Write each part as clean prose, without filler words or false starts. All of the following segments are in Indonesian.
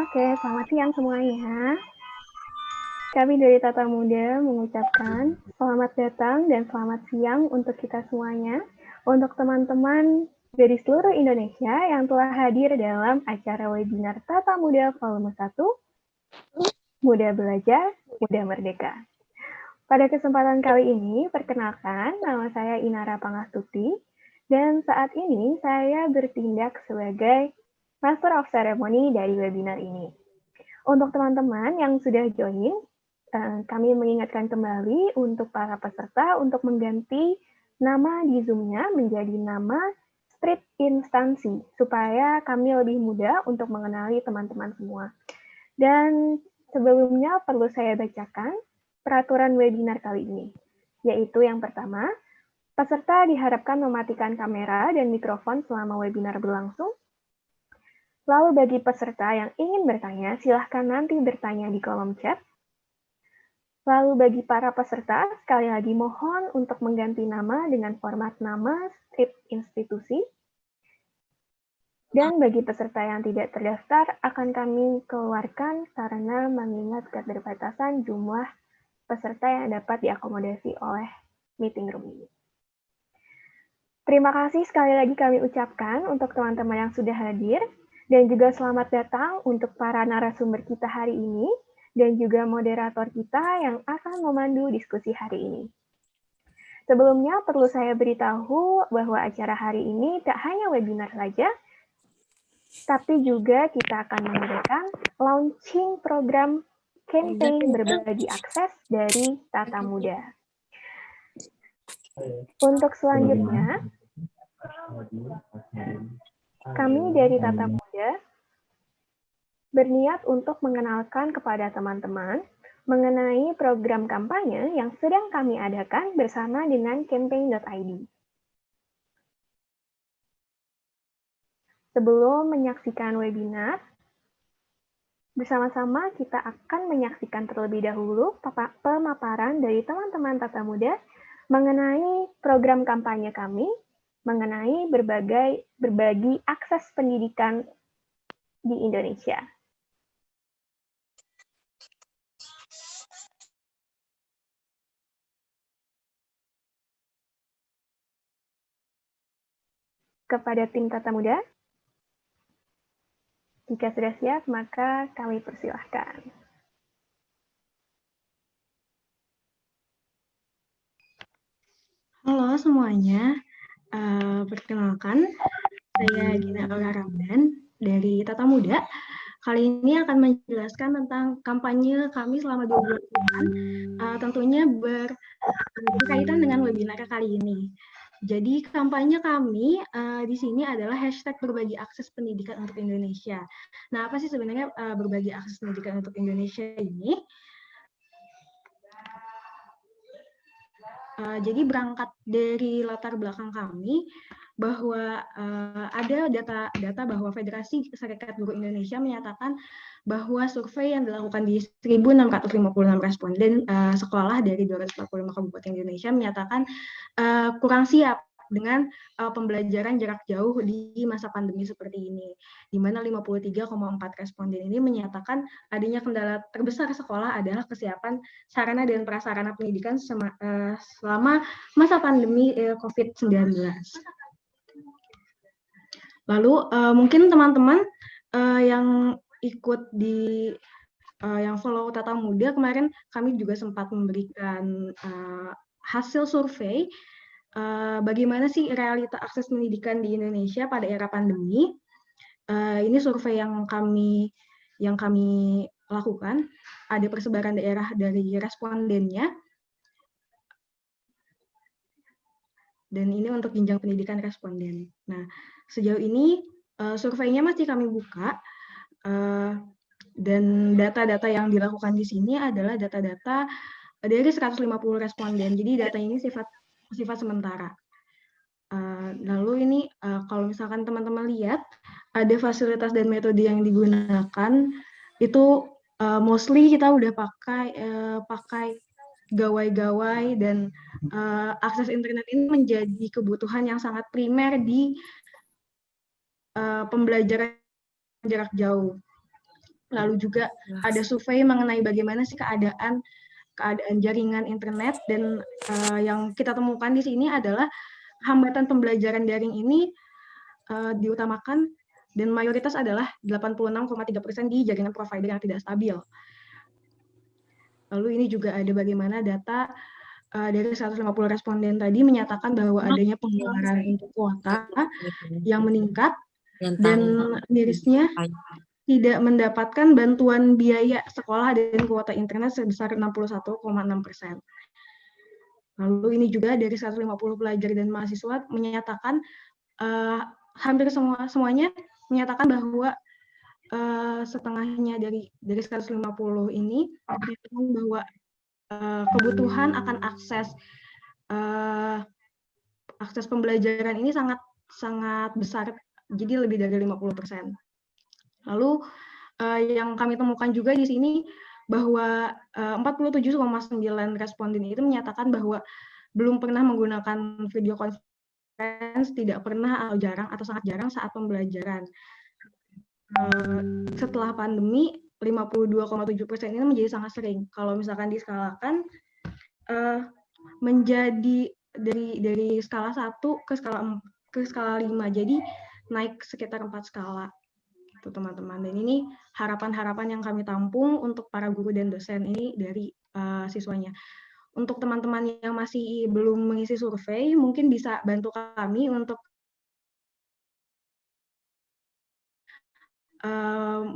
Oke, selamat siang semuanya. Kami dari Tata Muda mengucapkan selamat datang dan selamat siang untuk kita semuanya, untuk teman-teman dari seluruh Indonesia yang telah hadir dalam acara webinar Tata Muda Volume 1, Muda Belajar, Muda Merdeka. Pada kesempatan kali ini, perkenalkan, nama saya Inara Pangastuti, dan saat ini saya bertindak sebagai Master of Ceremony dari webinar ini. Untuk teman-teman yang sudah join, kami mengingatkan kembali untuk para peserta untuk mengganti nama di Zoom-nya menjadi nama Street Instansi, supaya kami lebih mudah untuk mengenali teman-teman semua. Dan sebelumnya perlu saya bacakan peraturan webinar kali ini, yaitu yang pertama, peserta diharapkan mematikan kamera dan mikrofon selama webinar berlangsung. Lalu bagi peserta yang ingin bertanya, silahkan nanti bertanya di kolom chat. Lalu bagi para peserta, sekali lagi mohon untuk mengganti nama dengan format nama strip institusi. Dan bagi peserta yang tidak terdaftar, akan kami keluarkan karena mengingat keterbatasan jumlah peserta yang dapat diakomodasi oleh meeting room ini. Terima kasih sekali lagi kami ucapkan untuk teman-teman yang sudah hadir. Dan juga selamat datang untuk para narasumber kita hari ini, dan juga moderator kita yang akan memandu diskusi hari ini. Sebelumnya perlu saya beritahu bahwa acara hari ini tak hanya webinar saja, tapi juga kita akan mengadakan launching program campaign berbagi akses dari Tata Muda. Untuk selanjutnya, kami dari Tata Muda berniat untuk mengenalkan kepada teman-teman mengenai program kampanye yang sedang kami adakan bersama dengan campaign.id. Sebelum menyaksikan webinar, bersama-sama kita akan menyaksikan terlebih dahulu pemaparan dari teman-teman Tata Muda mengenai program kampanye kami, mengenai berbagi akses pendidikan di Indonesia. Kepada tim Tata Muda, jika sudah siap, maka kami persilahkan. Halo semuanya, perkenalkan, saya Gina Aura Ramdan dari Tata Muda. Kali ini akan menjelaskan tentang kampanye kami selama 2 bulan ke depan, tentunya berkaitan dengan webinar kali ini. Jadi kampanye kami di sini adalah hashtag berbagi akses pendidikan untuk Indonesia. Nah, apa sih sebenarnya berbagi akses pendidikan untuk Indonesia ini? Jadi berangkat dari latar belakang kami bahwa ada data bahwa Federasi Serikat Guru Indonesia menyatakan bahwa survei yang dilakukan di 1.656 responden sekolah dari 245 kabupaten Indonesia menyatakan kurang siap dengan pembelajaran jarak jauh di masa pandemi seperti ini, di mana 53,4 responden ini menyatakan adanya kendala terbesar sekolah adalah kesiapan sarana dan prasarana pendidikan selama masa pandemi COVID-19. Lalu mungkin teman-teman yang ikut di yang follow Tata Muda kemarin kami juga sempat memberikan hasil survei bagaimana sih realita akses pendidikan di Indonesia pada era pandemi. Ini survei yang kami lakukan, ada persebaran daerah dari respondennya. Dan ini untuk jenjang pendidikan responden. Nah, sejauh ini surveinya masih kami buka, dan data-data yang dilakukan di sini adalah data-data dari 150 responden. Jadi data ini sifat sementara. Lalu ini kalau misalkan teman-teman lihat ada fasilitas dan metode yang digunakan itu mostly kita udah pakai gawai-gawai dan akses internet ini menjadi kebutuhan yang sangat primer di pembelajaran jarak jauh. Lalu juga ada survei mengenai bagaimana sih keadaan jaringan internet, dan yang kita temukan di sini adalah hambatan pembelajaran daring ini diutamakan dan mayoritas adalah 86,3% di jaringan provider yang tidak stabil. Lalu ini juga ada bagaimana data dari 150 responden tadi menyatakan bahwa adanya pengeluaran untuk kuota yang meningkat dan mirisnya tidak mendapatkan bantuan biaya sekolah dan kuota internet sebesar 61,6%. Lalu ini juga dari 150 pelajar dan mahasiswa menyatakan hampir semuanya menyatakan bahwa setengahnya dari 150 ini menyatakan bahwa kebutuhan akan akses pembelajaran ini sangat besar, jadi lebih dari 50%. Lalu yang kami temukan juga di sini bahwa 47,9 responden itu menyatakan bahwa belum pernah menggunakan video conference, tidak pernah atau jarang atau sangat jarang saat pembelajaran. Setelah pandemi, 52,7% ini menjadi sangat sering. Kalau misalkan diskalakan menjadi dari skala 1 ke skala 5, jadi naik sekitar 4 skala. Itu teman-teman. Dan ini harapan-harapan yang kami tampung untuk para guru dan dosen ini dari siswanya. Untuk teman-teman yang masih belum mengisi survei, mungkin bisa bantu kami untuk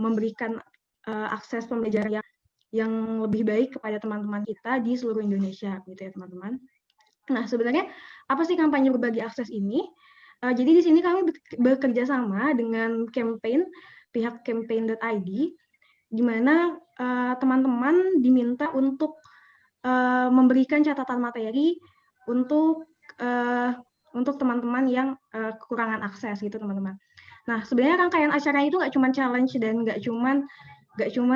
memberikan akses pembelajaran yang lebih baik kepada teman-teman kita di seluruh Indonesia, gitu ya teman-teman. Nah, sebenarnya apa sih kampanye berbagi akses ini? Jadi di sini kami bekerja sama dengan pihak campaign.id, di mana teman-teman diminta untuk memberikan catatan materi untuk teman-teman yang kekurangan akses, gitu teman-teman. Nah, sebenarnya rangkaian acara itu nggak cuma challenge dan nggak cuma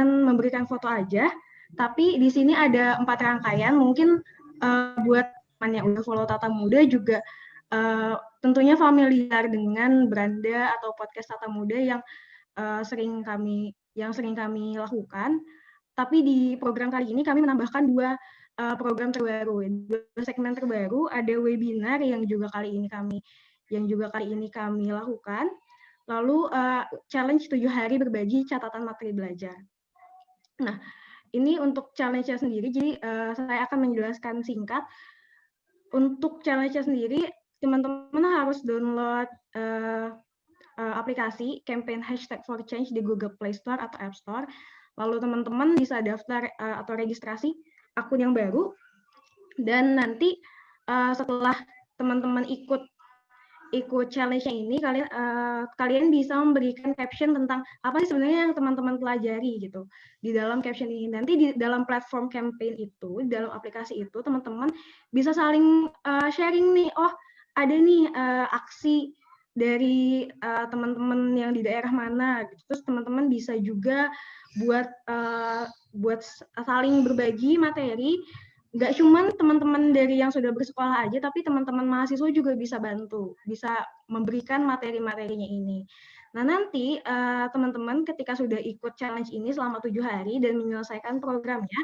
memberikan foto aja, tapi di sini ada 4 rangkaian. Mungkin buat teman yang udah follow Tata Muda juga tentunya familiar dengan beranda atau podcast Tata Muda yang sering kami lakukan. Tapi di program kali ini kami menambahkan 2 program terbaru, 2 segmen terbaru. Ada webinar yang juga kali ini kami lakukan. Lalu challenge 7 hari berbagi catatan materi belajar. Nah, ini untuk challenge-nya sendiri, jadi saya akan menjelaskan singkat. Untuk challenge-nya sendiri, teman-teman harus download aplikasi campaign #4change di Google Play Store atau App Store. Lalu teman-teman bisa daftar atau registrasi akun yang baru. Dan nanti setelah teman-teman ikut challenge-nya ini, kalian bisa memberikan caption tentang apa sih sebenarnya yang teman-teman pelajari gitu di dalam caption ini. Nanti di dalam platform campaign itu, di dalam aplikasi itu, teman-teman bisa saling sharing nih, oh ada nih aksi dari teman-teman yang di daerah mana gitu. Terus teman-teman bisa juga buat saling berbagi materi. Nggak cuma teman-teman dari yang sudah bersekolah aja, tapi teman-teman mahasiswa juga bisa bantu, bisa memberikan materi-materinya ini. Nah, nanti teman-teman ketika sudah ikut challenge ini selama 7 hari dan menyelesaikan programnya,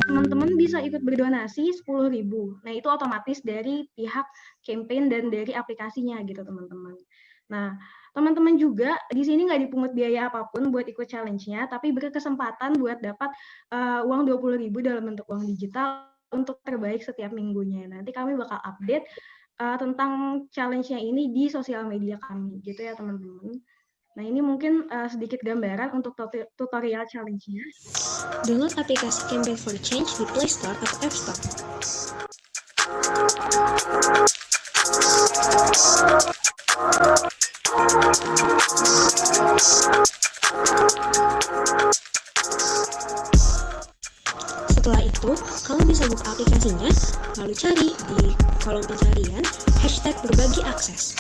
teman-teman bisa ikut berdonasi 10.000. Nah, itu otomatis dari pihak campaign dan dari aplikasinya gitu, teman-teman. Nah, teman-teman juga di sini nggak dipungut biaya apapun buat ikut challenge-nya, tapi berkesempatan buat dapat uang 20.000 dalam bentuk uang digital untuk terbaik setiap minggunya. Nanti kami bakal update tentang challenge-nya ini di sosial media kami, gitu ya teman-teman. Nah, ini mungkin sedikit gambaran untuk tutorial challenge-nya. Download aplikasi Campaign for Change di Play Store atau App Store. Setelah itu, kamu bisa buka aplikasinya, lalu cari di kolom pencarian #berbagi akses.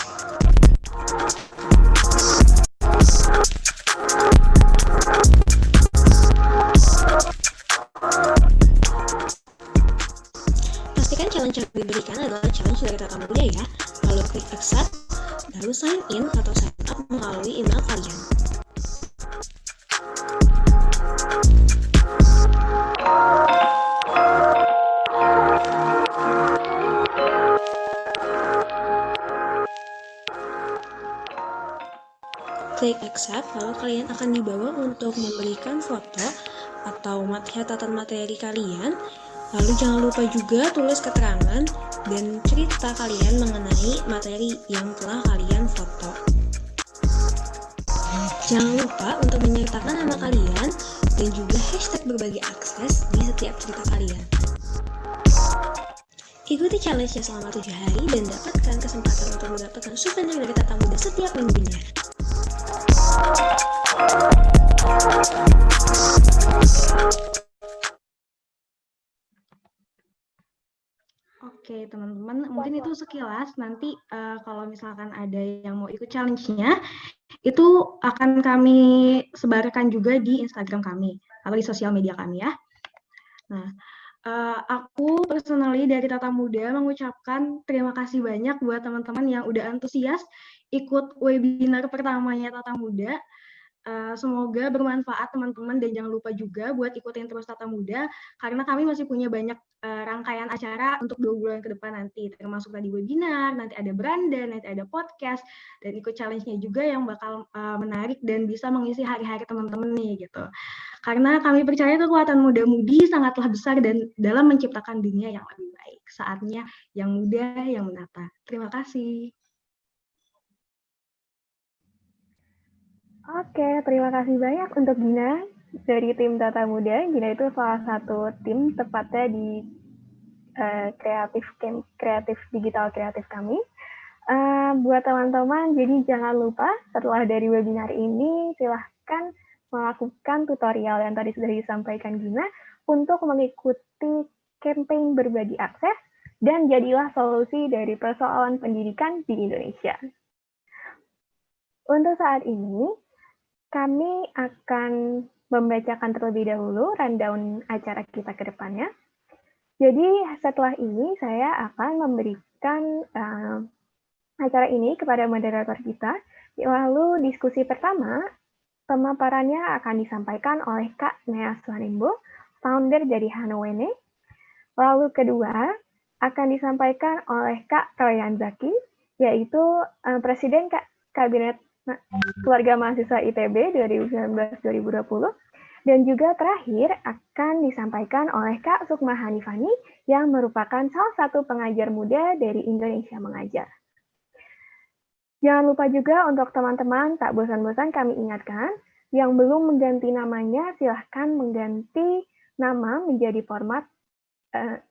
Pastikan challenge yang diberikan adalah challenge dari Tata Muda ya. Lalu klik accept, lalu sign in atau sign up melalui email kalian. Klik accept, lalu kalian akan dibawa untuk memberikan foto atau catatan materi kalian. Lalu jangan lupa juga tulis keterangan dan cerita kalian mengenai materi yang telah kalian foto. Jangan lupa untuk menyertakan nama kalian dan juga hashtag berbagi akses di setiap cerita kalian. Ikuti challenge-nya selama 7 hari dan dapatkan kesempatan untuk mendapatkan souvenir dari Tata Muda setiap minggunya. Oke, teman-teman, mungkin itu sekilas. Nanti kalau misalkan ada yang mau ikut challenge-nya, itu akan kami sebarkan juga di Instagram kami atau di sosial media kami ya. Nah, aku personally dari Tata Muda mengucapkan terima kasih banyak buat teman-teman yang udah antusias ikut webinar pertamanya Tata Muda. Semoga bermanfaat teman-teman dan jangan lupa juga buat ikutin terus Tata Muda karena kami masih punya banyak rangkaian acara untuk 2 bulan ke depan nanti, termasuk tadi webinar, nanti ada beranda, nanti ada podcast, dan ikut challenge-nya juga yang bakal menarik dan bisa mengisi hari-hari teman-teman nih gitu. Karena kami percaya kekuatan muda-mudi sangatlah besar dan dalam menciptakan dunia yang lebih baik. Saatnya yang muda yang menata. Terima kasih. Oke, terima kasih banyak untuk Gina dari tim Tata Muda. Gina itu salah satu tim tepatnya di kreatif digital kreatif kami. Buat teman-teman, jadi jangan lupa setelah dari webinar ini silahkan melakukan tutorial yang tadi sudah disampaikan Gina untuk mengikuti campaign berbagi akses dan jadilah solusi dari persoalan pendidikan di Indonesia. Untuk saat ini, kami akan membacakan terlebih dahulu rundown acara kita ke depannya. Jadi setelah ini saya akan memberikan acara ini kepada moderator kita. Lalu diskusi pertama, pemaparannya akan disampaikan oleh Kak Nea Swanimbo, founder dari Hanowene. Lalu kedua, akan disampaikan oleh Kak Royan Zaki, yaitu Presiden Kabinet Keluarga Mahasiswa ITB 2019-2020. Dan juga terakhir akan disampaikan oleh Kak Sukma Hanifani yang merupakan salah satu pengajar muda dari Indonesia Mengajar. Jangan lupa juga untuk teman-teman, tak bosan-bosan kami ingatkan, yang belum mengganti namanya silahkan mengganti nama menjadi format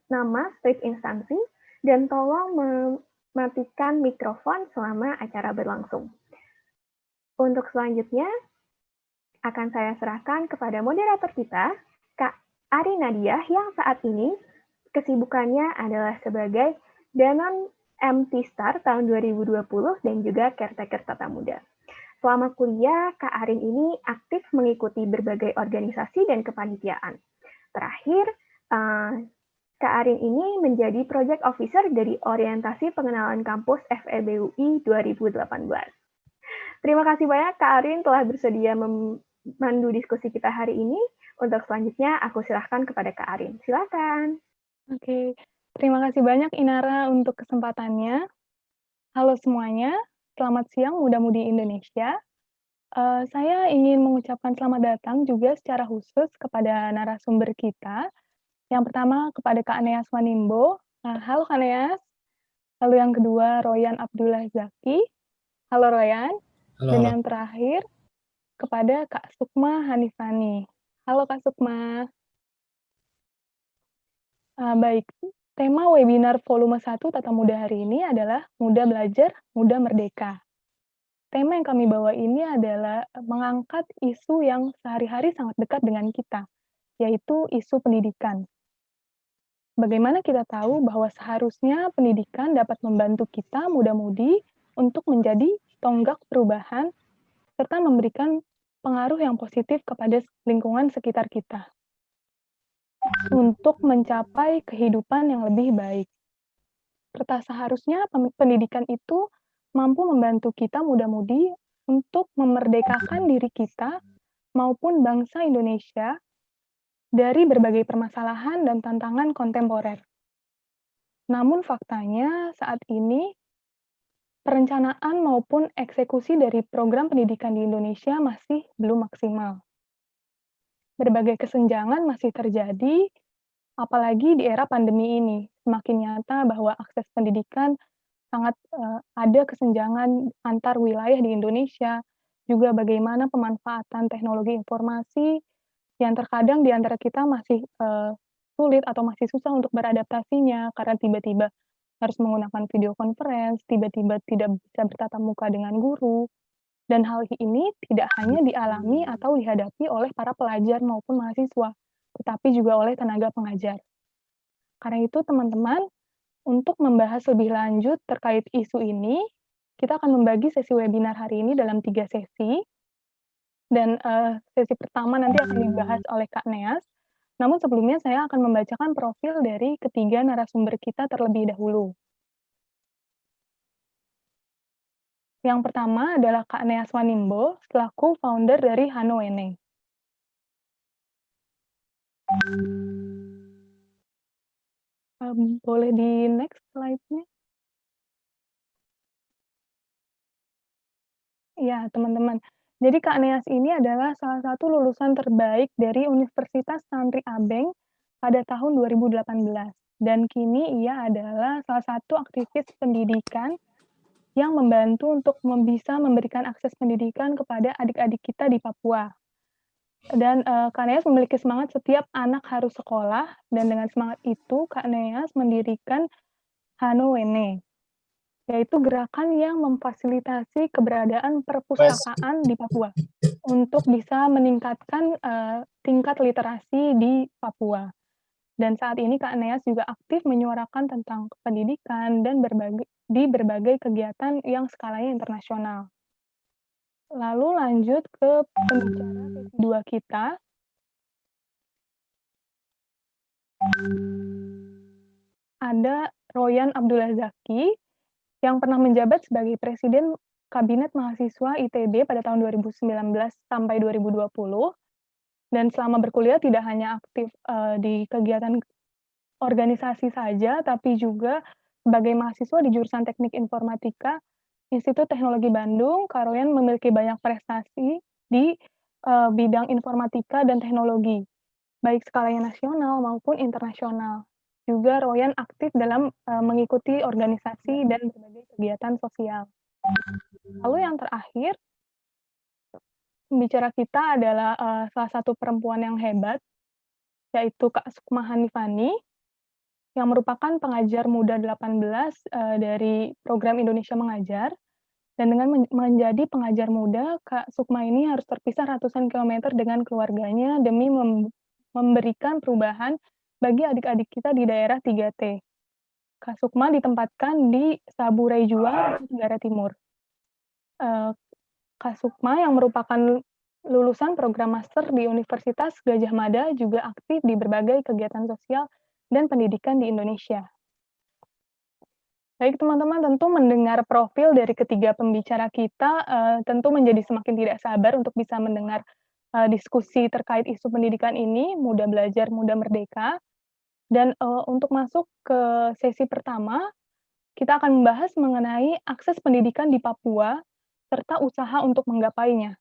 nama strip instansi dan tolong mematikan mikrofon selama acara berlangsung. Untuk selanjutnya, akan saya serahkan kepada moderator kita, Kak Ari Nadia, yang saat ini kesibukannya adalah sebagai Danon MT Star tahun 2020 dan juga caretaker Tata Muda. Selama kuliah, Kak Arin ini aktif mengikuti berbagai organisasi dan kepanitiaan. Terakhir, Kak Arin ini menjadi Project Officer dari Orientasi Pengenalan Kampus FEBUI 2018. Terima kasih banyak Kak Arin telah bersedia memandu diskusi kita hari ini. Untuk selanjutnya, aku silahkan kepada Kak Arin. Silakan. Oke, terima kasih banyak Inara untuk kesempatannya. Halo semuanya, selamat siang muda-mudi Indonesia. Saya ingin mengucapkan selamat datang juga secara khusus kepada narasumber kita. Yang pertama kepada Kak Neas Wanimbo. Halo Kak Neas. Lalu yang kedua Royan Abdullah Zaki. Halo Royan. Halo. Dan yang terakhir kepada Kak Sukma Hanifani. Halo Kak Sukma. Baik, tema webinar volume 1 Tata Muda hari ini adalah Muda Belajar, Muda Merdeka. Tema yang kami bawa ini adalah mengangkat isu yang sehari-hari sangat dekat dengan kita, yaitu isu pendidikan. Bagaimana kita tahu bahwa seharusnya pendidikan dapat membantu kita muda-mudi untuk menjadi tonggak perubahan serta memberikan pengaruh yang positif kepada lingkungan sekitar kita untuk mencapai kehidupan yang lebih baik. Serta seharusnya pendidikan itu mampu membantu kita muda-mudi untuk memerdekakan diri kita maupun bangsa Indonesia dari berbagai permasalahan dan tantangan kontemporer. Namun faktanya saat ini perencanaan maupun eksekusi dari program pendidikan di Indonesia masih belum maksimal. Berbagai kesenjangan masih terjadi, apalagi di era pandemi ini. Semakin nyata bahwa akses pendidikan sangat ada kesenjangan antar wilayah di Indonesia, juga bagaimana pemanfaatan teknologi informasi yang terkadang di antara kita masih sulit atau masih susah untuk beradaptasinya karena tiba-tiba harus menggunakan video conference, tiba-tiba tidak bisa bertatap muka dengan guru. Dan hal ini tidak hanya dialami atau dihadapi oleh para pelajar maupun mahasiswa, tetapi juga oleh tenaga pengajar. Karena itu teman-teman, untuk membahas lebih lanjut terkait isu ini, kita akan membagi sesi webinar hari ini dalam 3 sesi. Dan sesi pertama nanti akan dibahas oleh Kak Neas. Namun sebelumnya saya akan membacakan profil dari ketiga narasumber kita terlebih dahulu. Yang pertama adalah Kak Neas Wanimbo, selaku founder dari Hanowene. Boleh di next slide-nya? Ya, teman-teman. Jadi Kak Neas ini adalah salah satu lulusan terbaik dari Universitas Santri Abeng pada tahun 2018. Dan kini ia adalah salah satu aktivis pendidikan yang membantu untuk bisa memberikan akses pendidikan kepada adik-adik kita di Papua. Dan Kak Neas memiliki semangat setiap anak harus sekolah, dan dengan semangat itu Kak Neas mendirikan Hanowene, yaitu gerakan yang memfasilitasi keberadaan perpustakaan di Papua untuk bisa meningkatkan tingkat literasi di Papua. Dan saat ini Kak Neas juga aktif menyuarakan tentang pendidikan dan di berbagai kegiatan yang skalanya internasional. Lalu lanjut ke pembicara sesi 2 kita. Ada Royan Abdullah Zaki, yang pernah menjabat sebagai Presiden Kabinet Mahasiswa ITB pada tahun 2019 sampai 2020, dan selama berkuliah tidak hanya aktif di kegiatan organisasi saja, tapi juga sebagai mahasiswa di jurusan Teknik Informatika Institut Teknologi Bandung. Kak Royan memiliki banyak prestasi di bidang informatika dan teknologi, baik skalanya nasional maupun internasional. Juga Royan aktif dalam mengikuti organisasi dan berbagai kegiatan sosial. Lalu yang terakhir, pembicara kita adalah salah satu perempuan yang hebat, yaitu Kak Sukma Hanifani, yang merupakan pengajar muda 18 dari program Indonesia Mengajar. Dan dengan menjadi pengajar muda, Kak Sukma ini harus terpisah ratusan kilometer dengan keluarganya demi memberikan perubahan bagi adik-adik kita di daerah 3T. Kak Sukma ditempatkan di Saburai Jua, Tenggara Timur. Kak Sukma yang merupakan lulusan program master di Universitas Gadjah Mada juga aktif di berbagai kegiatan sosial dan pendidikan di Indonesia. Baik teman-teman, tentu mendengar profil dari ketiga pembicara kita tentu menjadi semakin tidak sabar untuk bisa mendengar diskusi terkait isu pendidikan ini, Muda Belajar, Muda Merdeka. Dan untuk masuk ke sesi pertama, kita akan membahas mengenai akses pendidikan di Papua, serta usaha untuk menggapainya.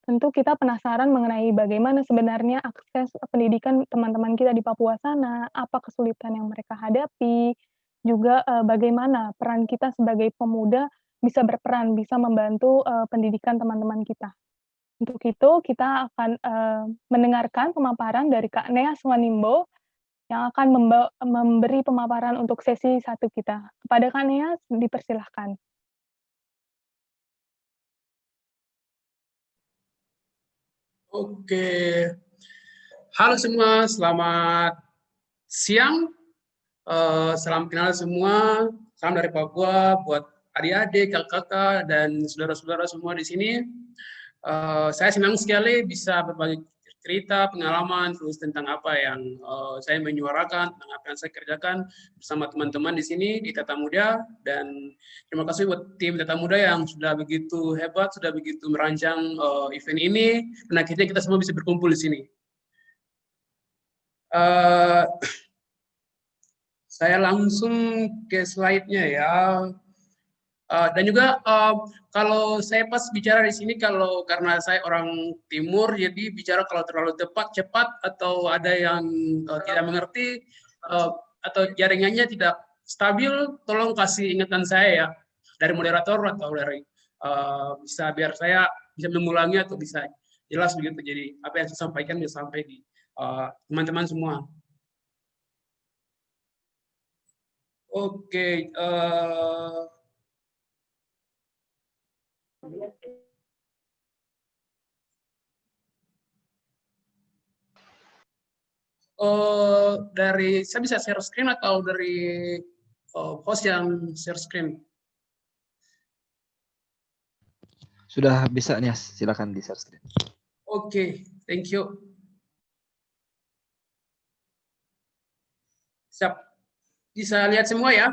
Tentu kita penasaran mengenai bagaimana sebenarnya akses pendidikan teman-teman kita di Papua sana, apa kesulitan yang mereka hadapi, juga bagaimana peran kita sebagai pemuda bisa berperan, bisa membantu pendidikan teman-teman kita. Untuk itu, kita akan mendengarkan pemaparan dari Kak Neas Wanimbo, yang akan memberi pemaparan untuk sesi 1 kita. Kepada Kak Neas, dipersilahkan. Oke. Halo semua, selamat siang. Salam kenal semua. Salam dari Papua buat adik-adik, kakak-kakak, dan saudara-saudara semua di sini. Saya senang sekali bisa berbagi cerita, pengalaman, terus tentang apa yang saya menyuarakan, tentang apa yang saya kerjakan bersama teman-teman di sini di Tata Muda. Dan terima kasih buat tim Tata Muda yang sudah begitu hebat, sudah begitu merancang event ini, dan akhirnya kita semua bisa berkumpul di sini. Saya langsung ke slide-nya ya. Dan juga kalau saya pas bicara di sini, karena saya orang timur, jadi bicara kalau terlalu cepat, atau ada yang tidak mengerti, atau jaringannya tidak stabil, tolong kasih ingatan saya ya, dari moderator atau dari bisa biar saya bisa mengulangi atau bisa jelas begitu. Jadi apa yang saya sampaikan bisa sampai di teman-teman semua. Oke. Saya bisa share screen atau dari host yang share screen? Sudah bisa nih, silakan di share screen. Oke, thank you. Siap. Bisa lihat semua ya?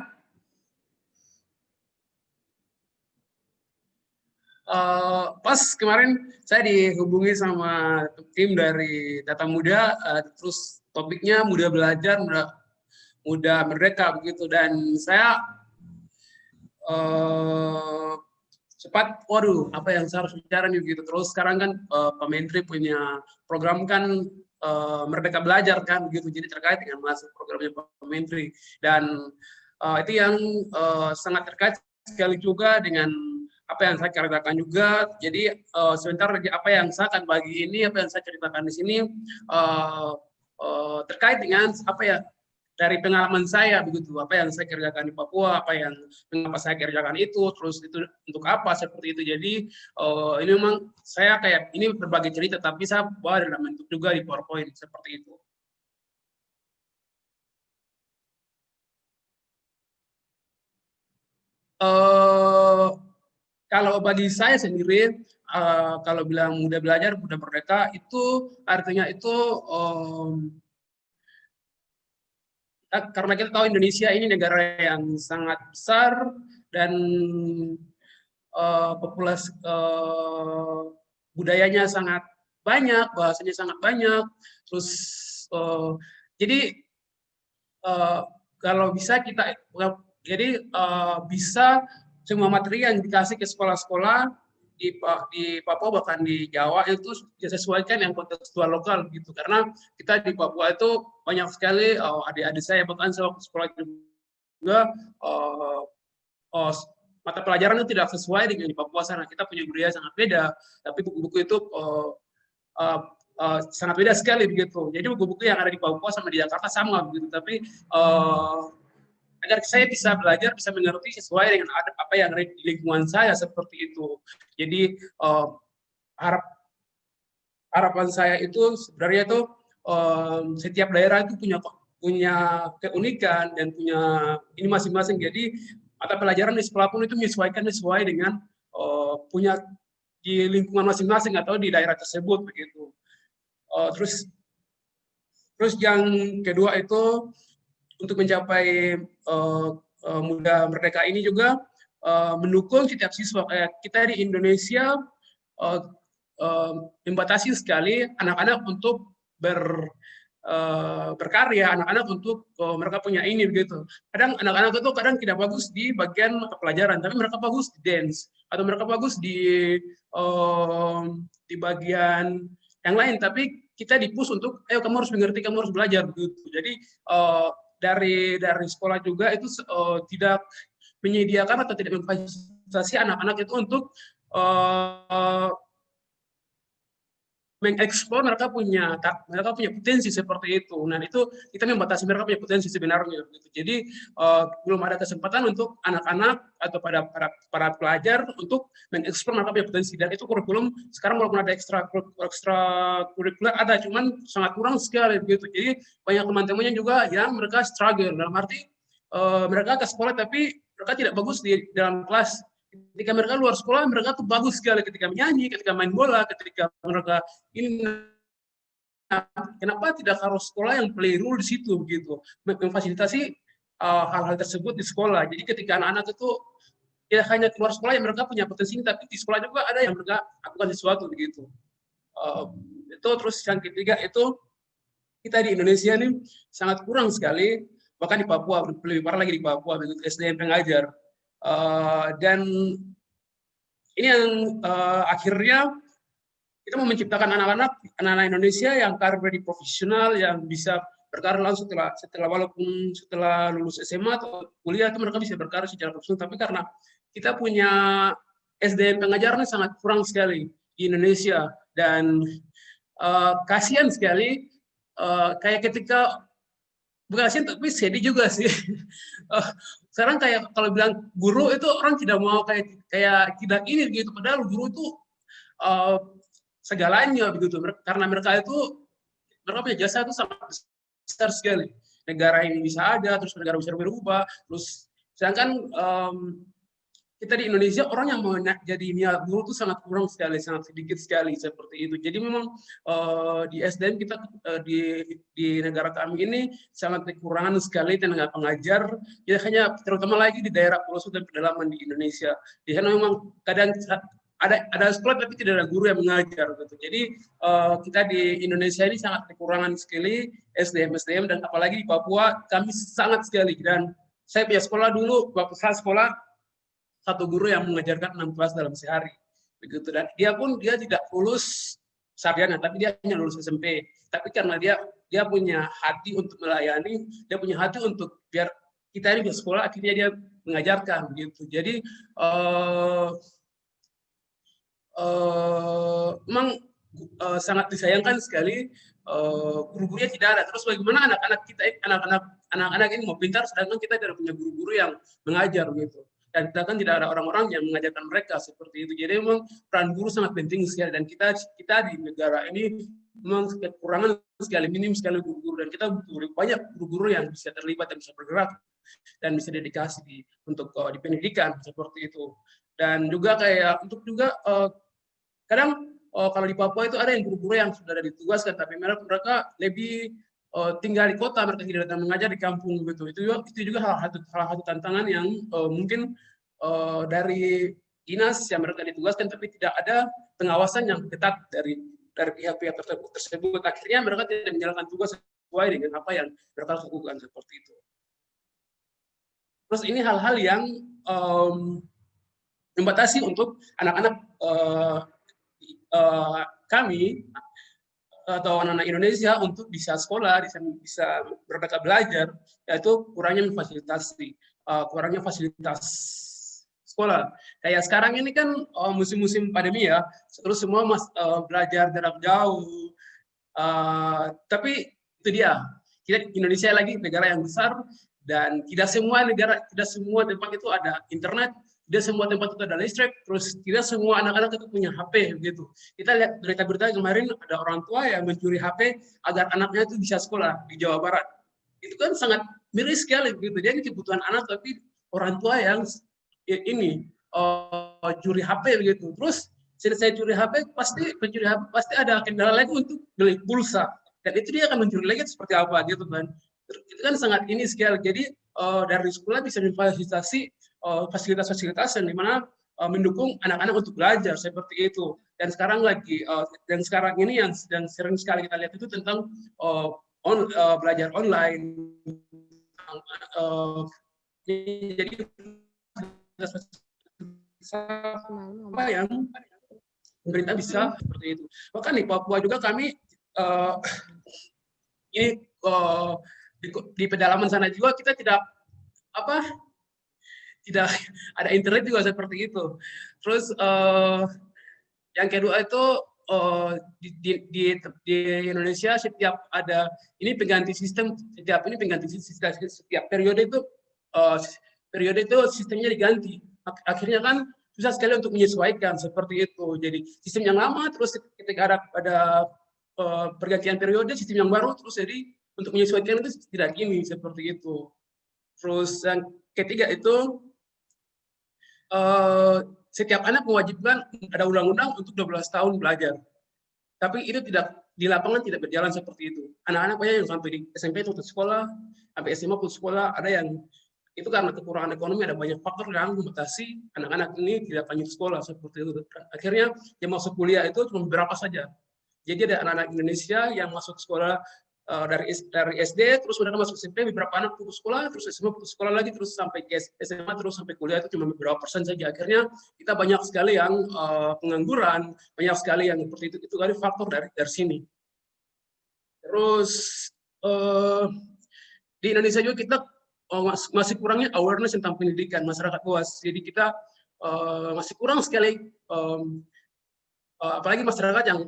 Pas kemarin saya dihubungi sama tim dari Tata Muda, terus topiknya muda belajar, muda merdeka begitu, dan saya cepat, waduh, apa yang saya harus bicara nih gitu. Terus sekarang kan Pak Menteri punya program kan Merdeka Belajar kan gitu, jadi terkait dengan masuk programnya Pak Menteri, dan itu yang sangat terkait sekali juga dengan apa yang saya kerjakan juga. Jadi sebentar lagi apa yang saya akan bagi ini, apa yang saya ceritakan di sini terkait dengan apa ya, dari pengalaman saya begitu, apa yang saya kerjakan di Papua, mengapa saya kerjakan itu, terus itu untuk apa seperti itu. Jadi ini memang saya kayak ini berbagai cerita, tapi saya bawa dalam bentuk juga di PowerPoint seperti itu. Kalau bagi saya sendiri, kalau bilang muda belajar, muda merdeka, itu artinya itu karena kita tahu Indonesia ini negara yang sangat besar dan populasi budayanya sangat banyak, bahasanya sangat banyak. Terus jadi kalau bisa bisa semua materi yang dikasih ke sekolah-sekolah di Papua bahkan di Jawa itu disesuaikan yang kontekstual lokal gitu, karena kita di Papua itu banyak sekali adik-adik saya, bahkan saya waktu sekolah juga mata pelajaran itu tidak sesuai dengan di Papua sana. Kita punya budaya sangat beda, tapi buku-buku itu sangat beda sekali begitu. Jadi buku-buku yang ada di Papua sama di Jakarta sama begitu, tapi agar saya bisa belajar, bisa mengerti sesuai dengan apa yang ada di lingkungan saya seperti itu. Jadi harapan saya itu sebenarnya itu setiap daerah itu punya keunikan dan punya ini masing-masing. Jadi mata pelajaran di sekolah pun itu menyesuaikan sesuai dengan punya di lingkungan masing-masing atau di daerah tersebut begitu. Terus yang kedua itu untuk mencapai muda merdeka ini juga mendukung setiap siswa. Kayak kita di Indonesia membatasi sekali anak-anak untuk berkarya, anak-anak untuk mereka punya ini begitu. Kadang anak-anak itu kadang tidak bagus di bagian mata pelajaran, tapi mereka bagus di dance atau mereka bagus di bagian yang lain. Tapi kita dipush untuk, ayo kamu harus mengerti, kamu harus belajar begitu. Jadi dari sekolah juga itu tidak menyediakan atau tidak memfasilitasi anak-anak itu untuk mengeksplor mereka punya potensi seperti itu. Nah itu kita membatasi mereka punya potensi sebenarnya. Gitu. Jadi belum ada kesempatan untuk anak-anak atau para pelajar untuk mengeksplor mereka punya potensi. Dan itu kurikulum sekarang walaupun ada ekstra kurikuler ada, cuman sangat kurang sekali begitu. Jadi banyak teman-temannya juga yang mereka struggle dalam arti mereka ke sekolah tapi mereka tidak bagus di dalam kelas. Ketika mereka luar sekolah, mereka tuh bagus sekali ketika menyanyi, ketika main bola, ketika mereka ini kenapa tidak harus sekolah yang play role di situ begitu, memfasilitasi hal-hal tersebut di sekolah. Jadi ketika anak-anak itu tidak hanya keluar sekolah yang mereka punya potensi, tapi di sekolah juga ada yang mereka lakukan sesuatu begitu. Itu terus yang ketiga itu kita di Indonesia ini sangat kurang sekali, bahkan di Papua lebih parah lagi di Papua begitu, SDM pengajar. Dan ini yang akhirnya kita mau menciptakan anak-anak Indonesia yang karir di profesional, yang bisa berkarir langsung setelah lulus SMA atau kuliah itu mereka bisa berkarir secara profesional. Tapi karena kita punya SDM pengajarnya sangat kurang sekali di Indonesia, dan kasihan sekali, kayak ketika bukan kasihan tapi sedih juga sih. Sekarang kayak kalau bilang guru itu orang tidak mau kayak tidak ini gitu, padahal guru itu segalanya begitu, karena mereka punya jasa itu sangat besar sekali. Negara ini bisa ada, terus negara bisa berubah, terus sedangkan kita di Indonesia orang yang mau jadi guru itu sangat kurang sekali, sangat sedikit sekali seperti itu. Jadi memang di SDM kita di negara kami ini sangat kekurangan sekali tenaga pengajar, ya hanya terutama lagi di daerah pelosok dan pedalaman di Indonesia. Di sana memang kadang ada sekolah tapi tidak ada guru yang mengajar gitu. Jadi kita di Indonesia ini sangat kekurangan sekali SDM, dan apalagi di Papua kami sangat sekali. Dan saya punya sekolah dulu, waktu saya sekolah satu guru yang mengajarkan 6 kelas dalam sehari begitu, dan dia tidak lulus sarjana, tapi dia hanya lulus SMP. Tapi karena dia punya hati untuk melayani, dia punya hati untuk biar kita ini bisa sekolah, akhirnya dia mengajarkan begitu. Jadi memang sangat disayangkan sekali guru-gurunya tidak ada. Terus bagaimana anak-anak ini mau pintar sedangkan kita tidak punya guru-guru yang mengajar gitu, dan kita kan tidak ada orang-orang yang mengajarkan mereka seperti itu. Jadi memang peran guru sangat penting sekali, dan kita di negara ini memang kekurangan sekali, minim sekali guru-guru, dan kita butuh banyak guru-guru yang bisa terlibat dan bisa bergerak dan bisa dedikasi untuk di pendidikan seperti itu. Dan juga kayak untuk juga kadang kalau di Papua itu ada yang guru-guru yang sudah ada ditugaskan, tapi mereka lebih tinggal di kota, mereka tidak datang mengajar di kampung gitu. Itu juga salah satu tantangan yang mungkin dari dinas yang mereka ditugaskan, tapi tidak ada pengawasan yang ketat dari pihak-pihak tersebut. Akhirnya mereka tidak menjalankan tugas sesuai dengan apa yang mereka lakukan seperti itu. Terus ini hal-hal yang membatasi untuk anak-anak kami atau anak-anak Indonesia untuk bisa sekolah, bisa merdeka belajar, yaitu kurangnya fasilitas sekolah. Kayak sekarang ini kan musim-musim pandemi ya, terus semua belajar jarak jauh. Tapi itu dia, kita Indonesia lagi negara yang besar, dan tidak semua tempat itu ada internet, tidak semua tempat itu ada listrik, terus tidak semua anak-anak itu punya HP begitu. Kita lihat berita-berita kemarin ada orang tua yang mencuri HP agar anaknya itu bisa sekolah di Jawa Barat. Itu kan sangat miris sekali begitu. Jadi kebutuhan anak, tapi orang tua yang ini curi HP begitu. Terus selesai curi HP, pencuri HP pasti ada kendala lagi untuk beli pulsa, dan itu dia akan mencuri lagi seperti apa gitu kan. Itu kan sangat ini sekali. Jadi dari sekolah bisa memfasilitasi fasilitas-fasilitas yang dimana mendukung anak-anak untuk belajar seperti itu. Dan sekarang ini yang sering sekali kita lihat itu tentang belajar online. Jadi apa yang pemerintah bisa seperti itu. Bahkan di Papua juga kami ini di pedalaman sana juga kita tidak ada internet juga seperti itu. Terus yang kedua itu di Indonesia setiap pengganti sistem, setiap periode itu sistemnya diganti. Akhirnya kan susah sekali untuk menyesuaikan seperti itu. Jadi sistem yang lama, terus ketika ada pergantian periode, sistem yang baru, terus jadi untuk menyesuaikan itu tidak gini seperti itu. Terus yang ketiga itu setiap anak mewajibkan ada undang-undang untuk 12 tahun belajar. Tapi itu di lapangan tidak berjalan seperti itu. Anak-anak banyak yang sampai di SMP putus sekolah, sampai SMA putus sekolah, ada yang itu karena kekurangan ekonomi, ada banyak faktor yang membatasi anak-anak ini tidak lanjut sekolah seperti itu. Akhirnya yang masuk kuliah itu cuma beberapa saja. Jadi ada anak-anak Indonesia yang masuk sekolah dari SD, terus mereka masuk SMP, beberapa anak putus sekolah, terus SMA putus sekolah lagi, terus sampai ke SMA, terus sampai kuliah itu cuma beberapa persen saja. Akhirnya kita banyak sekali yang pengangguran, banyak sekali yang seperti itu kali faktor dari sini. Terus di Indonesia juga kita masih kurangnya awareness tentang pendidikan masyarakat luas. Jadi kita masih kurang sekali, apalagi masyarakat yang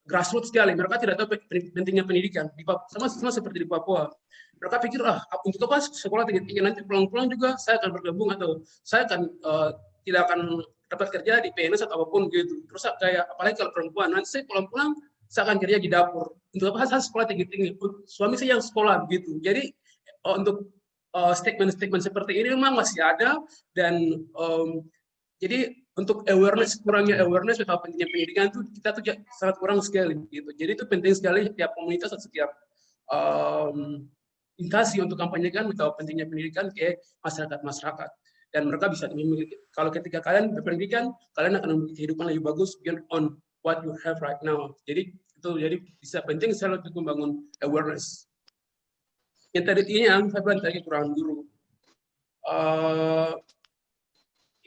grassroots sekali, mereka tidak tahu pentingnya pendidikan. Sama seperti di Papua. Mereka pikir, untuk apa sekolah tinggi-tinggi, nanti pulang-pulang juga saya akan bergabung atau saya akan tidak akan dapat kerja di PNS atau apapun gitu. Terus kayak, apalagi kalau perempuan, nanti saya pulang-pulang, saya akan kerja di dapur. Untuk apa saya sekolah tinggi-tinggi? Suami saya yang sekolah begitu. Jadi untuk statement-statement seperti ini memang masih ada, dan jadi untuk kurangnya awareness tentang pentingnya pendidikan itu kita tuh sangat kurang sekali gitu. Jadi itu penting sekali setiap komunitas atau setiap instansi untuk kampanyekan betapa pentingnya pendidikan ke masyarakat. Dan mereka bisa memiliki, kalau ketika kalian berpendidikan, kalian akan memiliki kehidupan lebih bagus beyond on what you have right now. Jadi itu bisa penting sekali untuk membangun awareness. Yang tadi yang saya bilang tadi kekurangan guru.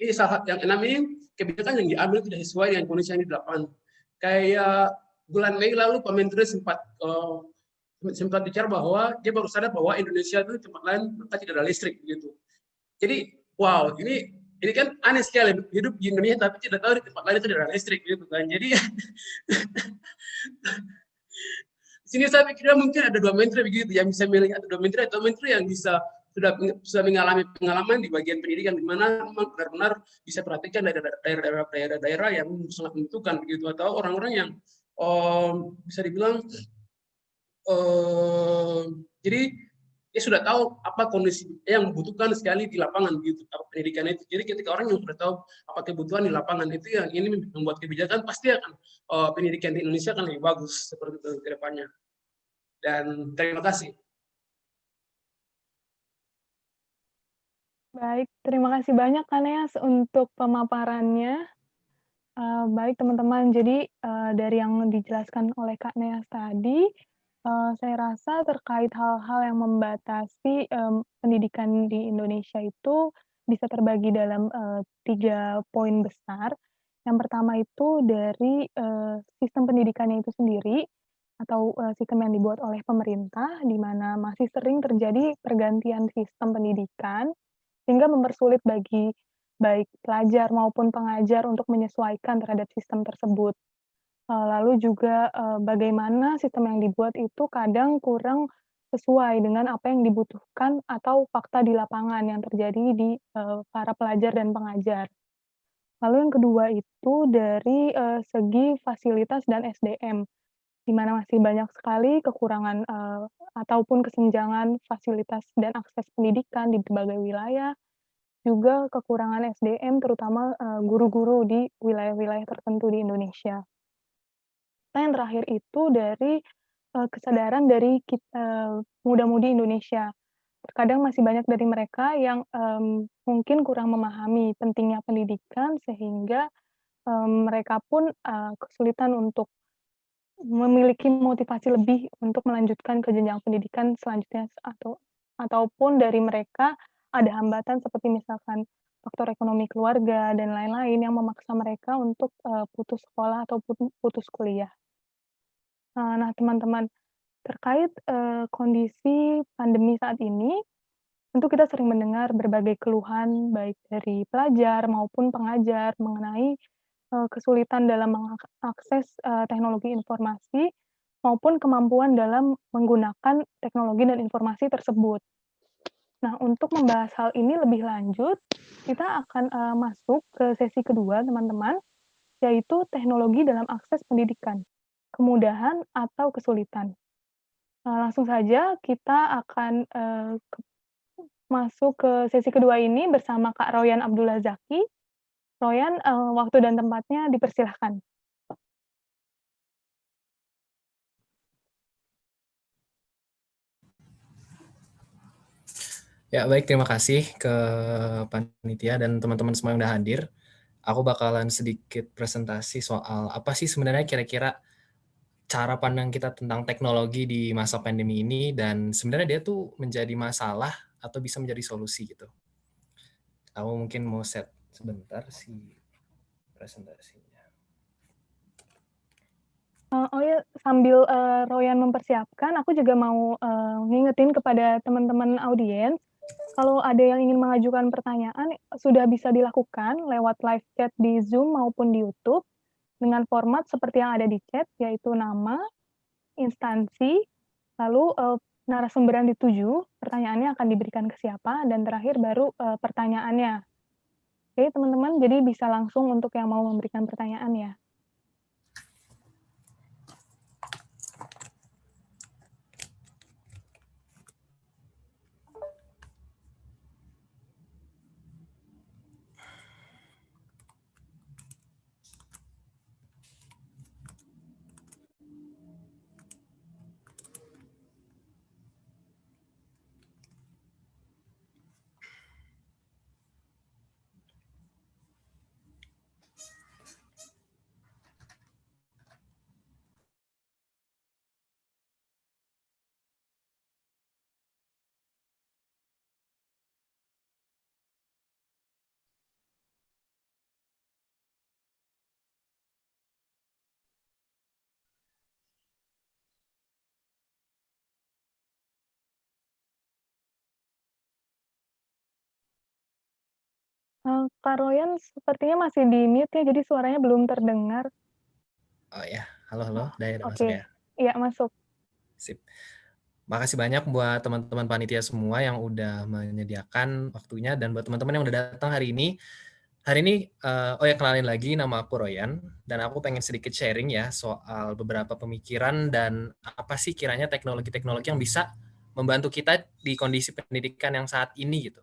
Ini salah yang enam ini kebijakan yang diambil tidak sesuai dengan kondisi yang di lapangan. Kayak bulan Mei lalu Pak Menteri sempat bicara bahwa dia baru sadar bahwa Indonesia itu tempat lain mereka tidak ada listrik gitu. Jadi wow, ini kan aneh sekali, hidup di Indonesia tapi tidak tahu di tempat lain itu tidak ada listrik gitu kan. Jadi di sini saya pikir mungkin ada dua menteri begitu yang bisa melihat, ada dua menteri atau menteri yang bisa sudah mengalami pengalaman di bagian pendidikan, di mana memang benar-benar bisa perhatikan daerah-daerah yang sangat menentukan begitu, atau orang-orang yang bisa dibilang jadi dia sudah tahu apa kondisi yang membutuhkan sekali di lapangan gitu, apa pendidikan itu. Jadi ketika orang yang sudah tahu apa kebutuhan di lapangan itu, yang ini membuat kebijakan, pasti akan pendidikan di Indonesia akan lebih bagus seperti itu ke depannya. Dan terima kasih. Baik, terima kasih banyak Kaneas untuk pemaparannya. Baik teman-teman, jadi dari yang dijelaskan oleh Kak Neas tadi, saya rasa terkait hal-hal yang membatasi pendidikan di Indonesia itu bisa terbagi dalam 3 poin besar. Yang pertama itu dari sistem pendidikannya itu sendiri, atau sistem yang dibuat oleh pemerintah, di mana masih sering terjadi pergantian sistem pendidikan, sehingga mempersulit bagi baik pelajar maupun pengajar untuk menyesuaikan terhadap sistem tersebut. Lalu juga bagaimana sistem yang dibuat itu kadang kurang sesuai dengan apa yang dibutuhkan atau fakta di lapangan yang terjadi di para pelajar dan pengajar. Lalu yang kedua itu dari segi fasilitas dan SDM, di mana masih banyak sekali kekurangan ataupun kesenjangan fasilitas dan akses pendidikan di berbagai wilayah, juga kekurangan SDM terutama guru-guru di wilayah-wilayah tertentu di Indonesia. Nah, yang terakhir itu dari kesadaran dari muda-mudi Indonesia. Terkadang masih banyak dari mereka yang mungkin kurang memahami pentingnya pendidikan, sehingga mereka pun kesulitan untuk memiliki motivasi lebih untuk melanjutkan ke jenjang pendidikan selanjutnya, ataupun dari mereka ada hambatan seperti misalkan faktor ekonomi keluarga dan lain-lain yang memaksa mereka untuk putus sekolah atau putus kuliah. Nah teman-teman, terkait kondisi pandemi saat ini, tentu kita sering mendengar berbagai keluhan baik dari pelajar maupun pengajar mengenai kesulitan dalam mengakses teknologi informasi maupun kemampuan dalam menggunakan teknologi dan informasi tersebut. Nah, untuk membahas hal ini lebih lanjut, kita akan masuk ke sesi kedua, teman-teman, yaitu teknologi dalam akses pendidikan, kemudahan atau kesulitan. Langsung saja kita akan masuk ke sesi kedua ini bersama Kak Royan Abdullah Zaki. Royan, waktu dan tempatnya dipersilahkan. Ya, baik, terima kasih ke panitia dan teman-teman semua yang udah hadir. Aku bakalan sedikit presentasi soal apa sih sebenarnya kira-kira cara pandang kita tentang teknologi di masa pandemi ini, dan sebenarnya dia tuh menjadi masalah atau bisa menjadi solusi gitu. Aku mungkin mau set sebentar si presentasinya. Oh ya, sambil Royan mempersiapkan, aku juga mau ngingetin kepada teman-teman audiens, kalau ada yang ingin mengajukan pertanyaan, sudah bisa dilakukan lewat live chat di Zoom maupun di YouTube, dengan format seperti yang ada di chat, yaitu nama, instansi, lalu narasumber yang dituju, pertanyaannya akan diberikan ke siapa, dan terakhir baru pertanyaannya. Oke, teman-teman, jadi bisa langsung untuk yang mau memberikan pertanyaan ya. Kak Royan sepertinya masih di mute ya, jadi suaranya belum terdengar. Oh ya, halo, udah masuk Oke, ya? iya masuk. Sip. Makasih banyak buat teman-teman panitia semua yang udah menyediakan waktunya, dan buat teman-teman yang udah datang hari ini. Hari ini, oh ya, kenalin lagi, nama aku Royan, dan aku pengen sedikit sharing ya soal beberapa pemikiran dan apa sih kiranya teknologi-teknologi yang bisa membantu kita di kondisi pendidikan yang saat ini gitu.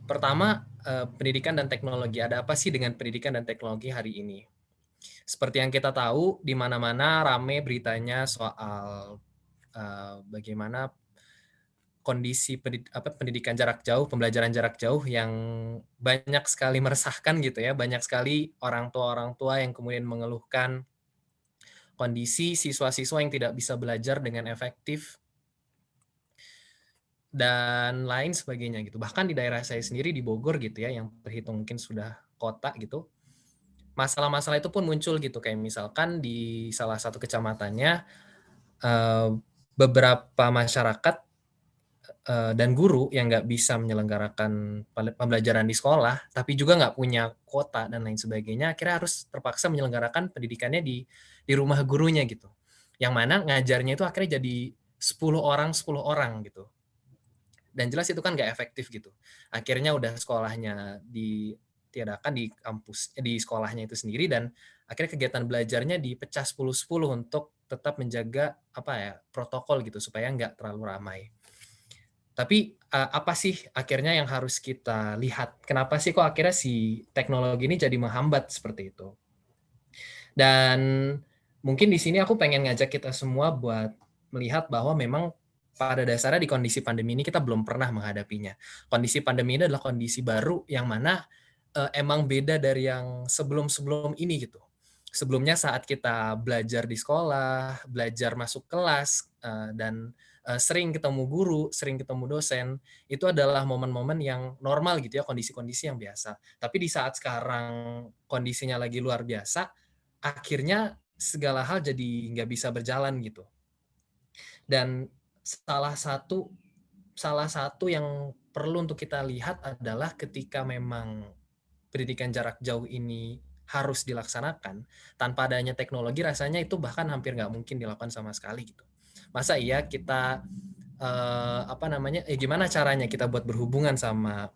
Pertama, pendidikan dan teknologi. Ada apa sih dengan pendidikan dan teknologi hari ini? Seperti yang kita tahu, di mana-mana rame beritanya soal bagaimana kondisi pendidikan jarak jauh, pembelajaran jarak jauh yang banyak sekali meresahkan gitu ya, banyak sekali orang tua yang kemudian mengeluhkan kondisi siswa-siswa yang tidak bisa belajar dengan efektif dan lain sebagainya gitu. Bahkan di daerah saya sendiri di Bogor gitu ya, yang terhitung mungkin sudah kota gitu, masalah-masalah itu pun muncul gitu, kayak misalkan di salah satu kecamatannya beberapa masyarakat dan guru yang nggak bisa menyelenggarakan pembelajaran di sekolah, tapi juga nggak punya kuota dan lain sebagainya, akhirnya harus terpaksa menyelenggarakan pendidikannya di rumah gurunya gitu. Yang mana ngajarnya itu akhirnya jadi 10 orang gitu. Dan jelas itu kan nggak efektif gitu. Akhirnya udah sekolahnya ditiadakan di kampus, di sekolahnya itu sendiri, dan akhirnya kegiatan belajarnya dipecah 10-10 untuk tetap menjaga protokol gitu supaya nggak terlalu ramai. Tapi apa sih akhirnya yang harus kita lihat? Kenapa sih kok akhirnya si teknologi ini jadi menghambat seperti itu? Dan mungkin di sini aku pengen ngajak kita semua buat melihat bahwa memang pada dasarnya di kondisi pandemi ini kita belum pernah menghadapinya. Kondisi pandemi ini adalah kondisi baru yang mana emang beda dari yang sebelum-sebelum ini gitu. Sebelumnya saat kita belajar di sekolah, belajar masuk kelas, dan sering ketemu guru, sering ketemu dosen, itu adalah momen-momen yang normal gitu ya, kondisi-kondisi yang biasa. Tapi di saat sekarang kondisinya lagi luar biasa, akhirnya segala hal jadi nggak bisa berjalan gitu. Dan salah satu yang perlu untuk kita lihat adalah ketika memang pendidikan jarak jauh ini harus dilaksanakan, tanpa adanya teknologi rasanya itu bahkan hampir nggak mungkin dilakukan sama sekali gitu. Masa iya kita gimana caranya kita buat berhubungan sama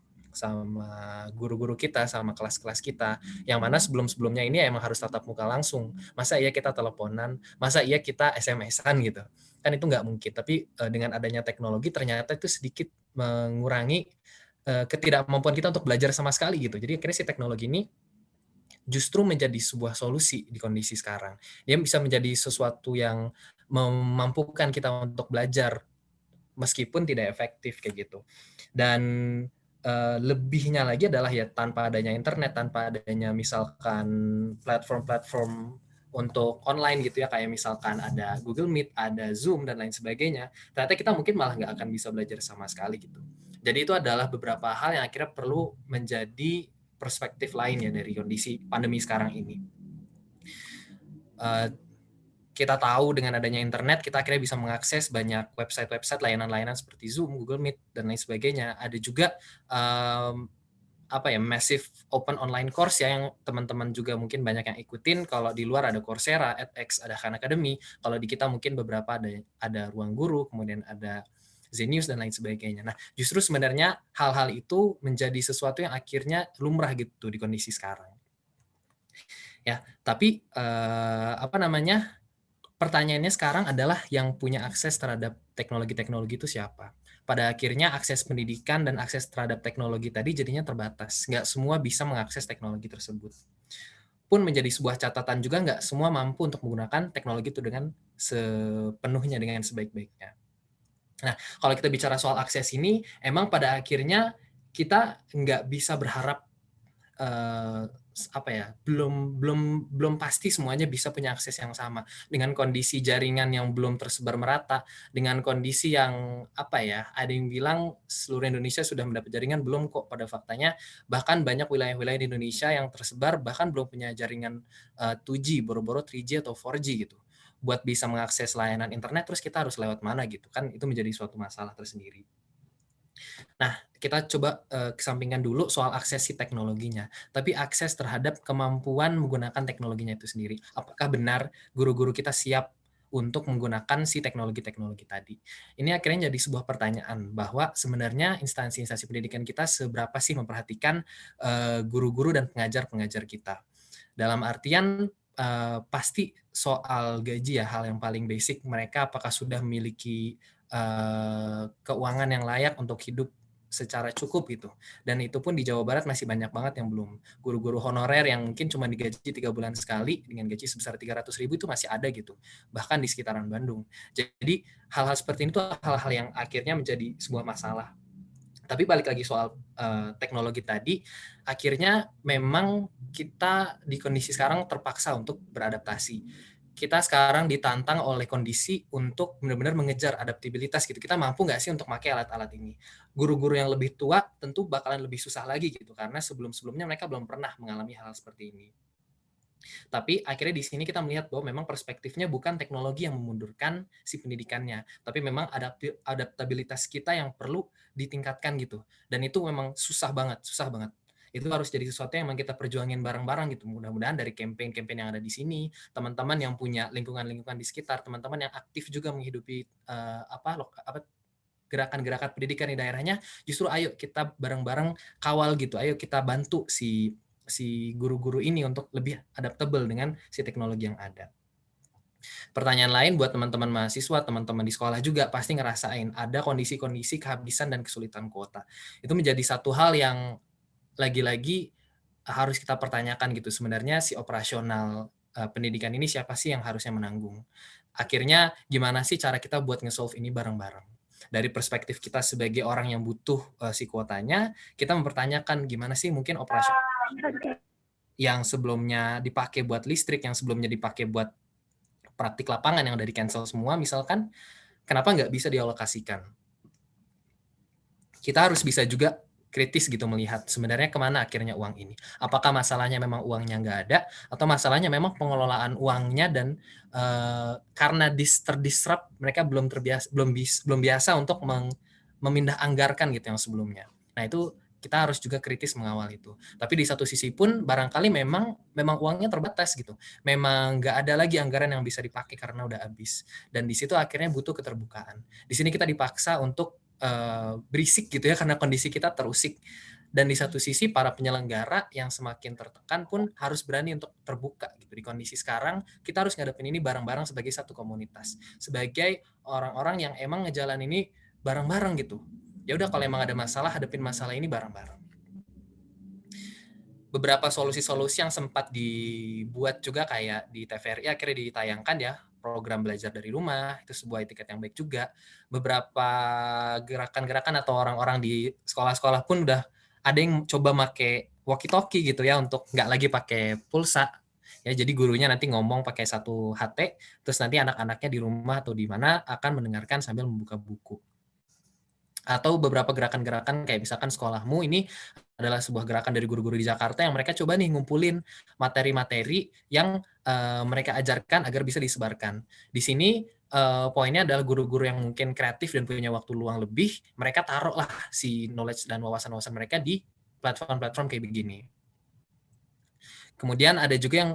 guru-guru kita, sama kelas-kelas kita, yang mana sebelum-sebelumnya ini emang harus tatap muka langsung. Masa iya kita teleponan, masa iya kita SMS-an gitu. Kan itu nggak mungkin. Tapi dengan adanya teknologi ternyata itu sedikit mengurangi ketidakmampuan kita untuk belajar sama sekali gitu. Jadi akhirnya si teknologi ini justru menjadi sebuah solusi di kondisi sekarang. Dia bisa menjadi sesuatu yang memampukan kita untuk belajar meskipun tidak efektif kayak gitu. Dan lebihnya lagi adalah ya tanpa adanya internet, tanpa adanya misalkan platform-platform untuk online gitu ya, kayak misalkan ada Google Meet, ada Zoom dan lain sebagainya, ternyata kita mungkin malah nggak akan bisa belajar sama sekali gitu. Jadi itu adalah beberapa hal yang akhirnya perlu menjadi perspektif lain ya dari kondisi pandemi sekarang ini. Kita tahu dengan adanya internet, kita akhirnya bisa mengakses banyak website-website layanan-layanan seperti Zoom, Google Meet, dan lain sebagainya. Ada juga massive open online course ya, yang teman-teman juga mungkin banyak yang ikutin. Kalau di luar ada Coursera, edX, ada Khan Academy. Kalau di kita mungkin beberapa ada Ruang Guru, kemudian ada Zenius dan lain sebagainya. Nah, justru sebenarnya hal-hal itu menjadi sesuatu yang akhirnya lumrah gitu di kondisi sekarang. Ya, tapi pertanyaannya sekarang adalah yang punya akses terhadap teknologi-teknologi itu siapa? Pada akhirnya akses pendidikan dan akses terhadap teknologi tadi jadinya terbatas. Nggak semua bisa mengakses teknologi tersebut. Pun menjadi sebuah catatan juga nggak semua mampu untuk menggunakan teknologi itu dengan sepenuhnya, dengan sebaik-baiknya. Nah, kalau kita bicara soal akses ini, emang pada akhirnya kita nggak bisa berharap belum pasti semuanya bisa punya akses yang sama, dengan kondisi jaringan yang belum tersebar merata, dengan kondisi yang ada yang bilang seluruh Indonesia sudah mendapat jaringan, belum kok. Pada faktanya bahkan banyak wilayah-wilayah di Indonesia yang tersebar bahkan belum punya jaringan 2G, boro-boro 3G atau 4G gitu. Buat bisa mengakses layanan internet, terus kita harus lewat mana gitu kan, itu menjadi suatu masalah tersendiri. Nah, kita coba kesampingkan dulu soal akses si teknologinya, tapi akses terhadap kemampuan menggunakan teknologinya itu sendiri. Apakah benar guru-guru kita siap untuk menggunakan si teknologi-teknologi tadi? Ini akhirnya jadi sebuah pertanyaan, bahwa sebenarnya instansi-instansi pendidikan kita seberapa sih memperhatikan guru-guru dan pengajar-pengajar kita. Dalam artian pasti soal gaji ya, hal yang paling basic, mereka apakah sudah memiliki keuangan yang layak untuk hidup secara cukup gitu. Dan itu pun di Jawa Barat masih banyak banget yang belum. Guru-guru honorer yang mungkin cuma digaji 3 bulan sekali dengan gaji sebesar 300.000 itu masih ada gitu, bahkan di sekitaran Bandung. Jadi hal-hal seperti ini tuh hal-hal yang akhirnya menjadi sebuah masalah. Tapi balik lagi soal teknologi tadi, akhirnya memang kita di kondisi sekarang terpaksa untuk beradaptasi. Kita sekarang ditantang oleh kondisi untuk benar-benar mengejar adaptabilitas gitu. Kita mampu nggak sih untuk pakai alat-alat ini? Guru-guru yang lebih tua tentu bakalan lebih susah lagi gitu, karena sebelum-sebelumnya mereka belum pernah mengalami hal seperti ini. Tapi akhirnya di sini kita melihat bahwa memang perspektifnya bukan teknologi yang memundurkan si pendidikannya, tapi memang adaptabilitas kita yang perlu ditingkatkan gitu. Dan itu memang susah banget. Itu harus jadi sesuatu yang memang kita perjuangin bareng-bareng gitu. Mudah-mudahan dari campaign-campaign yang ada di sini, teman-teman yang punya lingkungan-lingkungan di sekitar, teman-teman yang aktif juga menghidupi gerakan-gerakan pendidikan di daerahnya, justru ayo kita bareng-bareng kawal gitu. Ayo kita bantu si guru-guru ini untuk lebih adaptable dengan si teknologi yang ada. Pertanyaan lain buat teman-teman mahasiswa, teman-teman di sekolah juga pasti ngerasain ada kondisi-kondisi kehabisan dan kesulitan kuota. Itu menjadi satu hal yang lagi-lagi harus kita pertanyakan gitu. Sebenarnya si operasional pendidikan ini siapa sih yang harusnya menanggung? Akhirnya gimana sih cara kita buat nge-solve ini bareng-bareng? Dari perspektif kita sebagai orang yang butuh si kuotanya, kita mempertanyakan gimana sih mungkin operasional yang sebelumnya dipakai buat listrik, yang sebelumnya dipakai buat praktik lapangan yang udah di-cancel semua misalkan, kenapa nggak bisa dialokasikan? Kita harus bisa juga kritis gitu melihat sebenarnya kemana akhirnya uang ini. Apakah masalahnya memang uangnya nggak ada, atau masalahnya memang pengelolaan uangnya dan karena terdisrupt, mereka belum biasa untuk memindah anggarkan gitu yang sebelumnya. Nah itu kita harus juga kritis mengawal itu. Tapi di satu sisi pun barangkali memang uangnya terbatas gitu. Memang nggak ada lagi anggaran yang bisa dipakai karena udah habis. Dan di situ akhirnya butuh keterbukaan. Di sini kita dipaksa untuk berisik gitu ya, karena kondisi kita terusik. Dan di satu sisi para penyelenggara yang semakin tertekan pun harus berani untuk terbuka gitu. Di kondisi sekarang kita harus ngadepin ini bareng-bareng sebagai satu komunitas, sebagai orang-orang yang emang ngejalan ini bareng-bareng gitu. Ya udah, kalau emang ada masalah, hadapin masalah ini bareng-bareng. Beberapa solusi-solusi yang sempat dibuat juga kayak di TVRI akhirnya ditayangkan ya, program belajar dari rumah, itu sebuah etiket yang baik juga. Beberapa gerakan-gerakan atau orang-orang di sekolah-sekolah pun udah ada yang coba make walkie-talkie gitu ya, untuk nggak lagi pakai pulsa. Ya, jadi gurunya nanti ngomong pakai satu HT, terus nanti anak-anaknya di rumah atau di mana akan mendengarkan sambil membuka buku. Atau beberapa gerakan-gerakan kayak misalkan sekolahmu ini adalah sebuah gerakan dari guru-guru di Jakarta yang mereka coba nih ngumpulin materi-materi yang mereka ajarkan agar bisa disebarkan. Di sini poinnya adalah guru-guru yang mungkin kreatif dan punya waktu luang lebih, mereka taruhlah si knowledge dan wawasan-wawasan mereka di platform-platform kayak begini. Kemudian ada juga yang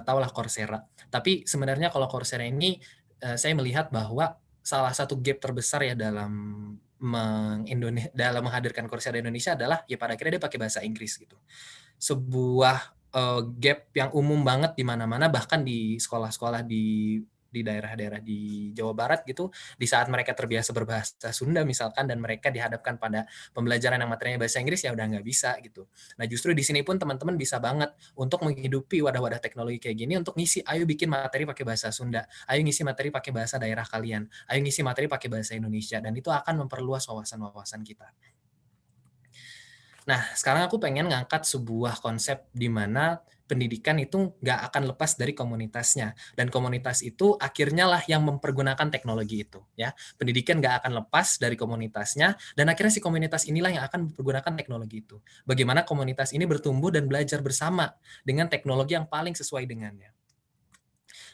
tahulah Coursera. Tapi sebenarnya kalau Coursera ini saya melihat bahwa salah satu gap terbesar ya dalam menghadirkan Coursera di Indonesia adalah ya pada akhirnya dia pakai bahasa Inggris gitu. Sebuah gap yang umum banget di mana-mana, bahkan di sekolah-sekolah di daerah-daerah di Jawa Barat gitu, di saat mereka terbiasa berbahasa Sunda misalkan dan mereka dihadapkan pada pembelajaran yang materinya bahasa Inggris ya udah nggak bisa gitu. Nah justru di sini pun teman-teman bisa banget untuk menghidupi wadah-wadah teknologi kayak gini untuk ngisi, ayo bikin materi pakai bahasa Sunda, ayo ngisi materi pakai bahasa daerah kalian, ayo ngisi materi pakai bahasa Indonesia, dan itu akan memperluas wawasan-wawasan kita. Nah, sekarang aku pengen ngangkat sebuah konsep di mana pendidikan itu nggak akan lepas dari komunitasnya. Dan komunitas itu akhirnya lah yang mempergunakan teknologi itu. Ya, pendidikan nggak akan lepas dari komunitasnya, dan akhirnya si komunitas inilah yang akan mempergunakan teknologi itu. Bagaimana komunitas ini bertumbuh dan belajar bersama dengan teknologi yang paling sesuai dengannya.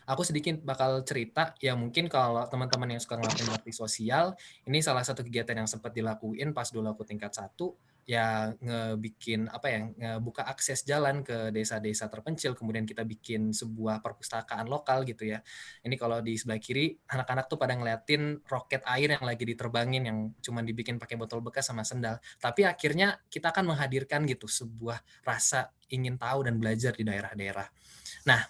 Aku sedikit bakal cerita, ya mungkin kalau teman-teman yang suka ngelakuin bakti sosial, ini salah satu kegiatan yang sempat dilakuin pas dulu aku tingkat 1, ya ngebikin ngebuka akses jalan ke desa-desa terpencil, kemudian kita bikin sebuah perpustakaan lokal gitu ya. Ini kalau di sebelah kiri, anak-anak tuh pada ngeliatin roket air yang lagi diterbangin, yang cuma dibikin pakai botol bekas sama sendal. Tapi akhirnya kita akan menghadirkan gitu sebuah rasa ingin tahu dan belajar di daerah-daerah. Nah,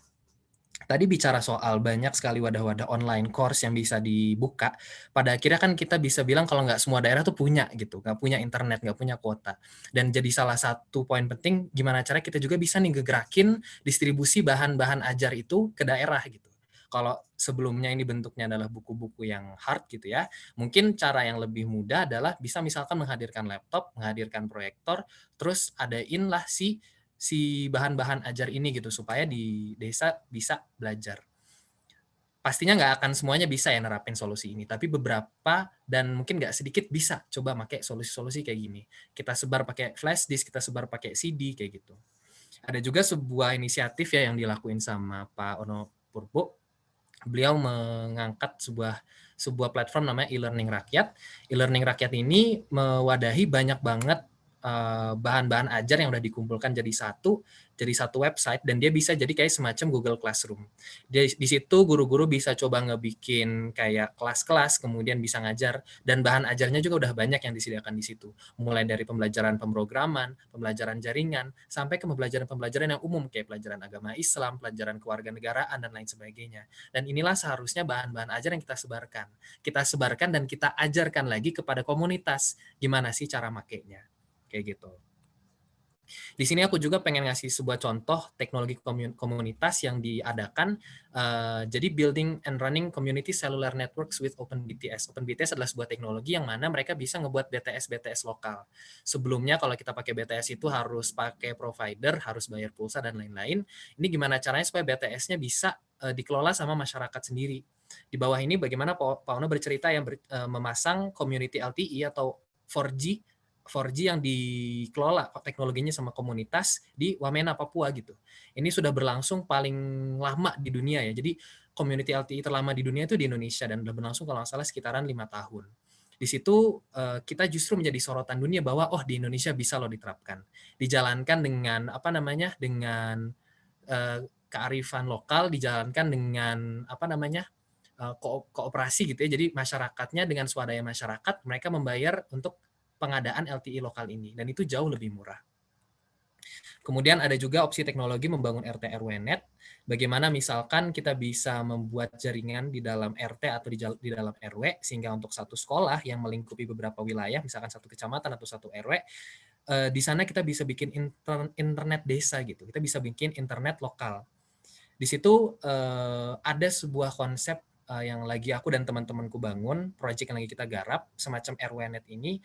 tadi bicara soal banyak sekali wadah-wadah online course yang bisa dibuka, pada akhirnya kan kita bisa bilang kalau nggak semua daerah tuh punya gitu, nggak punya internet, nggak punya kuota. Dan jadi salah satu poin penting, gimana cara kita juga bisa nih ngegerakin distribusi bahan-bahan ajar itu ke daerah gitu. Kalau sebelumnya ini bentuknya adalah buku-buku yang hard gitu ya, mungkin cara yang lebih mudah adalah bisa misalkan menghadirkan laptop, menghadirkan proyektor, terus adainlah si bahan-bahan ajar ini gitu supaya di desa bisa belajar. Pastinya nggak akan semuanya bisa ya nerapin solusi ini, tapi beberapa dan mungkin nggak sedikit bisa coba pakai solusi-solusi kayak gini. Kita sebar pakai flash disk, kita sebar pakai CD kayak gitu. Ada juga sebuah inisiatif ya yang dilakuin sama Pak Ono Purbo. Beliau mengangkat sebuah platform namanya e-learning rakyat. E-learning rakyat ini mewadahi banyak banget bahan-bahan ajar yang udah dikumpulkan jadi satu website, dan dia bisa jadi kayak semacam Google Classroom. Di situ guru-guru bisa coba ngebikin kayak kelas-kelas, kemudian bisa ngajar, dan bahan ajarnya juga udah banyak yang disediakan di situ. Mulai dari pembelajaran pemrograman, pembelajaran jaringan, sampai ke pembelajaran yang umum kayak pelajaran agama Islam, pelajaran kewarganegaraan, dan lain sebagainya. Dan inilah seharusnya bahan-bahan ajar yang kita sebarkan. Kita sebarkan dan kita ajarkan lagi kepada komunitas gimana sih cara makainya. Kayak gitu. Di sini aku juga pengen ngasih sebuah contoh teknologi komunitas yang diadakan. Jadi building and running community cellular networks with OpenBTS. OpenBTS adalah sebuah teknologi yang mana mereka bisa ngebuat BTS lokal. Sebelumnya kalau kita pakai BTS itu harus pakai provider, harus bayar pulsa dan lain-lain. Ini gimana caranya supaya BTS-nya bisa dikelola sama masyarakat sendiri. Di bawah ini bagaimana Pak Ono bercerita yang memasang community LTE atau 4G yang dikelola teknologinya sama komunitas di Wamena, Papua gitu. Ini sudah berlangsung paling lama di dunia ya. Jadi community LTE terlama di dunia itu di Indonesia dan sudah berlangsung kalau nggak salah sekitaran 5 tahun. Di situ kita justru menjadi sorotan dunia bahwa di Indonesia bisa loh diterapkan. Dijalankan dengan dengan kearifan lokal, dijalankan dengan kooperasi gitu ya. Jadi masyarakatnya dengan swadaya masyarakat mereka membayar untuk pengadaan LTE lokal ini, dan itu jauh lebih murah. Kemudian ada juga opsi teknologi membangun RT RW-net. Bagaimana misalkan kita bisa membuat jaringan di dalam RT atau di dalam RW, sehingga untuk satu sekolah yang melingkupi beberapa wilayah, misalkan satu kecamatan atau satu RW, di sana kita bisa bikin internet desa gitu. Kita bisa bikin internet lokal. Di situ ada sebuah konsep yang lagi aku dan teman-temanku bangun, project yang lagi kita garap, semacam RWNet ini,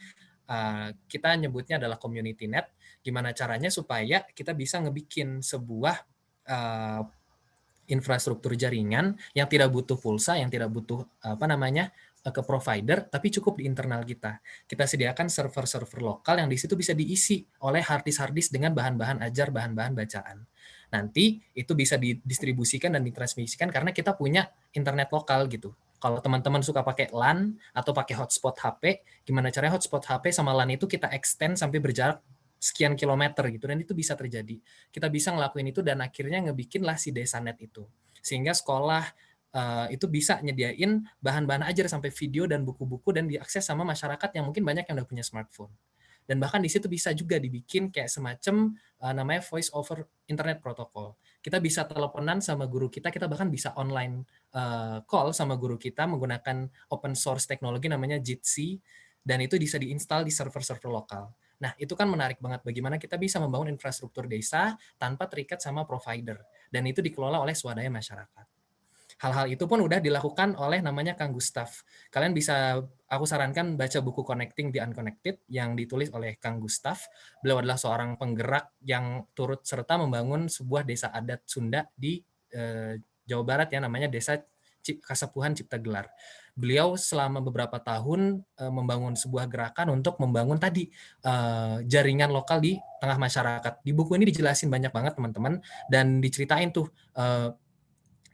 kita nyebutnya adalah community net. Gimana caranya supaya kita bisa ngebikin sebuah infrastruktur jaringan yang tidak butuh pulsa, yang tidak butuh ke provider, tapi cukup di internal kita. Kita sediakan server-server lokal yang di situ bisa diisi oleh harddisk dengan bahan-bahan ajar, bahan-bahan bacaan. Nanti itu bisa didistribusikan dan ditransmisikan karena kita punya internet lokal gitu. Kalau teman-teman suka pakai LAN atau pakai hotspot HP, gimana caranya hotspot HP sama LAN itu kita extend sampai berjarak sekian kilometer gitu, dan itu bisa terjadi. Kita bisa ngelakuin itu dan akhirnya ngebikinlah si DesaNet itu. Sehingga sekolah itu bisa nyediain bahan-bahan ajar sampai video dan buku-buku dan diakses sama masyarakat yang mungkin banyak yang udah punya smartphone. Dan bahkan di situ bisa juga dibikin kayak semacam namanya voice over internet protocol. Kita bisa teleponan sama guru kita bahkan bisa online call sama guru kita menggunakan open source teknologi namanya Jitsi, dan itu bisa diinstal di server-server lokal. Nah, itu kan menarik banget bagaimana kita bisa membangun infrastruktur desa tanpa terikat sama provider, dan itu dikelola oleh swadaya masyarakat. Hal-hal itu pun udah dilakukan oleh namanya Kang Gustaf. Kalian bisa, aku sarankan baca buku Connecting the Unconnected yang ditulis oleh Kang Gustaf. Beliau adalah seorang penggerak yang turut serta membangun sebuah desa adat Sunda di Jawa Barat ya, namanya Desa Kasepuhan Cipta Gelar. Beliau selama beberapa tahun membangun sebuah gerakan untuk membangun tadi jaringan lokal di tengah masyarakat. Di buku ini dijelasin banyak banget teman-teman, dan diceritain tuh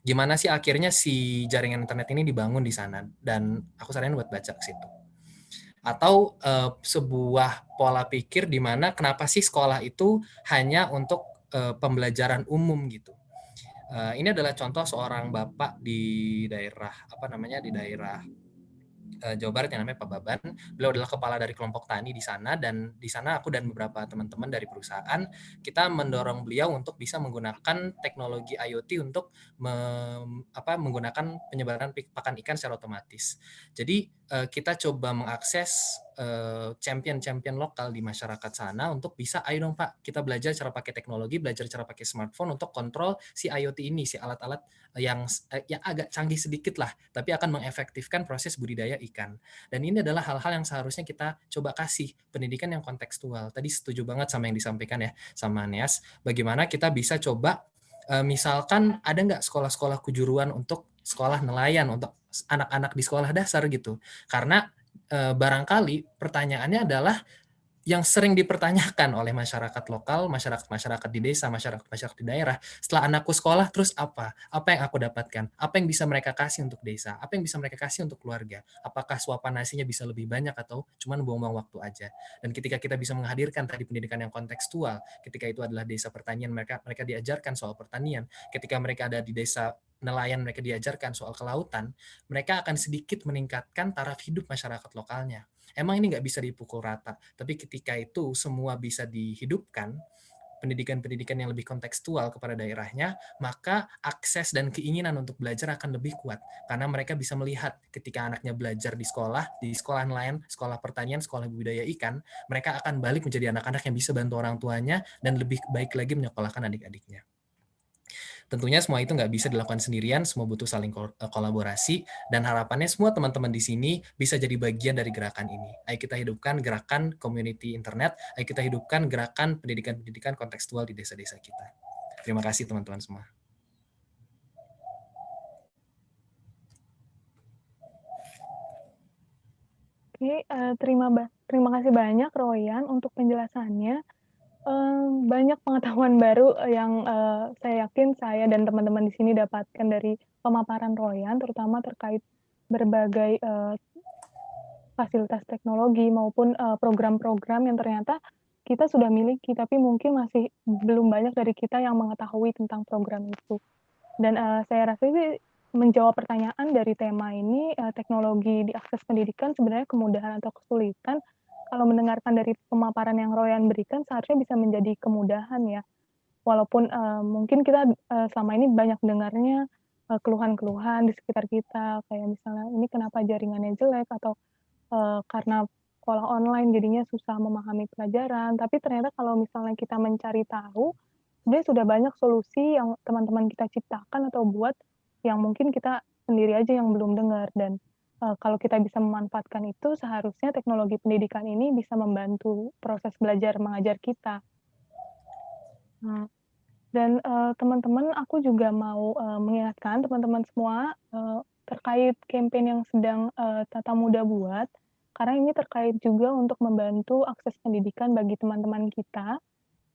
gimana sih akhirnya si jaringan internet ini dibangun di sana, dan aku saranin buat baca ke situ. Atau sebuah pola pikir di mana kenapa sih sekolah itu hanya untuk pembelajaran umum gitu. Ini adalah contoh seorang bapak di daerah Jawa Barat yang namanya Pak Baban. Beliau adalah kepala dari kelompok tani di sana, dan di sana aku dan beberapa teman-teman dari perusahaan kita mendorong beliau untuk bisa menggunakan teknologi IoT untuk menggunakan penyebaran pakan ikan secara otomatis. Jadi kita coba mengakses champion-champion lokal di masyarakat sana untuk bisa, ayo dong Pak, kita belajar cara pakai teknologi, belajar cara pakai smartphone untuk kontrol si IoT ini, si alat-alat yang agak canggih sedikit lah, tapi akan mengefektifkan proses budidaya ikan. Dan ini adalah hal-hal yang seharusnya kita coba kasih pendidikan yang kontekstual. Tadi setuju banget sama yang disampaikan ya sama Neas, bagaimana kita bisa coba misalkan ada nggak sekolah-sekolah kejuruan untuk sekolah nelayan untuk anak-anak di sekolah dasar gitu. Karena barangkali pertanyaannya adalah yang sering dipertanyakan oleh masyarakat lokal, masyarakat di desa, masyarakat di daerah, setelah anakku sekolah terus apa? Apa yang aku dapatkan? Apa yang bisa mereka kasih untuk desa? Apa yang bisa mereka kasih untuk keluarga? Apakah suapan nasinya bisa lebih banyak atau cuman buang-buang waktu aja? Dan ketika kita bisa menghadirkan tadi pendidikan yang kontekstual, ketika itu adalah desa pertanian, mereka diajarkan soal pertanian. Ketika mereka ada di desa nelayan, mereka diajarkan soal kelautan, mereka akan sedikit meningkatkan taraf hidup masyarakat lokalnya. Emang ini nggak bisa dipukul rata, tapi ketika itu semua bisa dihidupkan, pendidikan-pendidikan yang lebih kontekstual kepada daerahnya, maka akses dan keinginan untuk belajar akan lebih kuat. Karena mereka bisa melihat ketika anaknya belajar di sekolah nelayan, sekolah pertanian, sekolah budidaya ikan, mereka akan balik menjadi anak-anak yang bisa bantu orang tuanya dan lebih baik lagi menyekolahkan adik-adiknya. Tentunya semua itu nggak bisa dilakukan sendirian, semua butuh saling kolaborasi, dan harapannya semua teman-teman di sini bisa jadi bagian dari gerakan ini. Ayo kita hidupkan gerakan community internet, ayo kita hidupkan gerakan pendidikan-pendidikan kontekstual di desa-desa kita. Terima kasih teman-teman semua. Oke, terima kasih banyak Royan untuk penjelasannya. Banyak pengetahuan baru yang saya yakin saya dan teman-teman di sini dapatkan dari pemaparan Royan, terutama terkait berbagai fasilitas teknologi maupun program-program yang ternyata kita sudah miliki, tapi mungkin masih belum banyak dari kita yang mengetahui tentang program itu. Dan saya rasa sih menjawab pertanyaan dari tema ini, teknologi di akses pendidikan sebenarnya kemudahan atau kesulitan. Kalau mendengarkan dari pemaparan yang Royan berikan, seharusnya bisa menjadi kemudahan ya. Walaupun mungkin kita selama ini banyak dengarnya keluhan-keluhan di sekitar kita, kayak misalnya ini kenapa jaringannya jelek, atau karena sekolah online jadinya susah memahami pelajaran. Tapi ternyata kalau misalnya kita mencari tahu, sebenarnya sudah banyak solusi yang teman-teman kita ciptakan atau buat yang mungkin kita sendiri aja yang belum dengar dan kalau kita bisa memanfaatkan itu seharusnya teknologi pendidikan ini bisa membantu proses belajar mengajar kita. Nah, dan teman-teman aku juga mau mengingatkan teman-teman semua terkait campaign yang sedang Tata Muda buat, karena ini terkait juga untuk membantu akses pendidikan bagi teman-teman kita.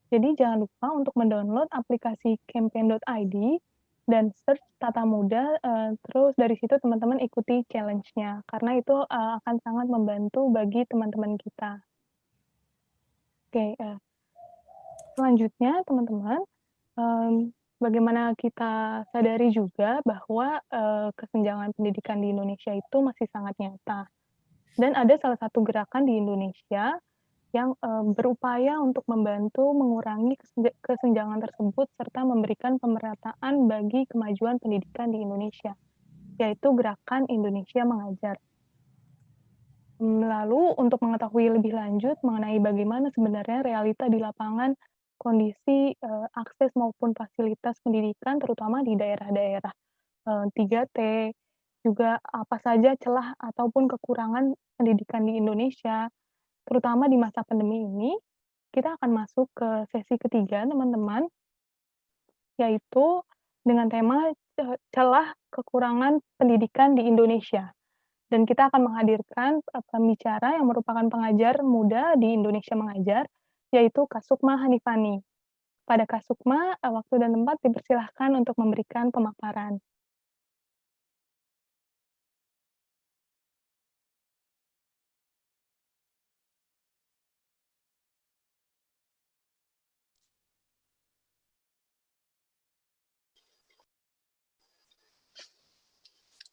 Jadi jangan lupa untuk mendownload aplikasi campaign.id dan search Tata Muda, terus dari situ teman-teman ikuti challenge-nya, karena itu akan sangat membantu bagi teman-teman kita. Oke, selanjutnya teman-teman, bagaimana kita sadari juga bahwa kesenjangan pendidikan di Indonesia itu masih sangat nyata. Dan ada salah satu gerakan di Indonesia yang berupaya untuk membantu mengurangi kesenjangan tersebut serta memberikan pemerataan bagi kemajuan pendidikan di Indonesia, yaitu Gerakan Indonesia Mengajar. Lalu untuk mengetahui lebih lanjut mengenai bagaimana sebenarnya realita di lapangan kondisi akses maupun fasilitas pendidikan terutama di daerah-daerah 3T, juga apa saja celah ataupun kekurangan pendidikan di Indonesia, terutama di masa pandemi ini, kita akan masuk ke sesi ketiga, teman-teman, yaitu dengan tema celah kekurangan pendidikan di Indonesia. Dan kita akan menghadirkan pembicara yang merupakan pengajar muda di Indonesia Mengajar, yaitu Kak Sukma Hanifani. Pada Kak Sukma, waktu dan tempat dipersilahkan untuk memberikan pemaparan.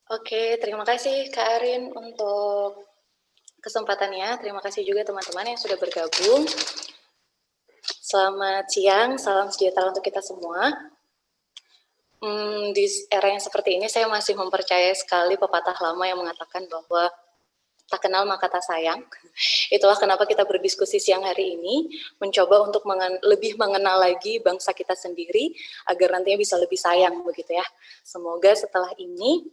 Oke, terima kasih Kak Arin untuk kesempatannya. Terima kasih juga teman-teman yang sudah bergabung. Selamat siang, salam sejahtera untuk kita semua. Di era yang seperti ini saya masih mempercayai sekali pepatah lama yang mengatakan bahwa tak kenal maka tak sayang. Itulah kenapa kita berdiskusi siang hari ini, mencoba untuk lebih mengenal lagi bangsa kita sendiri, agar nantinya bisa lebih sayang begitu ya. Semoga setelah ini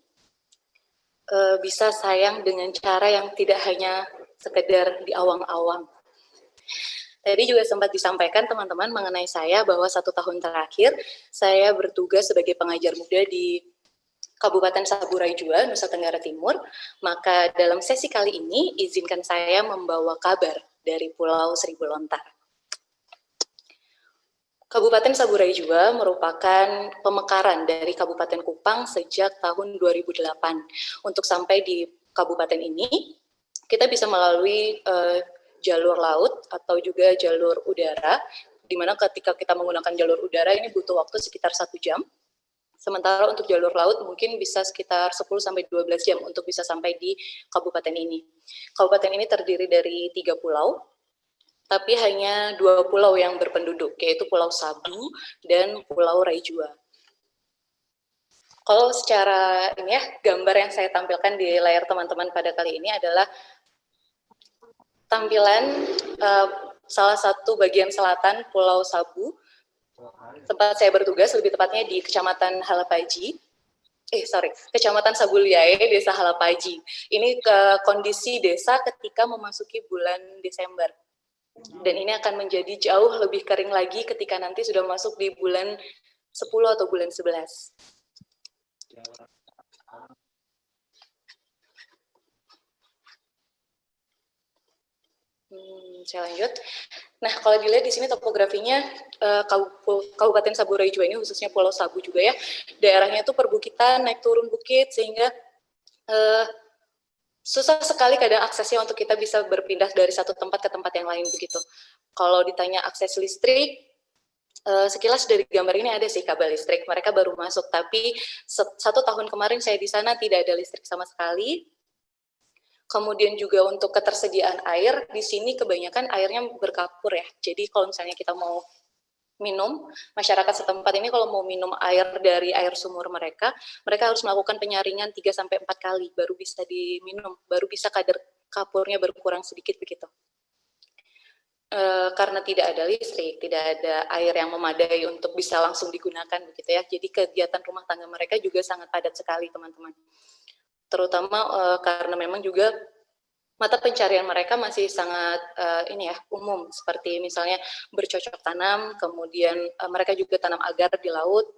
bisa sayang dengan cara yang tidak hanya sekedar di awang-awang. Tadi juga sempat disampaikan teman-teman mengenai saya bahwa 1 tahun terakhir saya bertugas sebagai pengajar muda di Kabupaten Saburai Jua, Nusa Tenggara Timur. Maka dalam sesi kali ini izinkan saya membawa kabar dari Pulau Seribu Lontar. Kabupaten Saburai Jua merupakan pemekaran dari Kabupaten Kupang sejak tahun 2008. Untuk sampai di kabupaten ini, kita bisa melalui jalur laut atau juga jalur udara, di mana ketika kita menggunakan jalur udara ini butuh waktu sekitar 1 jam. Sementara untuk jalur laut mungkin bisa sekitar 10-12 jam untuk bisa sampai di kabupaten ini. Kabupaten ini terdiri dari 3 pulau, tapi hanya 2 pulau yang berpenduduk, yaitu Pulau Sabu dan Pulau Raijua. Kalau secara ini ya, gambar yang saya tampilkan di layar teman-teman pada kali ini adalah tampilan salah satu bagian selatan Pulau Sabu. Tempat saya bertugas, lebih tepatnya di Kecamatan Halapaji. Kecamatan Sabuliae, Desa Halapaji. Ini kondisi desa ketika memasuki bulan Desember. Dan ini akan menjadi jauh lebih kering lagi ketika nanti sudah masuk di bulan 10 atau bulan 11. Saya lanjut. Nah, kalau dilihat di sini topografinya Kabupaten Saburai Jua ini khususnya Pulau Sabu juga ya, daerahnya itu perbukitan, naik turun bukit, sehingga susah sekali kadang aksesnya untuk kita bisa berpindah dari satu tempat ke tempat yang lain begitu. Kalau ditanya akses listrik, sekilas dari gambar ini ada sih kabel listrik, mereka baru masuk, tapi 1 tahun kemarin saya di sana tidak ada listrik sama sekali. Kemudian juga untuk ketersediaan air, di sini kebanyakan airnya berkapur ya, jadi kalau misalnya kita mau minum, masyarakat setempat ini kalau mau minum air dari air sumur mereka harus melakukan penyaringan 3-4 kali baru bisa diminum, baru bisa kadar kapurnya berkurang sedikit begitu. karena tidak ada listrik, tidak ada air yang memadai untuk bisa langsung digunakan begitu ya. Jadi kegiatan rumah tangga mereka juga sangat padat sekali, teman-teman. Terutama karena memang juga mata pencarian mereka masih sangat umum, seperti misalnya bercocok tanam, kemudian mereka juga tanam agar di laut,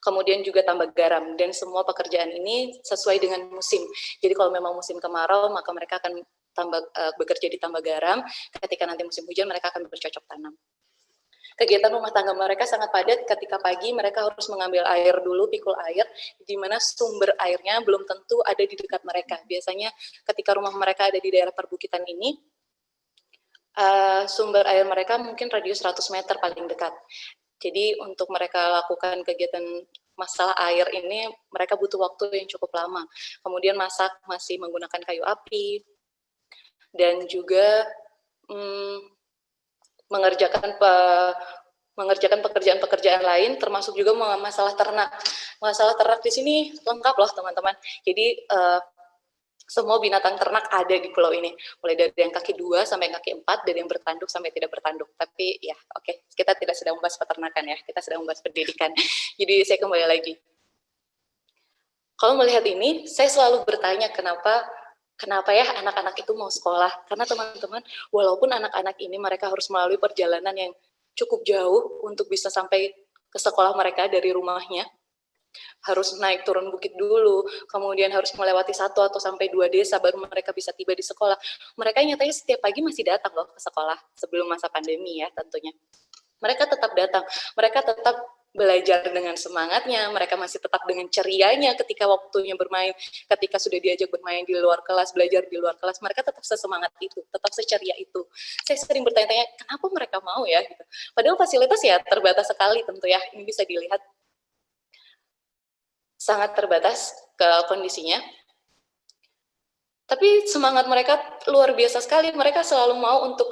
kemudian juga tambak garam, dan semua pekerjaan ini sesuai dengan musim. Jadi kalau memang musim kemarau, maka mereka akan bekerja di tambak garam. Ketika nanti musim hujan, mereka akan bercocok tanam. Kegiatan rumah tangga mereka sangat padat. Ketika pagi mereka harus mengambil air dulu, pikul air, di mana sumber airnya belum tentu ada di dekat mereka. Biasanya ketika rumah mereka ada di daerah perbukitan ini, sumber air mereka mungkin radius 100 meter paling dekat. Jadi untuk mereka lakukan kegiatan masalah air ini, mereka butuh waktu yang cukup lama. Kemudian masak masih menggunakan kayu api, dan juga mengerjakan pekerjaan-pekerjaan lain, termasuk juga masalah ternak. Masalah ternak di sini lengkap loh teman-teman. Jadi semua binatang ternak ada di pulau ini, mulai dari yang kaki 2 sampai kaki 4, dari yang bertanduk sampai tidak bertanduk. Tapi ya oke, kita tidak sedang membahas peternakan ya, kita sedang membahas pendidikan. Jadi saya kembali lagi. Kalau melihat ini, saya selalu bertanya kenapa ya anak-anak itu mau sekolah? Karena teman-teman, walaupun anak-anak ini mereka harus melalui perjalanan yang cukup jauh untuk bisa sampai ke sekolah mereka dari rumahnya, harus naik turun bukit dulu, kemudian harus melewati 1 atau sampai 2 desa baru mereka bisa tiba di sekolah. Mereka nyatanya setiap pagi masih datang loh ke sekolah sebelum masa pandemi ya tentunya. Mereka tetap datang, mereka tetap belajar dengan semangatnya, mereka masih tetap dengan cerianya ketika waktunya bermain, ketika sudah diajak bermain di luar kelas, belajar di luar kelas, mereka tetap sesemangat itu, tetap seceria itu. Saya sering bertanya-tanya, kenapa mereka mau ya? Gitu. Padahal fasilitas ya terbatas sekali tentu ya, ini bisa dilihat sangat terbatas ke kondisinya. Tapi semangat mereka luar biasa sekali, mereka selalu mau untuk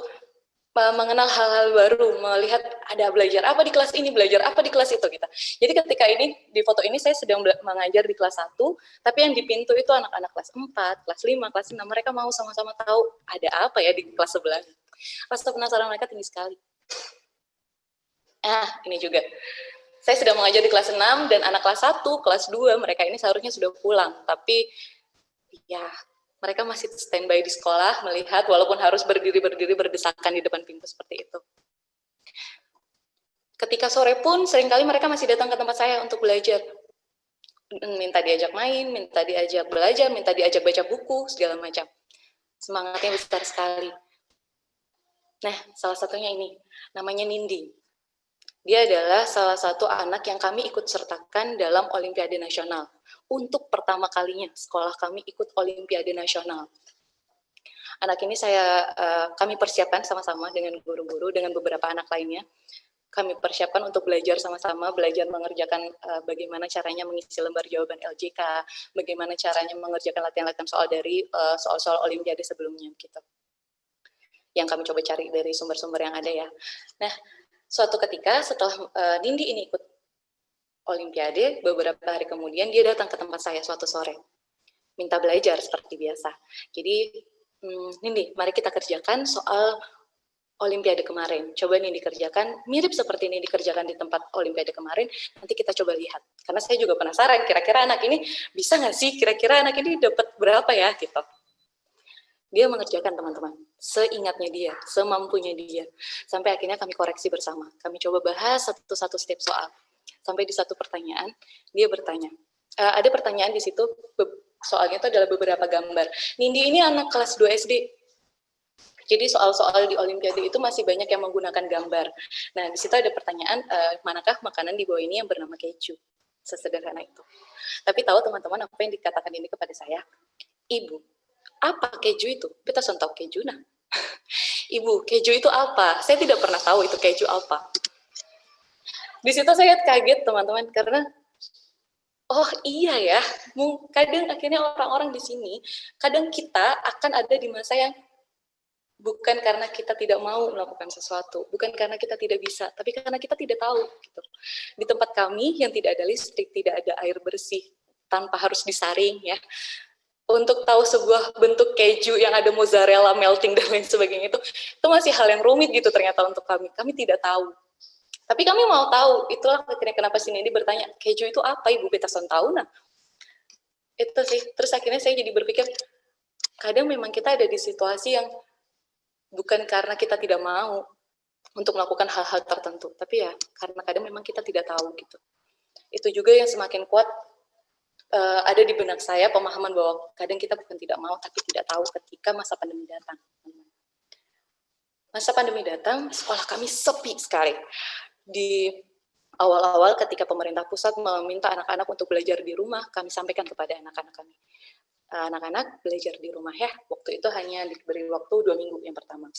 mengenal hal-hal baru, melihat ada belajar apa di kelas ini, belajar apa di kelas itu gitu. Jadi ketika ini, di foto ini saya sedang mengajar di kelas 1, tapi yang di pintu itu anak-anak kelas 4, kelas 5, kelas 6, mereka mau sama-sama tahu ada apa ya di kelas sebelah. Rasa penasaran mereka tinggi sekali. Ini juga. Saya sedang mengajar di kelas 6 dan anak kelas 1, kelas 2, mereka ini seharusnya sudah pulang, tapi ya mereka masih standby di sekolah melihat walaupun harus berdiri berdesakan di depan pintu seperti itu. Ketika sore pun seringkali mereka masih datang ke tempat saya untuk belajar. Minta diajak main, minta diajak belajar, minta diajak baca buku, segala macam. Semangatnya besar sekali. Nah, salah satunya ini, namanya Nindi. Dia adalah salah satu anak yang kami ikut sertakan dalam Olimpiade Nasional. Untuk pertama kalinya sekolah kami ikut Olimpiade Nasional. Anak ini kami persiapkan sama-sama dengan guru-guru, dengan beberapa anak lainnya. Kami persiapkan untuk belajar sama-sama, belajar mengerjakan bagaimana caranya mengisi lembar jawaban LJK, bagaimana caranya mengerjakan latihan-latihan soal dari soal-soal Olimpiade sebelumnya, gitu. Yang kami coba cari dari sumber-sumber yang ada ya. Nah, suatu ketika setelah Nindi ini ikut Olimpiade, beberapa hari kemudian dia datang ke tempat saya suatu sore. Minta belajar seperti biasa. Jadi, Nindi, mari kita kerjakan soal Olimpiade kemarin. Coba Nindi kerjakan, mirip seperti ini dikerjakan di tempat Olimpiade kemarin, nanti kita coba lihat. Karena saya juga penasaran, kira-kira anak ini bisa nggak sih? Kira-kira anak ini dapat berapa ya? Gitu. Dia mengerjakan teman-teman, seingatnya dia, semampunya dia. Sampai akhirnya kami koreksi bersama. Kami coba bahas satu-satu step soal. Sampai di satu pertanyaan, dia bertanya. Ada pertanyaan di situ, soalnya itu adalah beberapa gambar. Nindi ini anak kelas 2 SD. Jadi soal-soal di Olimpiade itu masih banyak yang menggunakan gambar. Nah, di situ ada pertanyaan, manakah makanan di bawah ini yang bernama keju? Sesederhana itu. Tapi tahu teman-teman apa yang dikatakan ini kepada saya? Ibu, apa keju itu? Kita tahu keju nah. Ibu, keju itu apa? Saya tidak pernah tahu itu keju apa. Di situ saya kaget teman-teman karena oh iya ya, kadang akhirnya orang-orang di sini, kadang kita akan ada di masa yang bukan karena kita tidak mau melakukan sesuatu, bukan karena kita tidak bisa, tapi karena kita tidak tahu. Gitu. Di tempat kami yang tidak ada listrik, tidak ada air bersih, tanpa harus disaring ya. untuk tahu sebuah bentuk keju yang ada mozzarella melting dan lain sebagainya itu masih hal yang rumit gitu ternyata untuk kami. Kami tidak tahu. Tapi kami mau tahu, itulah akhirnya kenapa si Nindi bertanya, keju itu apa Ibu Betason tahu? Nah, itu sih. Terus akhirnya saya jadi berpikir, kadang memang kita ada di situasi yang bukan karena kita tidak mau untuk melakukan hal-hal tertentu, tapi ya karena kadang memang kita tidak tahu gitu. Itu juga yang semakin kuat ada di benak saya, pemahaman bahwa kadang kita bukan tidak mau, tapi tidak tahu ketika masa pandemi datang. Masa pandemi datang, sekolah kami sepi sekali. Di awal-awal ketika pemerintah pusat meminta anak-anak untuk belajar di rumah, kami sampaikan kepada anak-anak kami. Anak-anak belajar di rumah ya, waktu itu hanya diberi waktu 2 minggu yang pertama.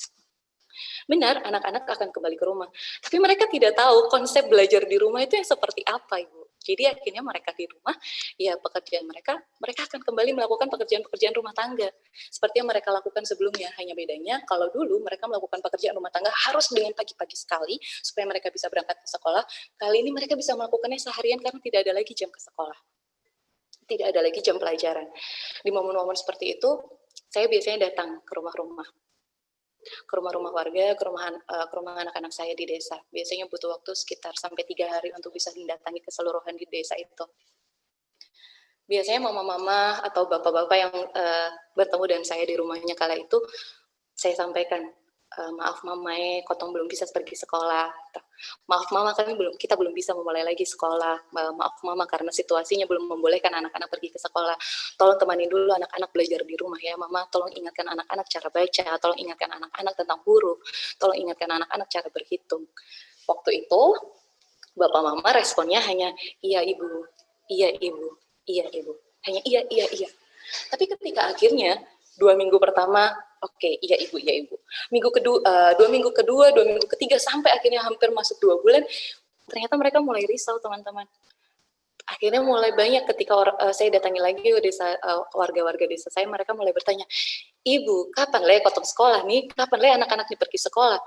Benar, anak-anak akan kembali ke rumah. Tapi mereka tidak tahu konsep belajar di rumah itu yang seperti apa, Ibu. Jadi akhirnya mereka di rumah, ya pekerjaan mereka akan kembali melakukan pekerjaan-pekerjaan rumah tangga. Seperti yang mereka lakukan sebelumnya, hanya bedanya kalau dulu mereka melakukan pekerjaan rumah tangga harus dengan pagi-pagi sekali, supaya mereka bisa berangkat ke sekolah. Kali ini mereka bisa melakukannya seharian karena tidak ada lagi jam ke sekolah. Tidak ada lagi jam pelajaran. Di momen-momen seperti itu, saya biasanya datang ke rumah-rumah warga, ke rumah anak-anak saya di desa. Biasanya butuh waktu sekitar sampai 3 hari untuk bisa mendatangi keseluruhan di desa itu. Biasanya mama-mama atau bapak-bapak yang bertemu dengan saya di rumahnya kala itu, saya sampaikan, maaf mama, kotong belum bisa pergi sekolah. Maaf mama, kita belum bisa memulai lagi sekolah. Maaf mama, karena situasinya belum membolehkan anak-anak pergi ke sekolah. Tolong temani dulu anak-anak belajar di rumah ya mama. Tolong ingatkan anak-anak cara baca. Tolong ingatkan anak-anak tentang huruf. Tolong ingatkan anak-anak cara berhitung. Waktu itu bapak mama responnya hanya iya ibu, iya ibu, iya ibu. Hanya iya, iya, iya. Tapi ketika akhirnya 2 minggu pertama, oke, iya ibu, iya ibu. 2 minggu kedua, 2 minggu ketiga, sampai akhirnya hampir masuk 2 bulan, ternyata mereka mulai risau teman-teman. Akhirnya mulai banyak ketika saya datangi lagi warga-warga desa saya, mereka mulai bertanya, ibu, kapan le kotong sekolah nih? Kapan le anak-anak ini pergi sekolah?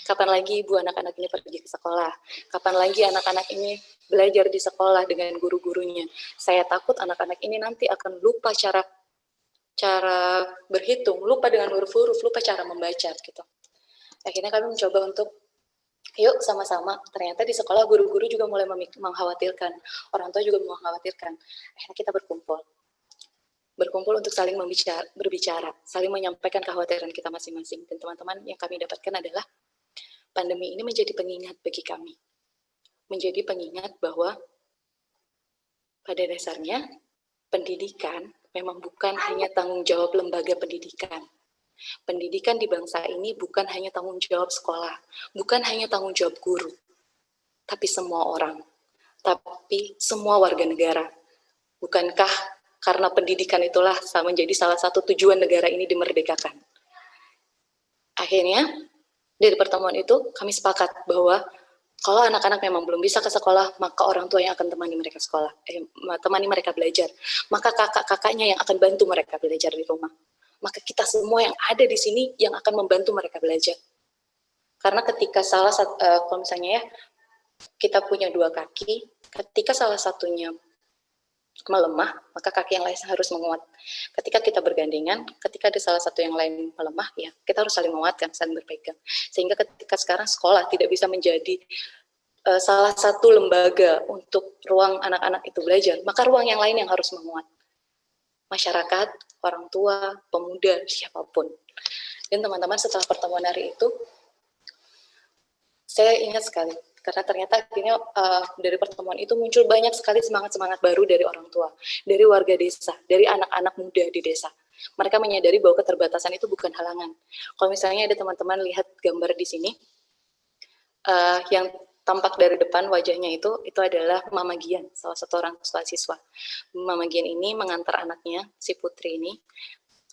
Kapan lagi ibu anak-anak ini pergi ke sekolah? Kapan lagi anak-anak ini belajar di sekolah dengan guru-gurunya? Saya takut anak-anak ini nanti akan lupa cara berhitung, lupa dengan huruf-huruf, lupa cara membaca gitu. Akhirnya kami mencoba untuk yuk sama-sama. Ternyata di sekolah guru-guru juga mulai mengkhawatirkan, orang tua juga mengkhawatirkan. Akhirnya kita berkumpul untuk saling berbicara, saling menyampaikan kekhawatiran kita masing-masing. Dan teman-teman yang kami dapatkan adalah pandemi ini menjadi pengingat bagi kami. Menjadi pengingat bahwa pada dasarnya pendidikan memang bukan hanya tanggung jawab lembaga pendidikan. Pendidikan di bangsa ini bukan hanya tanggung jawab sekolah, bukan hanya tanggung jawab guru, tapi semua orang, tapi semua warga negara. Bukankah karena pendidikan itulah menjadi salah satu tujuan negara ini dimerdekakan? Akhirnya, dari pertemuan itu kami sepakat bahwa kalau anak-anak memang belum bisa ke sekolah, maka orang tua yang akan temani mereka belajar. Maka kakak-kakaknya yang akan bantu mereka belajar di rumah. Maka kita semua yang ada di sini yang akan membantu mereka belajar. Karena ketika kalau misalnya ya, kita punya 2 kaki, ketika salah satunya melemah, maka kaki yang lain harus menguat. Ketika kita bergandengan, ketika ada salah satu yang lain melemah, ya kita harus saling menguatkan, saling berpegang. Sehingga ketika sekarang sekolah tidak bisa menjadi salah satu lembaga untuk ruang anak-anak itu belajar, maka ruang yang lain yang harus menguat. Masyarakat, orang tua, pemuda, siapapun. Dan teman-teman setelah pertemuan hari itu, saya ingat sekali, karena ternyata akhirnya dari pertemuan itu muncul banyak sekali semangat-semangat baru dari orang tua, dari warga desa, dari anak-anak muda di desa. Mereka menyadari bahwa keterbatasan itu bukan halangan. Kalau misalnya ada teman-teman lihat gambar di sini, yang tampak dari depan wajahnya itu adalah Mama Gian, salah satu orang tua siswa. Mama Gian ini mengantar anaknya, si Putri ini,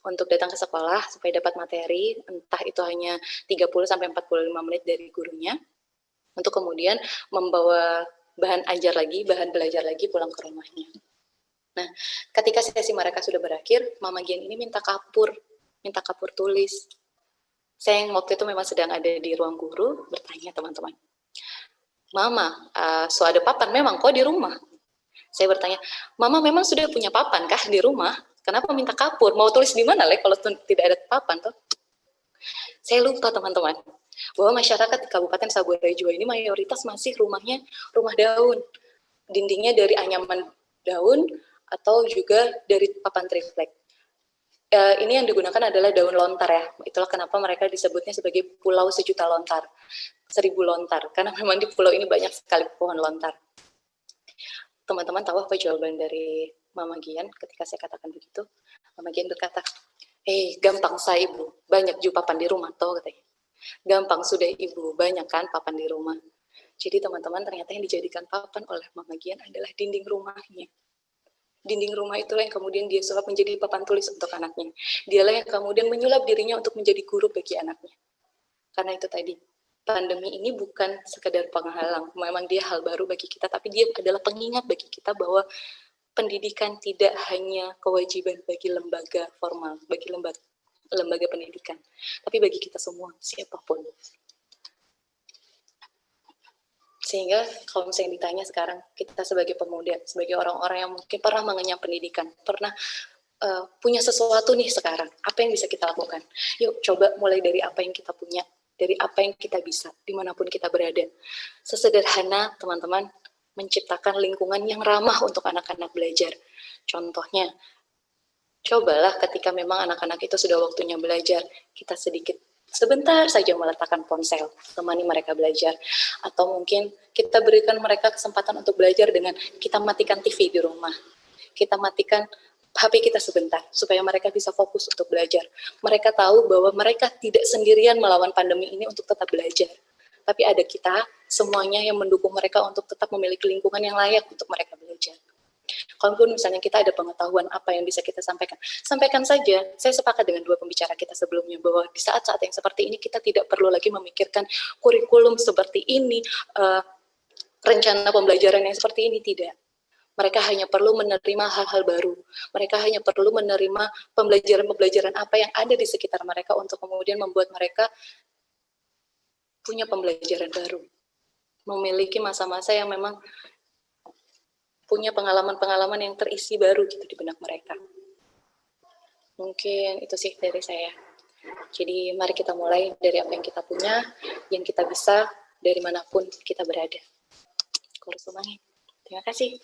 untuk datang ke sekolah supaya dapat materi, entah itu hanya 30-45 menit dari gurunya, untuk kemudian membawa bahan belajar lagi pulang ke rumahnya. Nah, ketika sesi mereka sudah berakhir, Mama Gian ini minta kapur tulis. Saya yang waktu itu memang sedang ada di ruang guru, bertanya teman-teman, Mama, so ada papan memang kok di rumah? Saya bertanya, Mama memang sudah punya papan kah di rumah? Kenapa minta kapur? Mau tulis di mana, Le, kalau tidak ada papan, toh? Saya lupa, teman-teman, bahwa masyarakat di Kabupaten Saburai-Jua ini mayoritas masih rumahnya rumah daun. Dindingnya dari anyaman daun atau juga dari papan triplek. Ini yang digunakan adalah daun lontar ya. Itulah kenapa mereka disebutnya sebagai Pulau Sejuta Lontar, 1000 lontar. Karena memang di pulau ini banyak sekali pohon lontar. Teman-teman tahu apa jawaban dari Mama Gian ketika saya katakan begitu? Mama Gian berkata, gampang saya Ibu, banyak juga papan di rumah toh katanya. Gampang sudah Ibu, banyak kan papan di rumah. Jadi teman-teman ternyata yang dijadikan papan oleh Mama Gian adalah dinding rumahnya. Dinding rumah itulah yang kemudian dia sulap menjadi papan tulis untuk anaknya. Dialah yang kemudian menyulap dirinya untuk menjadi guru bagi anaknya. Karena itu tadi, pandemi ini bukan sekedar penghalang, memang dia hal baru bagi kita, tapi dia adalah pengingat bagi kita bahwa pendidikan tidak hanya kewajiban bagi lembaga formal, bagi lembaga pendidikan, tapi bagi kita semua, siapapun. Sehingga kalau misalnya ditanya sekarang, kita sebagai pemuda, sebagai orang-orang yang mungkin pernah mengenyam pendidikan, pernah punya sesuatu nih sekarang, apa yang bisa kita lakukan? Yuk coba mulai dari apa yang kita punya, dari apa yang kita bisa, dimanapun kita berada. Sesederhana, teman-teman, menciptakan lingkungan yang ramah untuk anak-anak belajar. Contohnya, cobalah ketika memang anak-anak itu sudah waktunya belajar, kita sebentar saja meletakkan ponsel, temani mereka belajar. Atau mungkin kita berikan mereka kesempatan untuk belajar dengan kita matikan TV di rumah. Kita matikan HP kita sebentar, supaya mereka bisa fokus untuk belajar. Mereka tahu bahwa mereka tidak sendirian melawan pandemi ini untuk tetap belajar. Tapi ada kita, semuanya yang mendukung mereka untuk tetap memiliki lingkungan yang layak untuk mereka belajar. Kalaupun misalnya kita ada pengetahuan apa yang bisa kita sampaikan, sampaikan saja. Saya sepakat dengan dua pembicara kita sebelumnya, bahwa di saat-saat yang seperti ini, kita tidak perlu lagi memikirkan kurikulum seperti ini, rencana pembelajaran yang seperti ini, tidak. Mereka hanya perlu menerima hal-hal baru. Mereka hanya perlu menerima pembelajaran-pembelajaran apa yang ada di sekitar mereka untuk kemudian membuat mereka punya pembelajaran baru. Memiliki masa-masa yang memang punya pengalaman-pengalaman yang terisi baru gitu di benak mereka. Mungkin itu sih dari saya. Jadi mari kita mulai dari apa yang kita punya, yang kita bisa, dari manapun kita berada. Kursumangi. Terima kasih.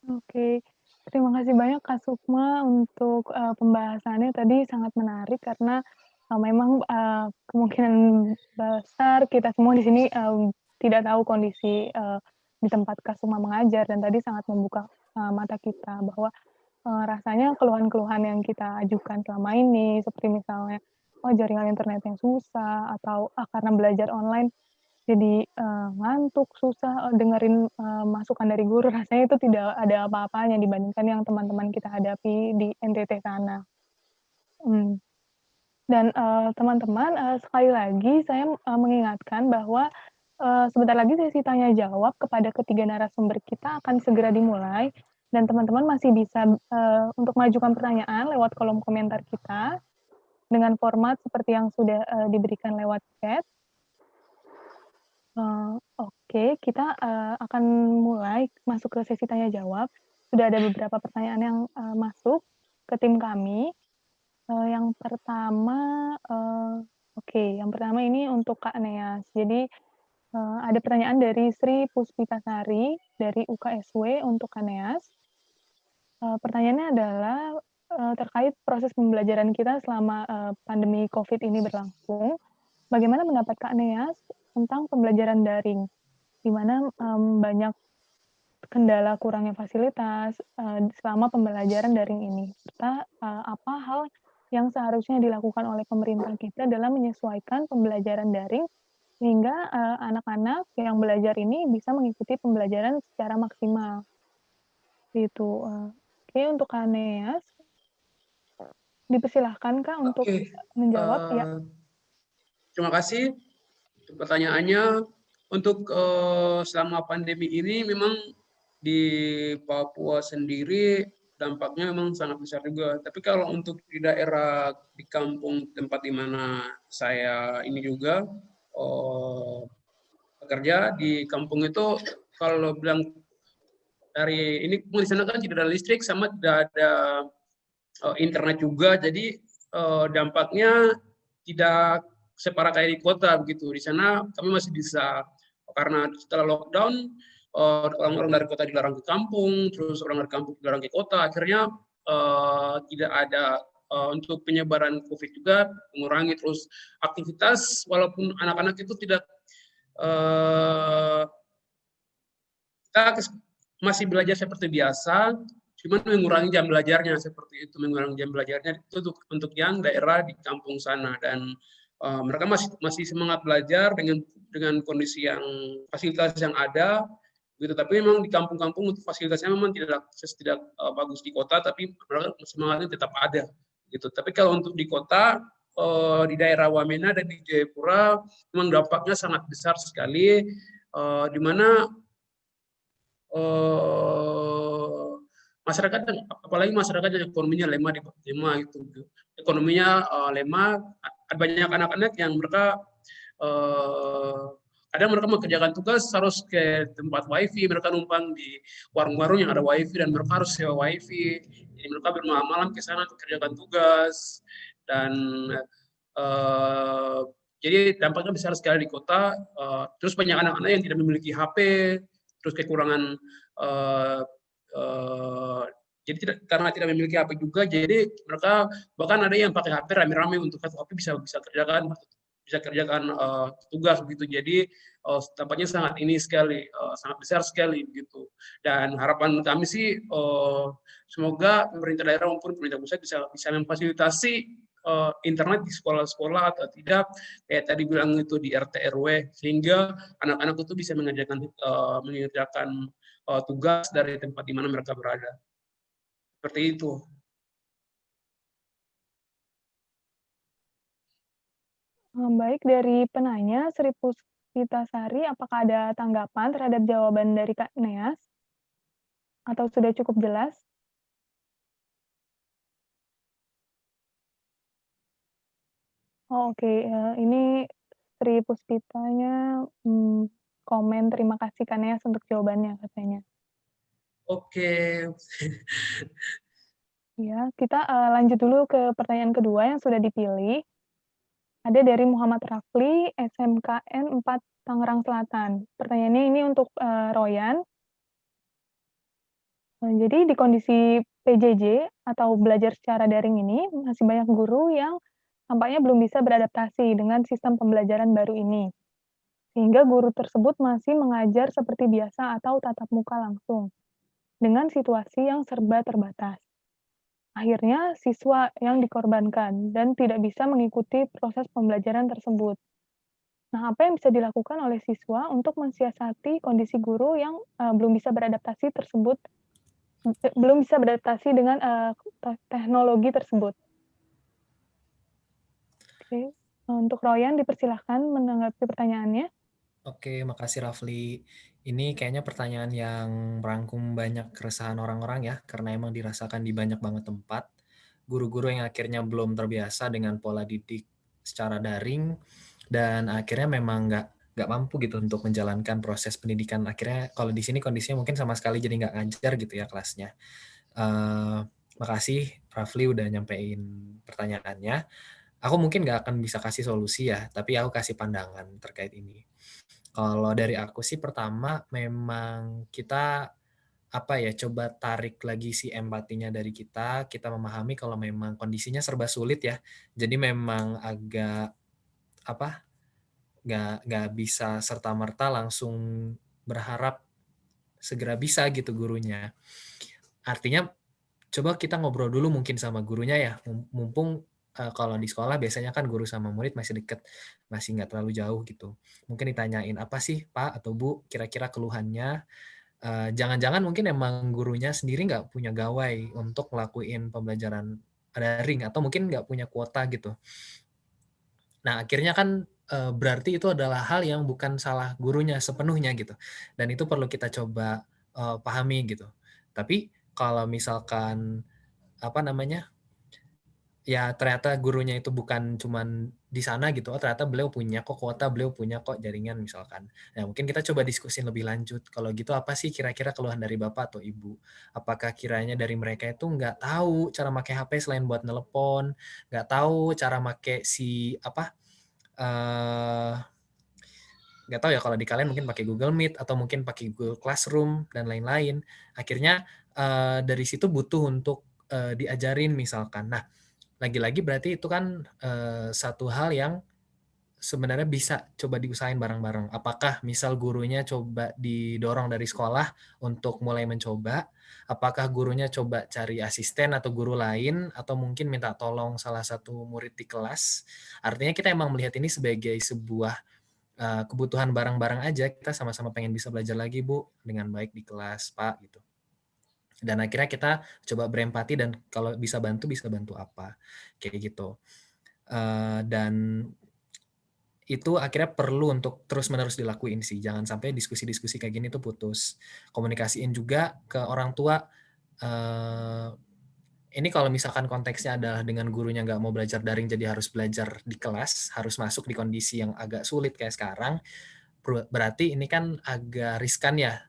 Oke, terima kasih banyak Kak Sukma untuk pembahasannya tadi sangat menarik karena memang kemungkinan besar kita semua di sini tidak tahu kondisi di tempat Kak Sukma mengajar, dan tadi sangat membuka mata kita bahwa rasanya keluhan-keluhan yang kita ajukan selama ini, seperti misalnya jaringan internet yang susah, atau karena belajar online jadi ngantuk, susah dengerin masukan dari guru, rasanya itu tidak ada apa-apanya dibandingkan yang teman-teman kita hadapi di NTT sana. Dan teman-teman, sekali lagi saya mengingatkan bahwa sebentar lagi sesi tanya jawab kepada ketiga narasumber kita akan segera dimulai, dan teman-teman masih bisa untuk mengajukan pertanyaan lewat kolom komentar kita dengan format seperti yang sudah diberikan lewat chat. Oke, kita akan mulai masuk ke sesi tanya jawab. Sudah ada beberapa pertanyaan yang masuk ke tim kami. Yang pertama, yang pertama ini untuk Kak Neas. Jadi ada pertanyaan dari Sri Puspitasari dari UKSW untuk Kak Neas. Pertanyaannya adalah terkait proses pembelajaran kita selama pandemi COVID ini berlangsung. Bagaimana pendapat Kak Neas tentang pembelajaran daring, di mana banyak kendala kurangnya fasilitas selama pembelajaran daring ini, serta apa hal yang seharusnya dilakukan oleh pemerintah kita dalam menyesuaikan pembelajaran daring sehingga anak-anak yang belajar ini bisa mengikuti pembelajaran secara maksimal. Gitu. Oke, untuk Kak Neas, dipersilahkan Kak untuk menjawab. Ya. Terima kasih pertanyaannya. Untuk selama pandemi ini memang di Papua sendiri dampaknya memang sangat besar juga. Tapi kalau untuk di daerah, di kampung tempat di mana saya ini juga bekerja, di kampung itu kalau bilang dari ini di sana kan tidak ada listrik sama tidak ada internet juga, jadi dampaknya tidak separah kayak di kota begitu. Di sana kami masih bisa, karena setelah lockdown orang-orang dari kota dilarang ke kampung, terus orang dari kampung dilarang ke kota, akhirnya tidak ada untuk penyebaran COVID juga mengurangi, terus aktivitas walaupun anak-anak itu tidak kita masih belajar seperti biasa, cuman mengurangi jam belajarnya seperti itu, mengurangi jam belajarnya itu untuk yang daerah di kampung sana, dan mereka masih semangat belajar dengan kondisi yang fasilitas yang ada gitu. Tapi memang di kampung-kampung untuk fasilitasnya memang tidak bagus di kota, tapi mereka semangatnya tetap ada gitu. Tapi kalau untuk di kota, di daerah Wamena dan di Jayapura memang dampaknya sangat besar sekali, di mana masyarakat, apalagi masyarakat yang ekonominya lemah gitu. Ekonominya lemah, banyak anak-anak yang mereka kadang mereka mengerjakan tugas harus ke tempat wifi, mereka numpang di warung-warung yang ada wifi dan mereka harus sewa wifi, jadi mereka bermalam-malam ke sana untuk kerjakan tugas, dan jadi dampaknya besar sekali di kota. Terus banyak anak-anak yang tidak memiliki HP, terus kekurangan jadi karena tidak memiliki HP juga, jadi mereka bahkan ada yang pakai HP rame-rame untuk satu HP bisa kerjakan tugas begitu. Jadi tampaknya sangat sangat besar sekali begitu. Dan harapan kami sih semoga pemerintah daerah maupun pemerintah pusat bisa memfasilitasi internet di sekolah-sekolah atau tidak, kayak tadi bilang itu di RT RW, sehingga anak-anak itu bisa mengerjakan tugas dari tempat di mana mereka berada. Seperti itu. Baik, dari penanya Sri Puspitasari, apakah ada tanggapan terhadap jawaban dari Kak Neas? Atau sudah cukup jelas? Oh, oke. Ini Sri Puspitanya komen terima kasih Kak Neas untuk jawabannya katanya. Oke. Ya, kita lanjut dulu ke pertanyaan kedua yang sudah dipilih. Ada dari Muhammad Rafli, SMKN 4 Tangerang Selatan. Pertanyaannya ini untuk Royan. Jadi di kondisi PJJ atau belajar secara daring ini, masih banyak guru yang tampaknya belum bisa beradaptasi dengan sistem pembelajaran baru ini. Sehingga guru tersebut masih mengajar seperti biasa atau tatap muka langsung, dengan situasi yang serba terbatas. Akhirnya, siswa yang dikorbankan dan tidak bisa mengikuti proses pembelajaran tersebut. Nah, apa yang bisa dilakukan oleh siswa untuk mensiasati kondisi guru yang belum bisa beradaptasi dengan teknologi tersebut? Oke. Untuk Royan, dipersilahkan menanggapi pertanyaannya. Oke, makasih Rafli. Ini kayaknya pertanyaan yang merangkum banyak keresahan orang-orang ya, karena emang dirasakan di banyak banget tempat. Guru-guru yang akhirnya belum terbiasa dengan pola didik secara daring, dan akhirnya memang nggak mampu gitu untuk menjalankan proses pendidikan. Akhirnya kalau di sini kondisinya mungkin sama sekali jadi nggak ngajar gitu ya kelasnya. Makasih Rafli udah nyampein pertanyaannya. Aku mungkin nggak akan bisa kasih solusi ya, tapi aku kasih pandangan terkait ini. Kalau dari aku sih pertama memang kita coba tarik lagi si empatinya dari kita memahami kalau memang kondisinya serba sulit ya. Jadi memang agak nggak bisa serta-merta langsung berharap segera bisa gitu gurunya. Artinya coba kita ngobrol dulu mungkin sama gurunya ya, mumpung kalau di sekolah biasanya kan guru sama murid masih deket, masih nggak terlalu jauh gitu. Mungkin ditanyain, apa sih Pak atau Bu kira-kira keluhannya, jangan-jangan mungkin emang gurunya sendiri nggak punya gawai untuk ngelakuin pembelajaran daring, atau mungkin nggak punya kuota gitu. Nah akhirnya kan berarti itu adalah hal yang bukan salah gurunya sepenuhnya gitu, dan itu perlu kita coba pahami gitu. Tapi kalau misalkan ya ternyata gurunya itu bukan cuman di sana gitu, oh ternyata beliau punya kok kuota, beliau punya kok jaringan misalkan. Nah mungkin kita coba diskusin lebih lanjut, kalau gitu apa sih kira-kira keluhan dari Bapak atau Ibu? Apakah kiranya dari mereka itu nggak tahu cara pakai HP selain buat nelepon, nggak tahu cara pakai si apa, nggak tahu ya kalau di kalian mungkin pakai Google Meet atau mungkin pakai Google Classroom dan lain-lain. Akhirnya dari situ butuh untuk diajarin misalkan. Nah, lagi-lagi berarti itu kan satu hal yang sebenarnya bisa coba diusahain bareng-bareng. Apakah misal gurunya coba didorong dari sekolah untuk mulai mencoba, apakah gurunya coba cari asisten atau guru lain, atau mungkin minta tolong salah satu murid di kelas. Artinya kita emang melihat ini sebagai sebuah kebutuhan bareng-bareng aja, kita sama-sama pengen bisa belajar lagi Bu, dengan baik di kelas Pak gitu. Dan akhirnya kita coba berempati dan kalau bisa bantu apa, kayak gitu. Dan itu akhirnya perlu untuk terus-menerus dilakuin sih, jangan sampai diskusi-diskusi kayak gini tuh putus. Komunikasiin juga ke orang tua, ini kalau misalkan konteksnya adalah dengan gurunya nggak mau belajar daring jadi harus belajar di kelas, harus masuk di kondisi yang agak sulit kayak sekarang, berarti ini kan agak riskan ya,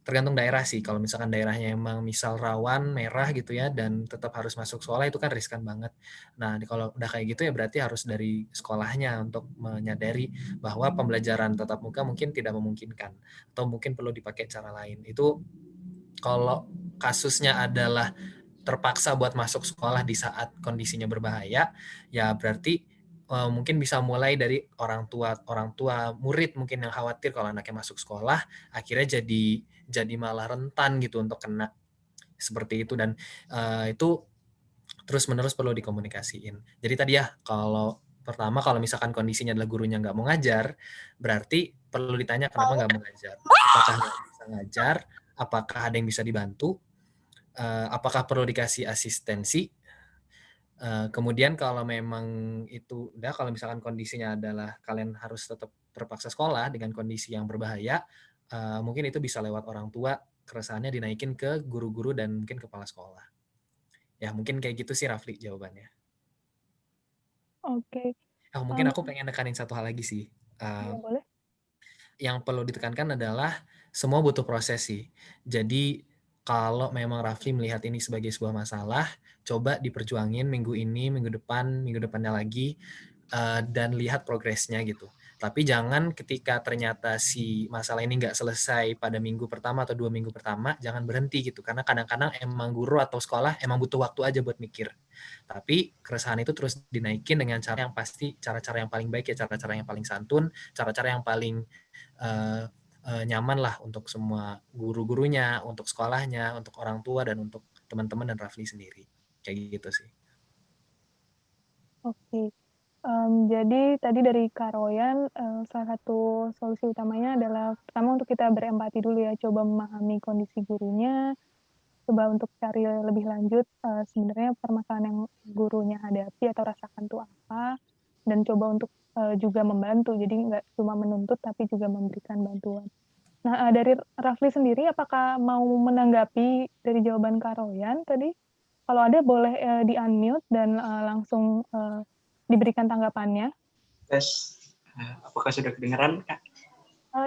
tergantung daerah sih. Kalau misalkan daerahnya emang misal rawan, merah gitu ya, dan tetap harus masuk sekolah itu kan riskan banget. Nah, kalau udah kayak gitu ya berarti harus dari sekolahnya untuk menyadari bahwa pembelajaran tatap muka mungkin tidak memungkinkan, atau mungkin perlu dipakai cara lain. Itu kalau kasusnya adalah terpaksa buat masuk sekolah di saat kondisinya berbahaya, ya berarti mungkin bisa mulai dari orang tua murid mungkin yang khawatir kalau anaknya masuk sekolah, akhirnya jadi malah rentan gitu untuk kena seperti itu, dan itu terus-menerus perlu dikomunikasiin. Jadi tadi ya, kalau pertama kalau misalkan kondisinya adalah gurunya nggak mau ngajar, berarti perlu ditanya kenapa nggak mau ngajar. Apakah nggak bisa ngajar? Apakah ada yang bisa dibantu? Apakah perlu dikasih asistensi? Kemudian kalau memang itu udah, kalau misalkan kondisinya adalah kalian harus tetap terpaksa sekolah dengan kondisi yang berbahaya, mungkin itu bisa lewat orang tua, keresahannya dinaikin ke guru-guru dan mungkin kepala sekolah. Ya mungkin kayak gitu sih Rafli jawabannya. Oke. Mungkin aku pengen nekanin satu hal lagi sih. Boleh. Yang perlu ditekankan adalah semua butuh proses sih. Jadi kalau memang Rafli melihat ini sebagai sebuah masalah, coba diperjuangin minggu ini, minggu depannya lagi, dan lihat progresnya gitu. Tapi jangan ketika ternyata si masalah ini nggak selesai pada minggu pertama atau 2 minggu pertama, jangan berhenti gitu. Karena kadang-kadang emang guru atau sekolah emang butuh waktu aja buat mikir. Tapi keresahan itu terus dinaikin dengan cara yang pasti, cara-cara yang paling baik ya, cara-cara yang paling santun, cara-cara yang paling nyaman lah untuk semua guru-gurunya, untuk sekolahnya, untuk orang tua, dan untuk teman-teman dan Rafli sendiri. Kayak gitu sih. Oke. Jadi tadi dari Kak Royan, salah satu solusi utamanya adalah pertama untuk kita berempati dulu ya, coba memahami kondisi gurunya, coba untuk cari lebih lanjut sebenarnya permasalahan yang gurunya hadapi atau rasakan itu apa, dan coba untuk juga membantu, jadi nggak cuma menuntut tapi juga memberikan bantuan. Nah, dari Rafli sendiri apakah mau menanggapi dari jawaban Kak Royan tadi? Kalau ada boleh di-unmute dan langsung diberikan tanggapannya. Tes, apakah sudah kedengaran, Kak?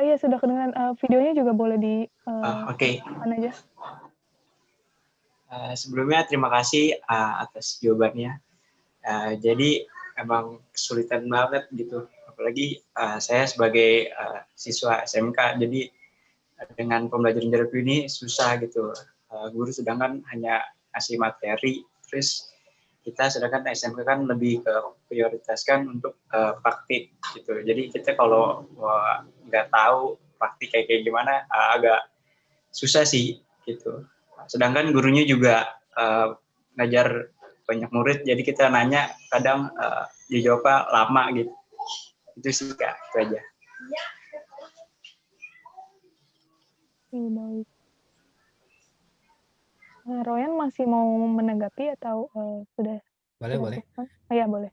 Iya, sudah kedengaran. Videonya juga boleh di Oke. aja. Sebelumnya terima kasih atas jawabannya. Jadi emang kesulitan banget gitu. Apalagi saya sebagai siswa SMK, jadi dengan pembelajaran jarak jauh ini susah gitu. Guru sedangkan hanya ngasih materi, terus kita sedangkan SMK kan lebih prioritaskan untuk praktik gitu. Jadi kita kalau nggak tahu praktik kayak gimana agak susah sih gitu. Sedangkan gurunya juga ngajar banyak murid, jadi kita nanya kadang dijawabnya lama gitu. Itu sih Kak, itu aja. Baik. Royan masih mau menanggapi atau sudah? Boleh. Iya, boleh.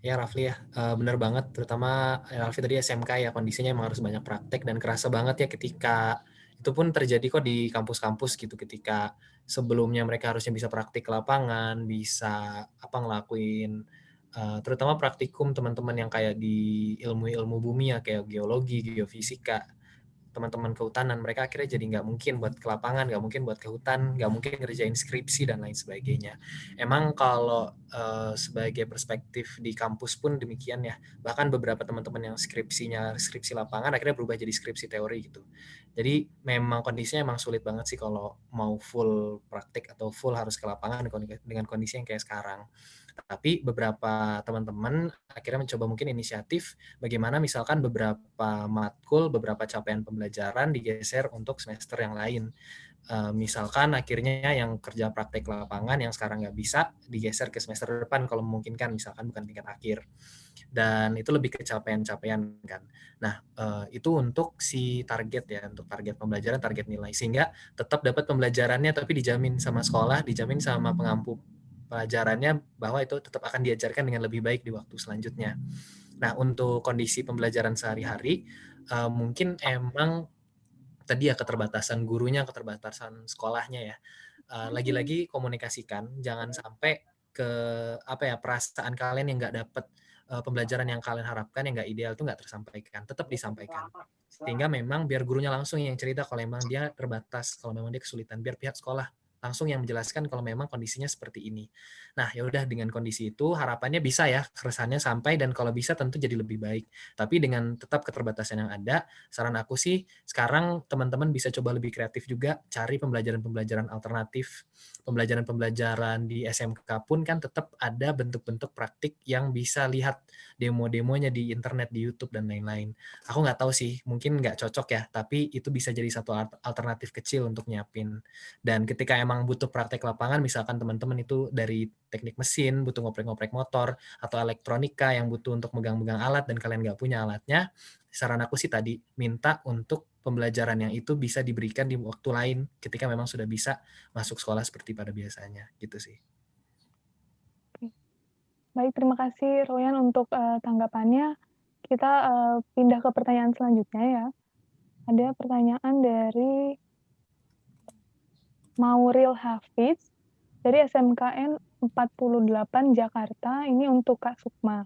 Ya Rafli ya, benar banget, terutama Rafli tadi SMK ya, kondisinya emang harus banyak praktek dan kerasa banget ya ketika Itu pun terjadi kok di kampus-kampus gitu, ketika sebelumnya mereka harusnya bisa praktik ke lapangan, bisa ngelakuin terutama praktikum teman-teman yang kayak di ilmu-ilmu bumi ya, kayak geologi, geofisika, teman-teman kehutanan, mereka akhirnya jadi nggak mungkin buat ke lapangan, nggak mungkin buat ke hutan, nggak mungkin ngerjain skripsi dan lain sebagainya. Emang kalau sebagai perspektif di kampus pun demikian ya, bahkan beberapa teman-teman yang skripsi lapangan akhirnya berubah jadi skripsi teori gitu. Jadi memang kondisinya emang sulit banget sih kalau mau full praktik atau full harus ke lapangan dengan kondisi yang kayak sekarang. Tapi beberapa teman-teman akhirnya mencoba mungkin inisiatif bagaimana misalkan beberapa matkul, beberapa capaian pembelajaran digeser untuk semester yang lain. Misalkan akhirnya yang kerja praktek lapangan yang sekarang nggak bisa digeser ke semester depan kalau memungkinkan, misalkan bukan tingkat akhir. Dan itu lebih ke capaian-capaian kan. Nah, itu untuk si target ya, untuk target pembelajaran, target nilai. Sehingga tetap dapat pembelajarannya tapi dijamin sama sekolah, dijamin sama pengampu pelajarannya bahwa itu tetap akan diajarkan dengan lebih baik di waktu selanjutnya. Nah, untuk kondisi pembelajaran sehari-hari, mungkin emang tadi ya keterbatasan gurunya, keterbatasan sekolahnya ya. Lagi-lagi komunikasikan, jangan sampai ke perasaan kalian yang nggak dapet pembelajaran yang kalian harapkan, yang nggak ideal itu nggak tersampaikan, tetap disampaikan. Sehingga memang biar gurunya langsung yang cerita kalau memang dia terbatas, kalau memang dia kesulitan, biar pihak sekolah langsung yang menjelaskan kalau memang kondisinya seperti ini. Nah, ya udah dengan kondisi itu harapannya bisa ya keresahannya sampai, dan kalau bisa tentu jadi lebih baik. Tapi dengan tetap keterbatasan yang ada, saran aku sih sekarang teman-teman bisa coba lebih kreatif juga, cari pembelajaran-pembelajaran alternatif. Pembelajaran-pembelajaran di SMK pun kan tetap ada bentuk-bentuk praktik yang bisa lihat demo-demonya di internet, di YouTube dan lain-lain. Aku nggak tahu sih, mungkin nggak cocok ya, tapi itu bisa jadi satu alternatif kecil untuk nyiapin. Dan ketika emang butuh praktek lapangan, misalkan teman-teman itu dari teknik mesin, butuh ngoprek-ngoprek motor, atau elektronika yang butuh untuk megang-megang alat dan kalian nggak punya alatnya, saran aku sih tadi, minta untuk pembelajaran yang itu bisa diberikan di waktu lain ketika memang sudah bisa masuk sekolah seperti pada biasanya, gitu sih. Baik, terima kasih Royan untuk tanggapannya. Kita pindah ke pertanyaan selanjutnya ya. Ada pertanyaan dari Mauril Hafiz dari SMKN 48 Jakarta, ini untuk Kak Sukma.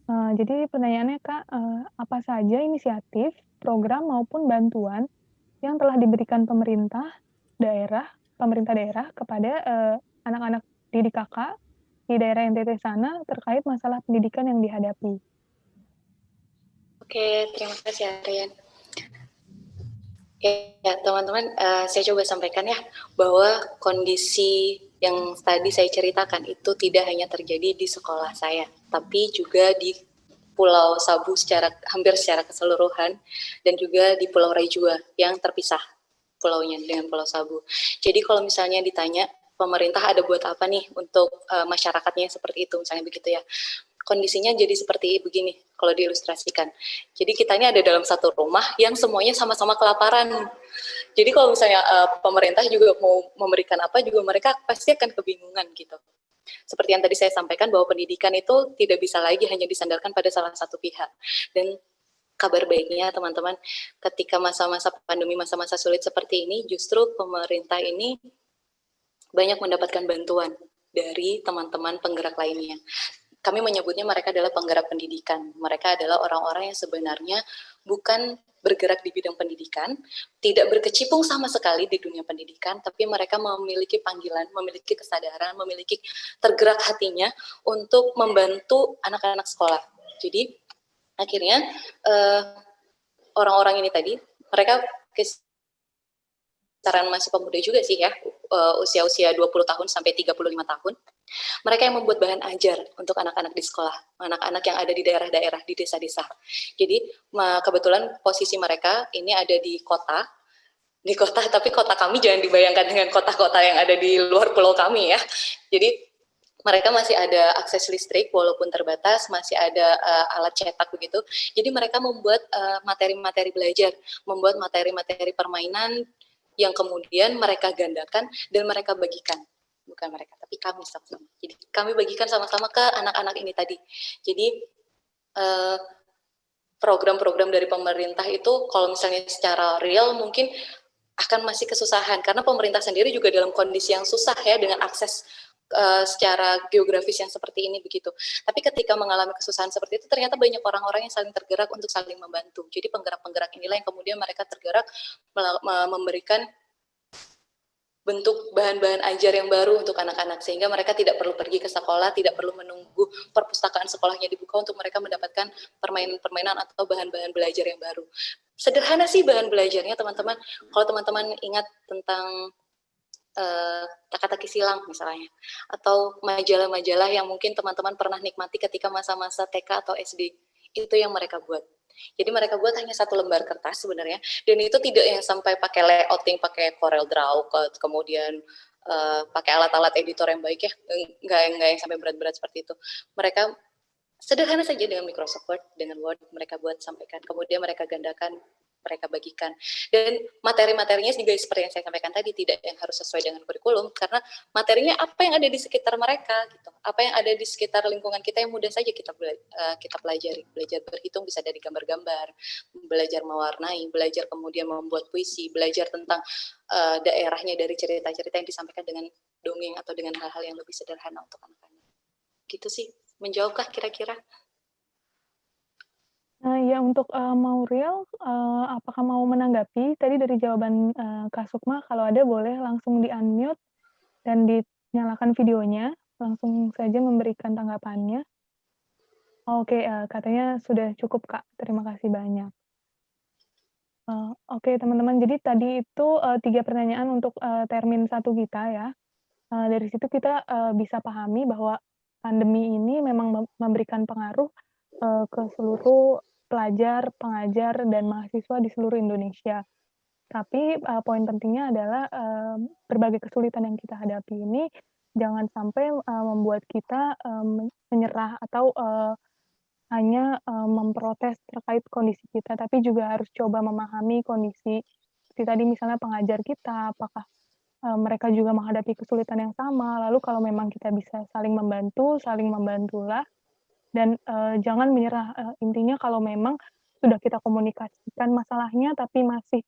Jadi pertanyaannya Kak, apa saja inisiatif, program maupun bantuan yang telah diberikan pemerintah daerah kepada anak-anak didik Kakak di daerah NTT sana terkait masalah pendidikan yang dihadapi? Oke, terima kasih Aryan. Ya, teman-teman, saya coba sampaikan ya, bahwa kondisi yang tadi saya ceritakan itu tidak hanya terjadi di sekolah saya, tapi juga di Pulau Sabu hampir secara keseluruhan, dan juga di Pulau Raijua yang terpisah pulaunya dengan Pulau Sabu. Jadi kalau misalnya ditanya, pemerintah ada buat apa nih untuk masyarakatnya seperti itu, misalnya begitu ya. Kondisinya jadi seperti begini kalau diilustrasikan. Jadi kita ini ada dalam satu rumah yang semuanya sama-sama kelaparan. Jadi kalau misalnya pemerintah juga mau memberikan apa juga mereka pasti akan kebingungan gitu. Seperti yang tadi saya sampaikan bahwa pendidikan itu tidak bisa lagi hanya disandarkan pada salah satu pihak. Dan kabar baiknya teman-teman, ketika masa-masa pandemi, masa-masa sulit seperti ini, justru pemerintah ini banyak mendapatkan bantuan dari teman-teman penggerak lainnya. Kami menyebutnya mereka adalah penggerak pendidikan. Mereka adalah orang-orang yang sebenarnya bukan bergerak di bidang pendidikan, tidak berkecimpung sama sekali di dunia pendidikan, tapi mereka memiliki panggilan, memiliki kesadaran, memiliki tergerak hatinya untuk membantu anak-anak sekolah. Jadi akhirnya orang-orang ini tadi, mereka kisaran masih pemuda juga sih ya, usia-usia 20 tahun sampai 35 tahun. Mereka yang membuat bahan ajar untuk anak-anak di sekolah, anak-anak yang ada di daerah-daerah, di desa-desa. Jadi kebetulan posisi mereka ini ada di kota, tapi kota kami jangan dibayangkan dengan kota-kota yang ada di luar pulau kami ya. Jadi mereka masih ada akses listrik walaupun terbatas, masih ada alat cetak begitu. Jadi mereka membuat materi-materi belajar, membuat materi-materi permainan yang kemudian mereka gandakan dan mereka bagikan. Bukan mereka, tapi kami sama-sama. Jadi kami bagikan sama-sama ke anak-anak ini tadi. Jadi program-program dari pemerintah itu kalau misalnya secara real mungkin akan masih kesusahan karena pemerintah sendiri juga dalam kondisi yang susah ya dengan akses secara geografis yang seperti ini begitu. Tapi ketika mengalami kesusahan seperti itu ternyata banyak orang-orang yang saling tergerak untuk saling membantu. Jadi penggerak-penggerak inilah yang kemudian mereka tergerak memberikan bentuk bahan-bahan ajar yang baru untuk anak-anak sehingga mereka tidak perlu pergi ke sekolah, tidak perlu menunggu perpustakaan sekolahnya dibuka untuk mereka mendapatkan permainan-permainan atau bahan-bahan belajar yang baru. Sederhana sih bahan belajarnya teman-teman. Kalau teman-teman ingat tentang Teka-teki Silang misalnya, atau majalah-majalah yang mungkin teman-teman pernah nikmati ketika masa-masa TK atau SD, itu yang mereka buat. Jadi mereka buat hanya satu lembar kertas sebenarnya, dan itu tidak yang sampai pakai layouting, pakai Corel Draw, kemudian pakai alat-alat editor yang baik ya, nggak yang sampai berat-berat seperti itu. Mereka sederhana saja dengan Microsoft Word, dengan Word mereka buat sampaikan, kemudian mereka gandakan, mereka bagikan. Dan materi-materinya juga seperti yang saya sampaikan tadi, tidak yang harus sesuai dengan kurikulum, karena materinya apa yang ada di sekitar mereka, gitu. Apa yang ada di sekitar lingkungan kita yang mudah saja kita pelajari. Belajar berhitung bisa dari gambar-gambar, belajar mewarnai, belajar kemudian membuat puisi, belajar tentang daerahnya dari cerita-cerita yang disampaikan dengan dongeng atau dengan hal-hal yang lebih sederhana untuk anak-anak. Gitu sih, menjawabkah kira-kira? Ya untuk Mauriel, apakah mau menanggapi tadi dari jawaban Kak Sukma? Kalau ada boleh langsung di-unmute dan dinyalakan videonya, langsung saja memberikan tanggapannya. Oke, katanya sudah cukup Kak, terima kasih banyak. Oke teman-teman, jadi tadi itu 3 pertanyaan untuk termin 1 kita ya. Dari situ kita bisa pahami bahwa pandemi ini memang memberikan pengaruh ke seluruh pelajar, pengajar, dan mahasiswa di seluruh Indonesia. Tapi poin pentingnya adalah berbagai kesulitan yang kita hadapi ini jangan sampai membuat kita menyerah atau hanya memprotes terkait kondisi kita, tapi juga harus coba memahami kondisi seperti tadi misalnya pengajar kita, apakah mereka juga menghadapi kesulitan yang sama, lalu kalau memang kita bisa saling membantulah, dan jangan menyerah. Intinya kalau memang sudah kita komunikasikan masalahnya tapi masih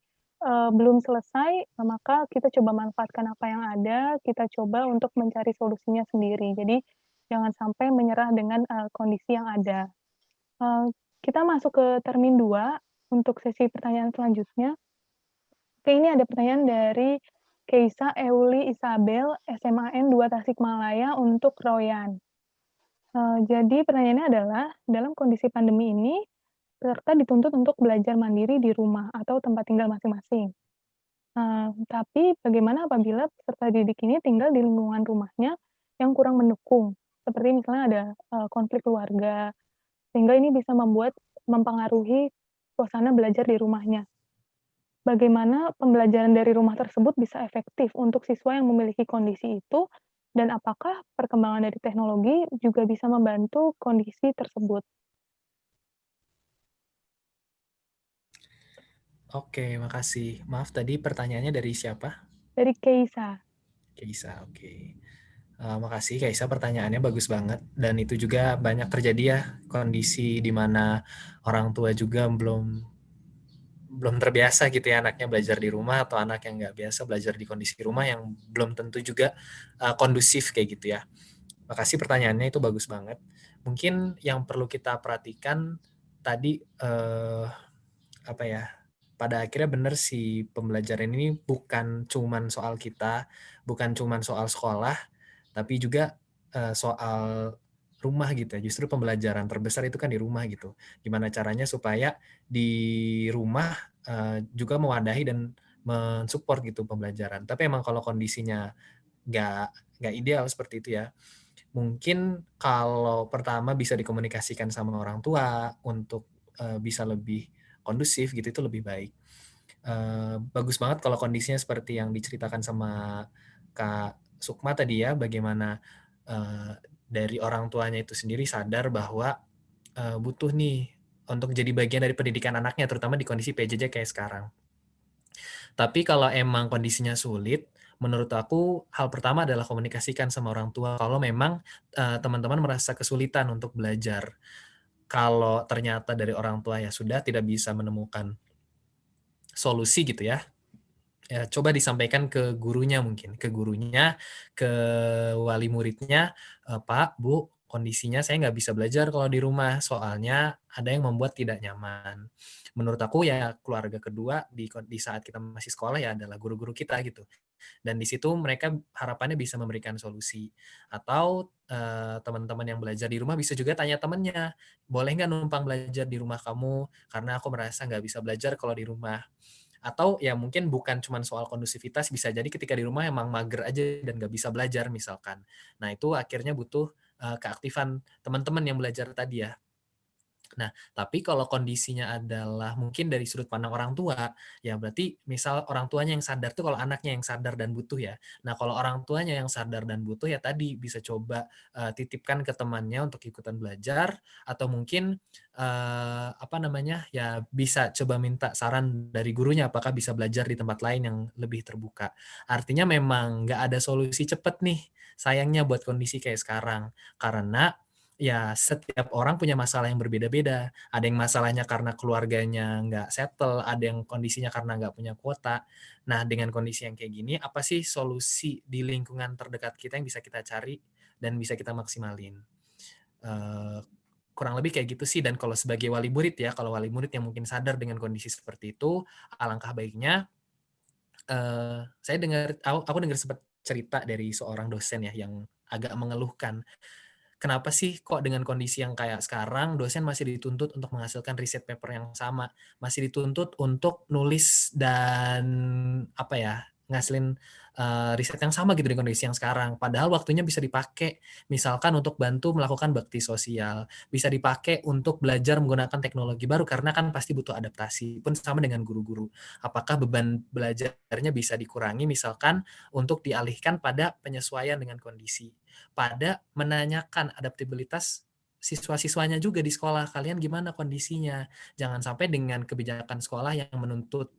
belum selesai, maka kita coba manfaatkan apa yang ada, kita coba untuk mencari solusinya sendiri. Jadi jangan sampai menyerah dengan kondisi yang ada. Kita masuk ke termin 2 untuk sesi pertanyaan selanjutnya. Oke, ini ada pertanyaan dari Keisa Euli Isabel, SMAN 2 Tasikmalaya untuk Royan. Jadi pertanyaannya adalah, dalam kondisi pandemi ini, peserta dituntut untuk belajar mandiri di rumah atau tempat tinggal masing-masing. Tapi bagaimana apabila peserta didik ini tinggal di lingkungan rumahnya yang kurang mendukung? Seperti misalnya ada konflik keluarga, sehingga ini bisa mempengaruhi suasana belajar di rumahnya. Bagaimana pembelajaran dari rumah tersebut bisa efektif untuk siswa yang memiliki kondisi itu, dan apakah perkembangan dari teknologi juga bisa membantu kondisi tersebut? Oke, makasih. Maaf tadi pertanyaannya dari siapa? Dari Keisa. Keisa, oke. Makasih Keisa, pertanyaannya bagus banget. Dan itu juga banyak terjadi ya, kondisi di mana orang tua juga belum terbiasa gitu ya anaknya belajar di rumah, atau anak yang nggak biasa belajar di kondisi rumah yang belum tentu juga kondusif kayak gitu ya. Makasih pertanyaannya, itu bagus banget. Mungkin yang perlu kita perhatikan tadi apa ya, pada akhirnya benar sih, pembelajaran ini bukan cuman soal kita, bukan cuman soal sekolah, tapi juga soal rumah gitu ya. Justru pembelajaran terbesar itu kan di rumah gitu. Gimana caranya supaya di rumah juga mewadahi dan mensupport gitu pembelajaran. Tapi emang kalau kondisinya nggak ideal seperti itu ya, mungkin kalau pertama bisa dikomunikasikan sama orang tua untuk bisa lebih kondusif gitu, itu lebih baik. Bagus banget kalau kondisinya seperti yang diceritakan sama Kak Sukma tadi ya, bagaimana dari orang tuanya itu sendiri sadar bahwa butuh nih untuk jadi bagian dari pendidikan anaknya, terutama di kondisi PJJ kayak sekarang. Tapi kalau emang kondisinya sulit, menurut aku hal pertama adalah komunikasikan sama orang tua kalau memang teman-teman merasa kesulitan untuk belajar. Kalau ternyata dari orang tua ya sudah tidak bisa menemukan solusi gitu ya, coba disampaikan ke gurunya mungkin, ke wali muridnya, "Pak, Bu, kondisinya saya nggak bisa belajar kalau di rumah, soalnya ada yang membuat tidak nyaman." Menurut aku ya keluarga kedua di saat kita masih sekolah ya adalah guru-guru kita gitu. Dan di situ mereka harapannya bisa memberikan solusi. Atau, teman-teman yang belajar di rumah bisa juga tanya temennya, "Boleh nggak numpang belajar di rumah kamu? Karena aku merasa nggak bisa belajar kalau di rumah." Atau ya mungkin bukan cuma soal kondusivitas, bisa jadi ketika di rumah emang mager aja dan nggak bisa belajar misalkan. Nah itu akhirnya butuh, keaktifan teman-teman yang belajar tadi ya. Nah, tapi kalau kondisinya adalah mungkin dari sudut pandang orang tua, ya berarti misal orang tuanya yang sadar tuh kalau anaknya yang sadar dan butuh ya. Nah, kalau orang tuanya yang sadar dan butuh ya tadi bisa coba, titipkan ke temannya untuk ikutan belajar atau mungkin, apa namanya, ya bisa coba minta saran dari gurunya apakah bisa belajar di tempat lain yang lebih terbuka. Artinya memang nggak ada solusi cepet nih, sayangnya buat kondisi kayak sekarang. Karena ya, setiap orang punya masalah yang berbeda-beda. Ada yang masalahnya karena keluarganya nggak settle, ada yang kondisinya karena nggak punya kuota. Nah, dengan kondisi yang kayak gini, apa sih solusi di lingkungan terdekat kita yang bisa kita cari dan bisa kita maksimalin? Eee, Kurang lebih kayak gitu sih, dan kalau sebagai wali murid ya, kalau wali murid yang mungkin sadar dengan kondisi seperti itu, alangkah baiknya, aku dengar sempat cerita dari seorang dosen ya, yang agak mengeluhkan, kenapa sih kok dengan kondisi yang kayak sekarang dosen masih dituntut untuk menghasilkan riset paper yang sama, masih dituntut untuk nulis dan apa ya, ngasilin, riset yang sama gitu dengan kondisi yang sekarang. Padahal waktunya bisa dipakai misalkan untuk bantu melakukan bakti sosial, bisa dipakai untuk belajar menggunakan teknologi baru karena kan pasti butuh adaptasi, pun sama dengan guru-guru. Apakah beban belajarnya bisa dikurangi misalkan untuk dialihkan pada penyesuaian dengan kondisi, pada menanyakan adaptabilitas siswa-siswanya juga di sekolah, "Kalian gimana kondisinya?" Jangan sampai dengan kebijakan sekolah yang menuntut,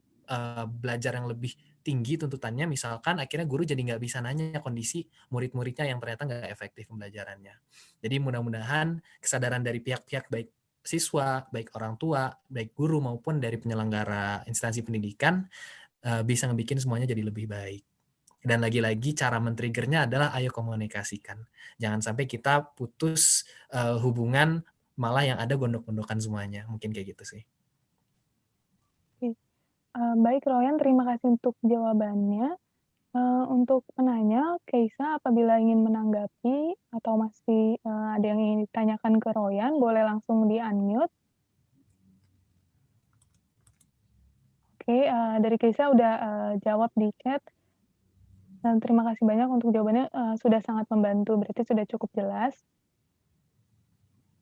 belajar yang lebih tinggi tuntutannya, misalkan akhirnya guru jadi nggak bisa nanya kondisi murid-muridnya yang ternyata nggak efektif pembelajarannya. Jadi mudah-mudahan kesadaran dari pihak-pihak baik siswa, baik orang tua, baik guru maupun dari penyelenggara instansi pendidikan, bisa ngebikin semuanya jadi lebih baik. Dan lagi-lagi cara men-trigger-nya adalah ayo komunikasikan. Jangan sampai kita putus, hubungan, malah yang ada gondok-gondokan semuanya, mungkin kayak gitu sih. Oke, baik Royan, terima kasih untuk jawabannya. Untuk penanya, Keisa apabila ingin menanggapi atau masih, ada yang ingin ditanyakan ke Royan, boleh langsung di-unmute. Oke, dari Keisa udah, jawab di chat. Dan terima kasih banyak untuk jawabannya, sudah sangat membantu, berarti sudah cukup jelas.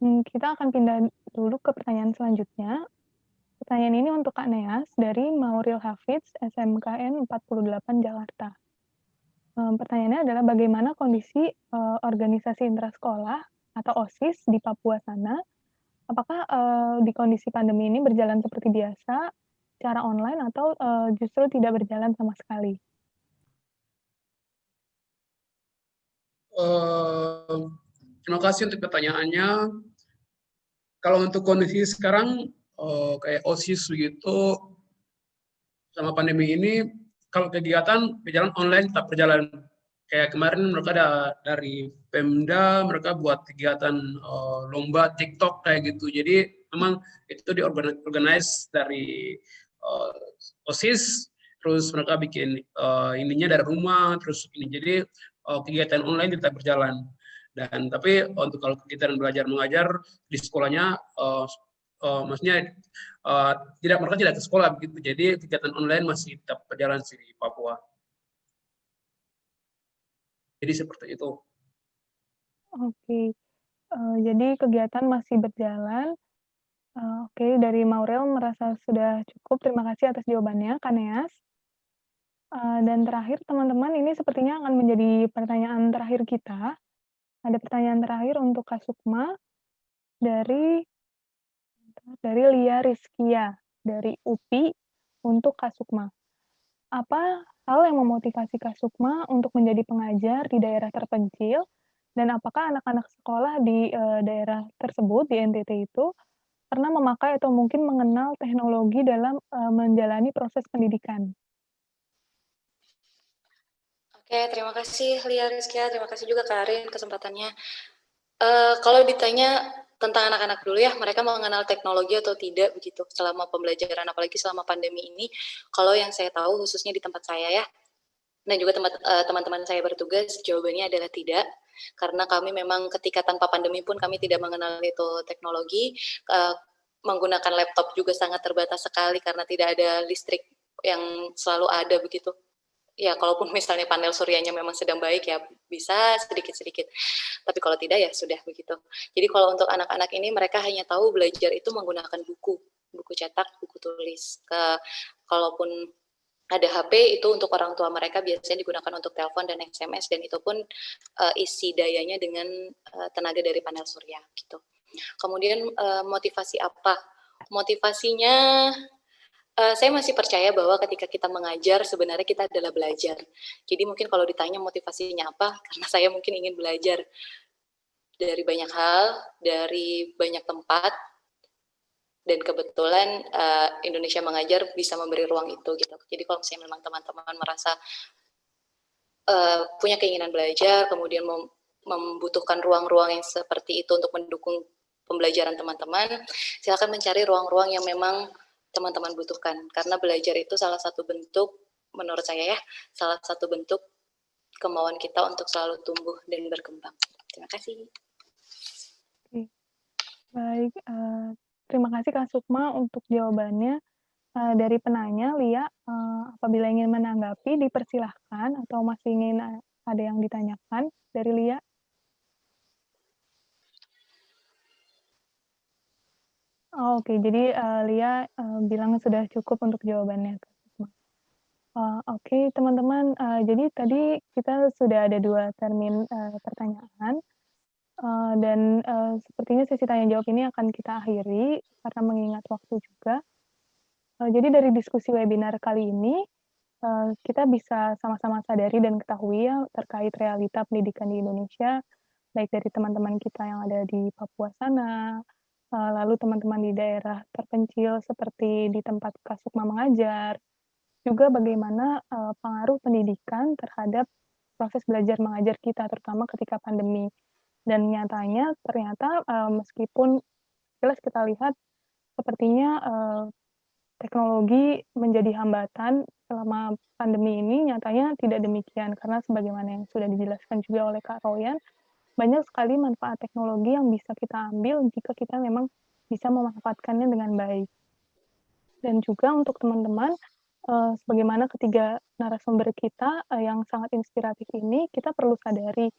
Kita akan pindah dulu ke pertanyaan selanjutnya. Pertanyaan ini untuk Kak Neas dari Mauril Hafidz, SMKN 48 Jakarta. Pertanyaannya adalah bagaimana kondisi, organisasi intrasekolah atau OSIS di Papua sana? Apakah, di kondisi pandemi ini berjalan seperti biasa, secara online atau, justru tidak berjalan sama sekali? Terima kasih untuk pertanyaannya. Kalau untuk kondisi sekarang, kayak OSIS begitu, sama pandemi ini, kalau kegiatan berjalan online tetap berjalan. Kayak kemarin mereka ada dari Pemda, mereka buat kegiatan lomba TikTok kayak gitu. Jadi memang itu diorganize dari OSIS, terus mereka bikin ininya dari rumah, terus ini. Jadi kegiatan online tetap berjalan. Dan tapi untuk kalau kegiatan belajar mengajar di sekolahnya, maksudnya mereka tidak ke sekolah begitu. Jadi kegiatan online masih tetap berjalan di Papua. Jadi seperti itu. Oke, jadi kegiatan masih berjalan. Oke, dari Maurel merasa sudah cukup. Terima kasih atas jawabannya, Kak Neas. Dan terakhir teman-teman, ini sepertinya akan menjadi pertanyaan terakhir kita. Ada pertanyaan terakhir untuk Kak Sukma dari Lia Rizkia dari UPI untuk Kak Sukma. Apa hal yang memotivasi Kak Sukma untuk menjadi pengajar di daerah terpencil, dan apakah anak-anak sekolah di daerah tersebut di NTT itu pernah memakai atau mungkin mengenal teknologi dalam menjalani proses pendidikan? Oke, terima kasih Lia Rizkia, terima kasih juga Kak Arin kesempatannya. Kalau ditanya tentang anak-anak dulu ya, mereka mengenal teknologi atau tidak begitu selama pembelajaran, apalagi selama pandemi ini. Kalau yang saya tahu khususnya di tempat saya ya, dan juga teman-teman saya bertugas, jawabannya adalah tidak. Karena kami memang ketika tanpa pandemi pun kami tidak mengenal itu teknologi, menggunakan laptop juga sangat terbatas sekali karena tidak ada listrik yang selalu ada begitu. Ya, kalaupun misalnya panel suryanya memang sedang baik ya bisa sedikit-sedikit. Tapi kalau tidak ya sudah begitu. Jadi kalau untuk anak-anak ini mereka hanya tahu belajar itu menggunakan buku cetak, buku tulis. Kalaupun ada HP itu untuk orang tua mereka biasanya digunakan untuk telepon dan SMS, dan itu pun isi dayanya dengan tenaga dari panel surya gitu. Kemudian motivasi apa? Motivasinya saya masih percaya bahwa ketika kita mengajar sebenarnya kita adalah belajar. Jadi mungkin kalau ditanya motivasinya apa, karena saya mungkin ingin belajar dari banyak hal, dari banyak tempat, dan kebetulan Indonesia Mengajar bisa memberi ruang itu gitu. Jadi kalau misalnya memang teman-teman merasa punya keinginan belajar, kemudian membutuhkan ruang-ruang yang seperti itu untuk mendukung pembelajaran teman-teman, silakan mencari ruang-ruang yang memang teman-teman butuhkan. Karena belajar itu salah satu bentuk, menurut saya ya, salah satu bentuk kemauan kita untuk selalu tumbuh dan berkembang. Terima kasih. Baik, terima kasih Kak Sukma untuk jawabannya. Dari penanya, Lia, apabila ingin menanggapi, dipersilahkan atau masih ingin ada yang ditanyakan dari Lia? Oh, oke, jadi Lia bilang sudah cukup untuk jawabannya. Oke, teman-teman, jadi tadi kita sudah ada 2 termin pertanyaan, dan sepertinya sesi tanya jawab ini akan kita akhiri karena mengingat waktu juga. Jadi dari diskusi webinar kali ini, kita bisa sama-sama sadari dan ketahui ya terkait realita pendidikan di Indonesia, baik dari teman-teman kita yang ada di Papua sana, lalu teman-teman di daerah terpencil seperti di tempat Kak Sukma mengajar, juga bagaimana pengaruh pendidikan terhadap proses belajar mengajar kita, terutama ketika pandemi. Dan nyatanya ternyata meskipun jelas kita lihat sepertinya teknologi menjadi hambatan selama pandemi ini, nyatanya tidak demikian. Karena sebagaimana yang sudah dijelaskan juga oleh Kak Royan, banyak sekali manfaat teknologi yang bisa kita ambil jika kita memang bisa memanfaatkannya dengan baik. Dan juga untuk teman-teman, sebagaimana ketiga narasumber kita yang sangat inspiratif ini, kita perlu sadari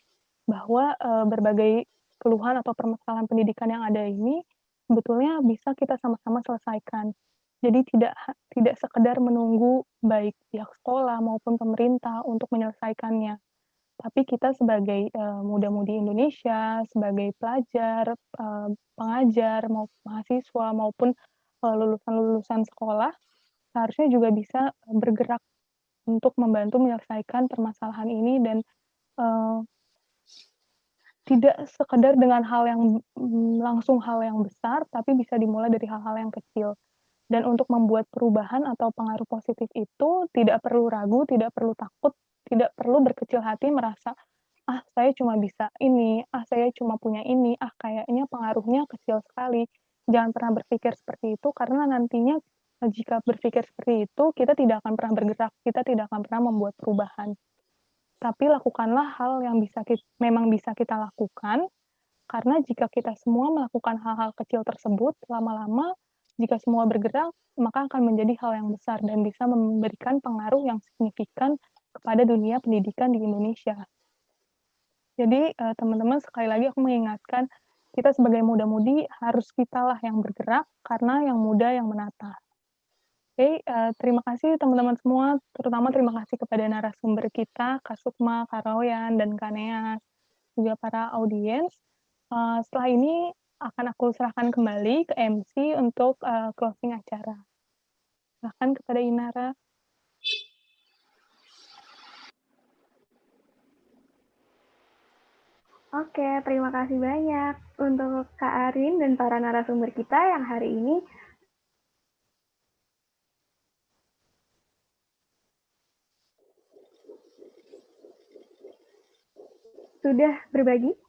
bahwa berbagai keluhan atau permasalahan pendidikan yang ada ini sebetulnya bisa kita sama-sama selesaikan. Jadi tidak sekedar menunggu baik pihak sekolah maupun pemerintah untuk menyelesaikannya, tapi kita sebagai muda-mudi Indonesia, sebagai pelajar, pengajar, mahasiswa maupun lulusan-lulusan sekolah, seharusnya juga bisa bergerak untuk membantu menyelesaikan permasalahan ini dan tidak sekedar dengan hal yang langsung hal yang besar, tapi bisa dimulai dari hal-hal yang kecil. Dan untuk membuat perubahan atau pengaruh positif itu tidak perlu ragu, tidak perlu takut, tidak perlu berkecil hati merasa, "Ah, saya cuma bisa ini, ah, saya cuma punya ini, ah, kayaknya pengaruhnya kecil sekali." Jangan pernah berpikir seperti itu karena nantinya jika berpikir seperti itu, kita tidak akan pernah bergerak, kita tidak akan pernah membuat perubahan. Tapi lakukanlah hal yang memang bisa kita lakukan, karena jika kita semua melakukan hal-hal kecil tersebut, lama-lama jika semua bergerak, maka akan menjadi hal yang besar dan bisa memberikan pengaruh yang signifikan kepada dunia pendidikan di Indonesia. Jadi, teman-teman, sekali lagi aku mengingatkan, kita sebagai muda-mudi harus kitalah yang bergerak, karena yang muda yang menata. Oke, terima kasih teman-teman semua, terutama terima kasih kepada narasumber kita, Kak Sukma, Kak Royan, dan Kak Neas, juga para audiens. Setelah ini akan aku serahkan kembali ke MC untuk closing acara. Silahkan kepada Inara. Oke, terima kasih banyak untuk Kak Arin dan para narasumber kita yang hari ini sudah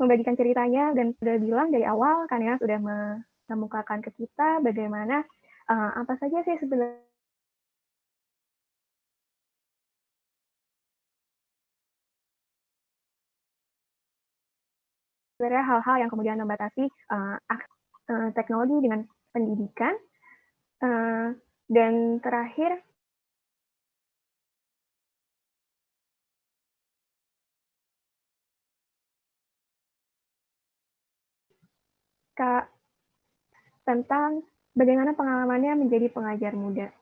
membagikan ceritanya dan sudah bilang dari awal, Kak Nea sudah mengemukakan ke kita bagaimana apa saja sih sebenarnya hal-hal yang kemudian membatasi teknologi dengan pendidikan. Dan terakhir, Kak, tentang bagaimana pengalamannya menjadi pengajar muda.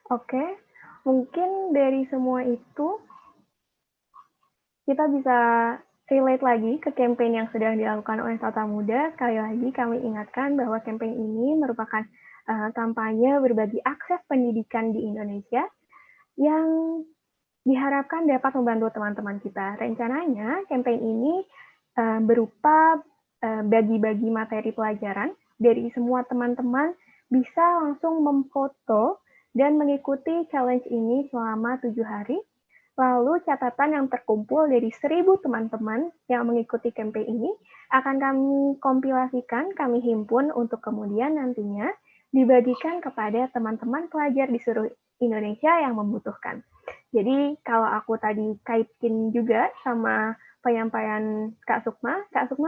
Oke, mungkin dari semua itu kita bisa relate lagi ke campaign yang sedang dilakukan oleh Tata Muda. Sekali lagi kami ingatkan bahwa campaign ini merupakan kampanye berbagi akses pendidikan di Indonesia yang diharapkan dapat membantu teman-teman kita. Rencananya campaign ini berupa bagi-bagi materi pelajaran dari semua teman-teman bisa langsung memfoto dan mengikuti challenge ini selama 7 hari. Lalu catatan yang terkumpul dari 1.000 teman-teman yang mengikuti campaign ini akan kami kompilasikan, kami himpun untuk kemudian nantinya dibagikan kepada teman-teman pelajar di seluruh Indonesia yang membutuhkan. Jadi kalau aku tadi kaitin juga sama penyampaian Kak Sukma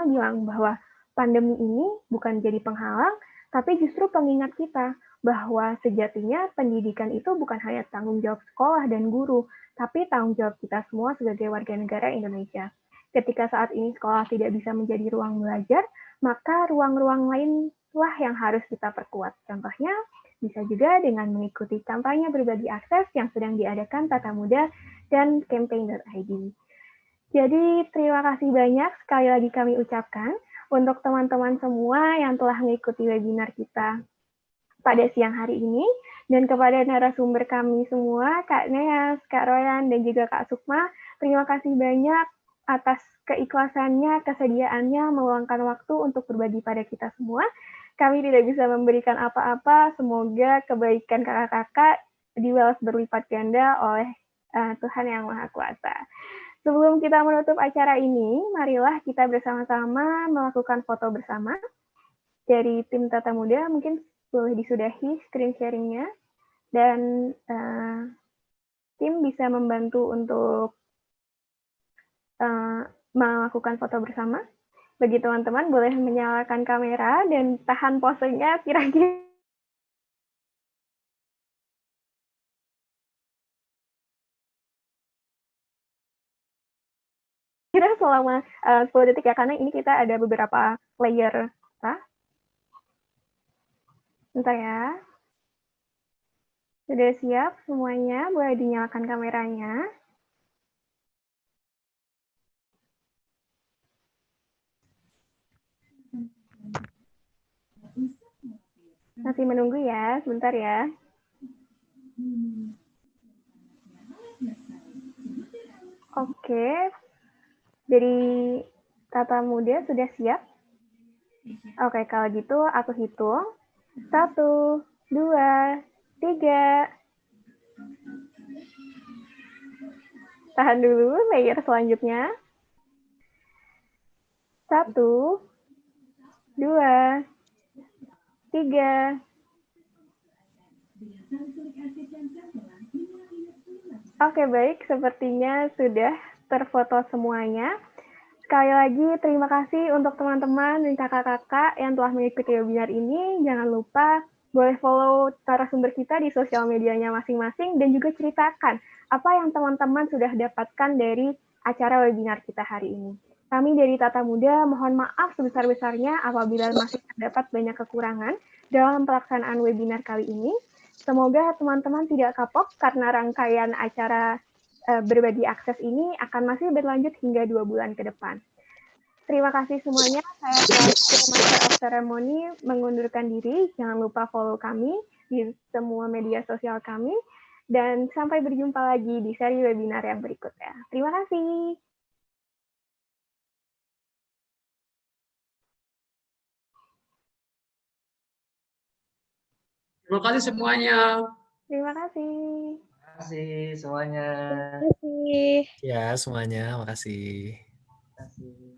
bilang bahwa pandemi ini bukan jadi penghalang, tapi justru pengingat kita bahwa sejatinya pendidikan itu bukan hanya tanggung jawab sekolah dan guru, tapi tanggung jawab kita semua sebagai warga negara Indonesia. Ketika saat ini sekolah tidak bisa menjadi ruang belajar, maka ruang-ruang lainlah yang harus kita perkuat. Contohnya, bisa juga dengan mengikuti kampanye berbagi akses yang sedang diadakan Tata Muda dan campaign.id. Jadi, terima kasih banyak sekali lagi kami ucapkan untuk teman-teman semua yang telah mengikuti webinar kita pada siang hari ini, dan kepada narasumber kami semua, Kak Neas, Kak Royan, dan juga Kak Sukma, terima kasih banyak atas keikhlasannya, kesediaannya, meluangkan waktu untuk berbagi pada kita semua. Kami tidak bisa memberikan apa-apa, semoga kebaikan kakak-kakak dibalas berlipat ganda oleh Tuhan Yang Maha Kuasa. Sebelum kita menutup acara ini, marilah kita bersama-sama melakukan foto bersama. Dari tim Tata Muda, mungkin boleh disudahi screen sharing-nya, dan tim bisa membantu untuk melakukan foto bersama. Bagi teman-teman, boleh menyalakan kamera dan tahan posenya kira-kira selama 10 detik ya, karena ini kita ada beberapa layer. Bentar ya. Sudah siap semuanya, boleh dinyalakan kameranya. Masih menunggu ya, sebentar ya. Oke, dari Tata Muda sudah siap? Oke, kalau gitu aku hitung. 1, 2, 3. Tahan dulu, layer selanjutnya. 1, 2, 3. Oke, baik. Sepertinya sudah terfoto semuanya. Sekali lagi, terima kasih untuk teman-teman dan kakak-kakak yang telah mengikuti webinar ini. Jangan lupa boleh follow narasumber kita di sosial medianya masing-masing dan juga ceritakan apa yang teman-teman sudah dapatkan dari acara webinar kita hari ini. Kami dari Tata Muda mohon maaf sebesar-besarnya apabila masih terdapat banyak kekurangan dalam pelaksanaan webinar kali ini. Semoga teman-teman tidak kapok karena rangkaian acara berbagi akses ini akan masih berlanjut hingga 2 bulan ke depan. Terima kasih semuanya. Saya selaku Master of Ceremony mengundurkan diri. Jangan lupa follow kami di semua media sosial kami. Dan sampai berjumpa lagi di seri webinar yang berikutnya. Terima kasih. Terima kasih semuanya. Terima kasih. Terima kasih semuanya. Terima kasih. Ya, semuanya. Makasih. Terima kasih.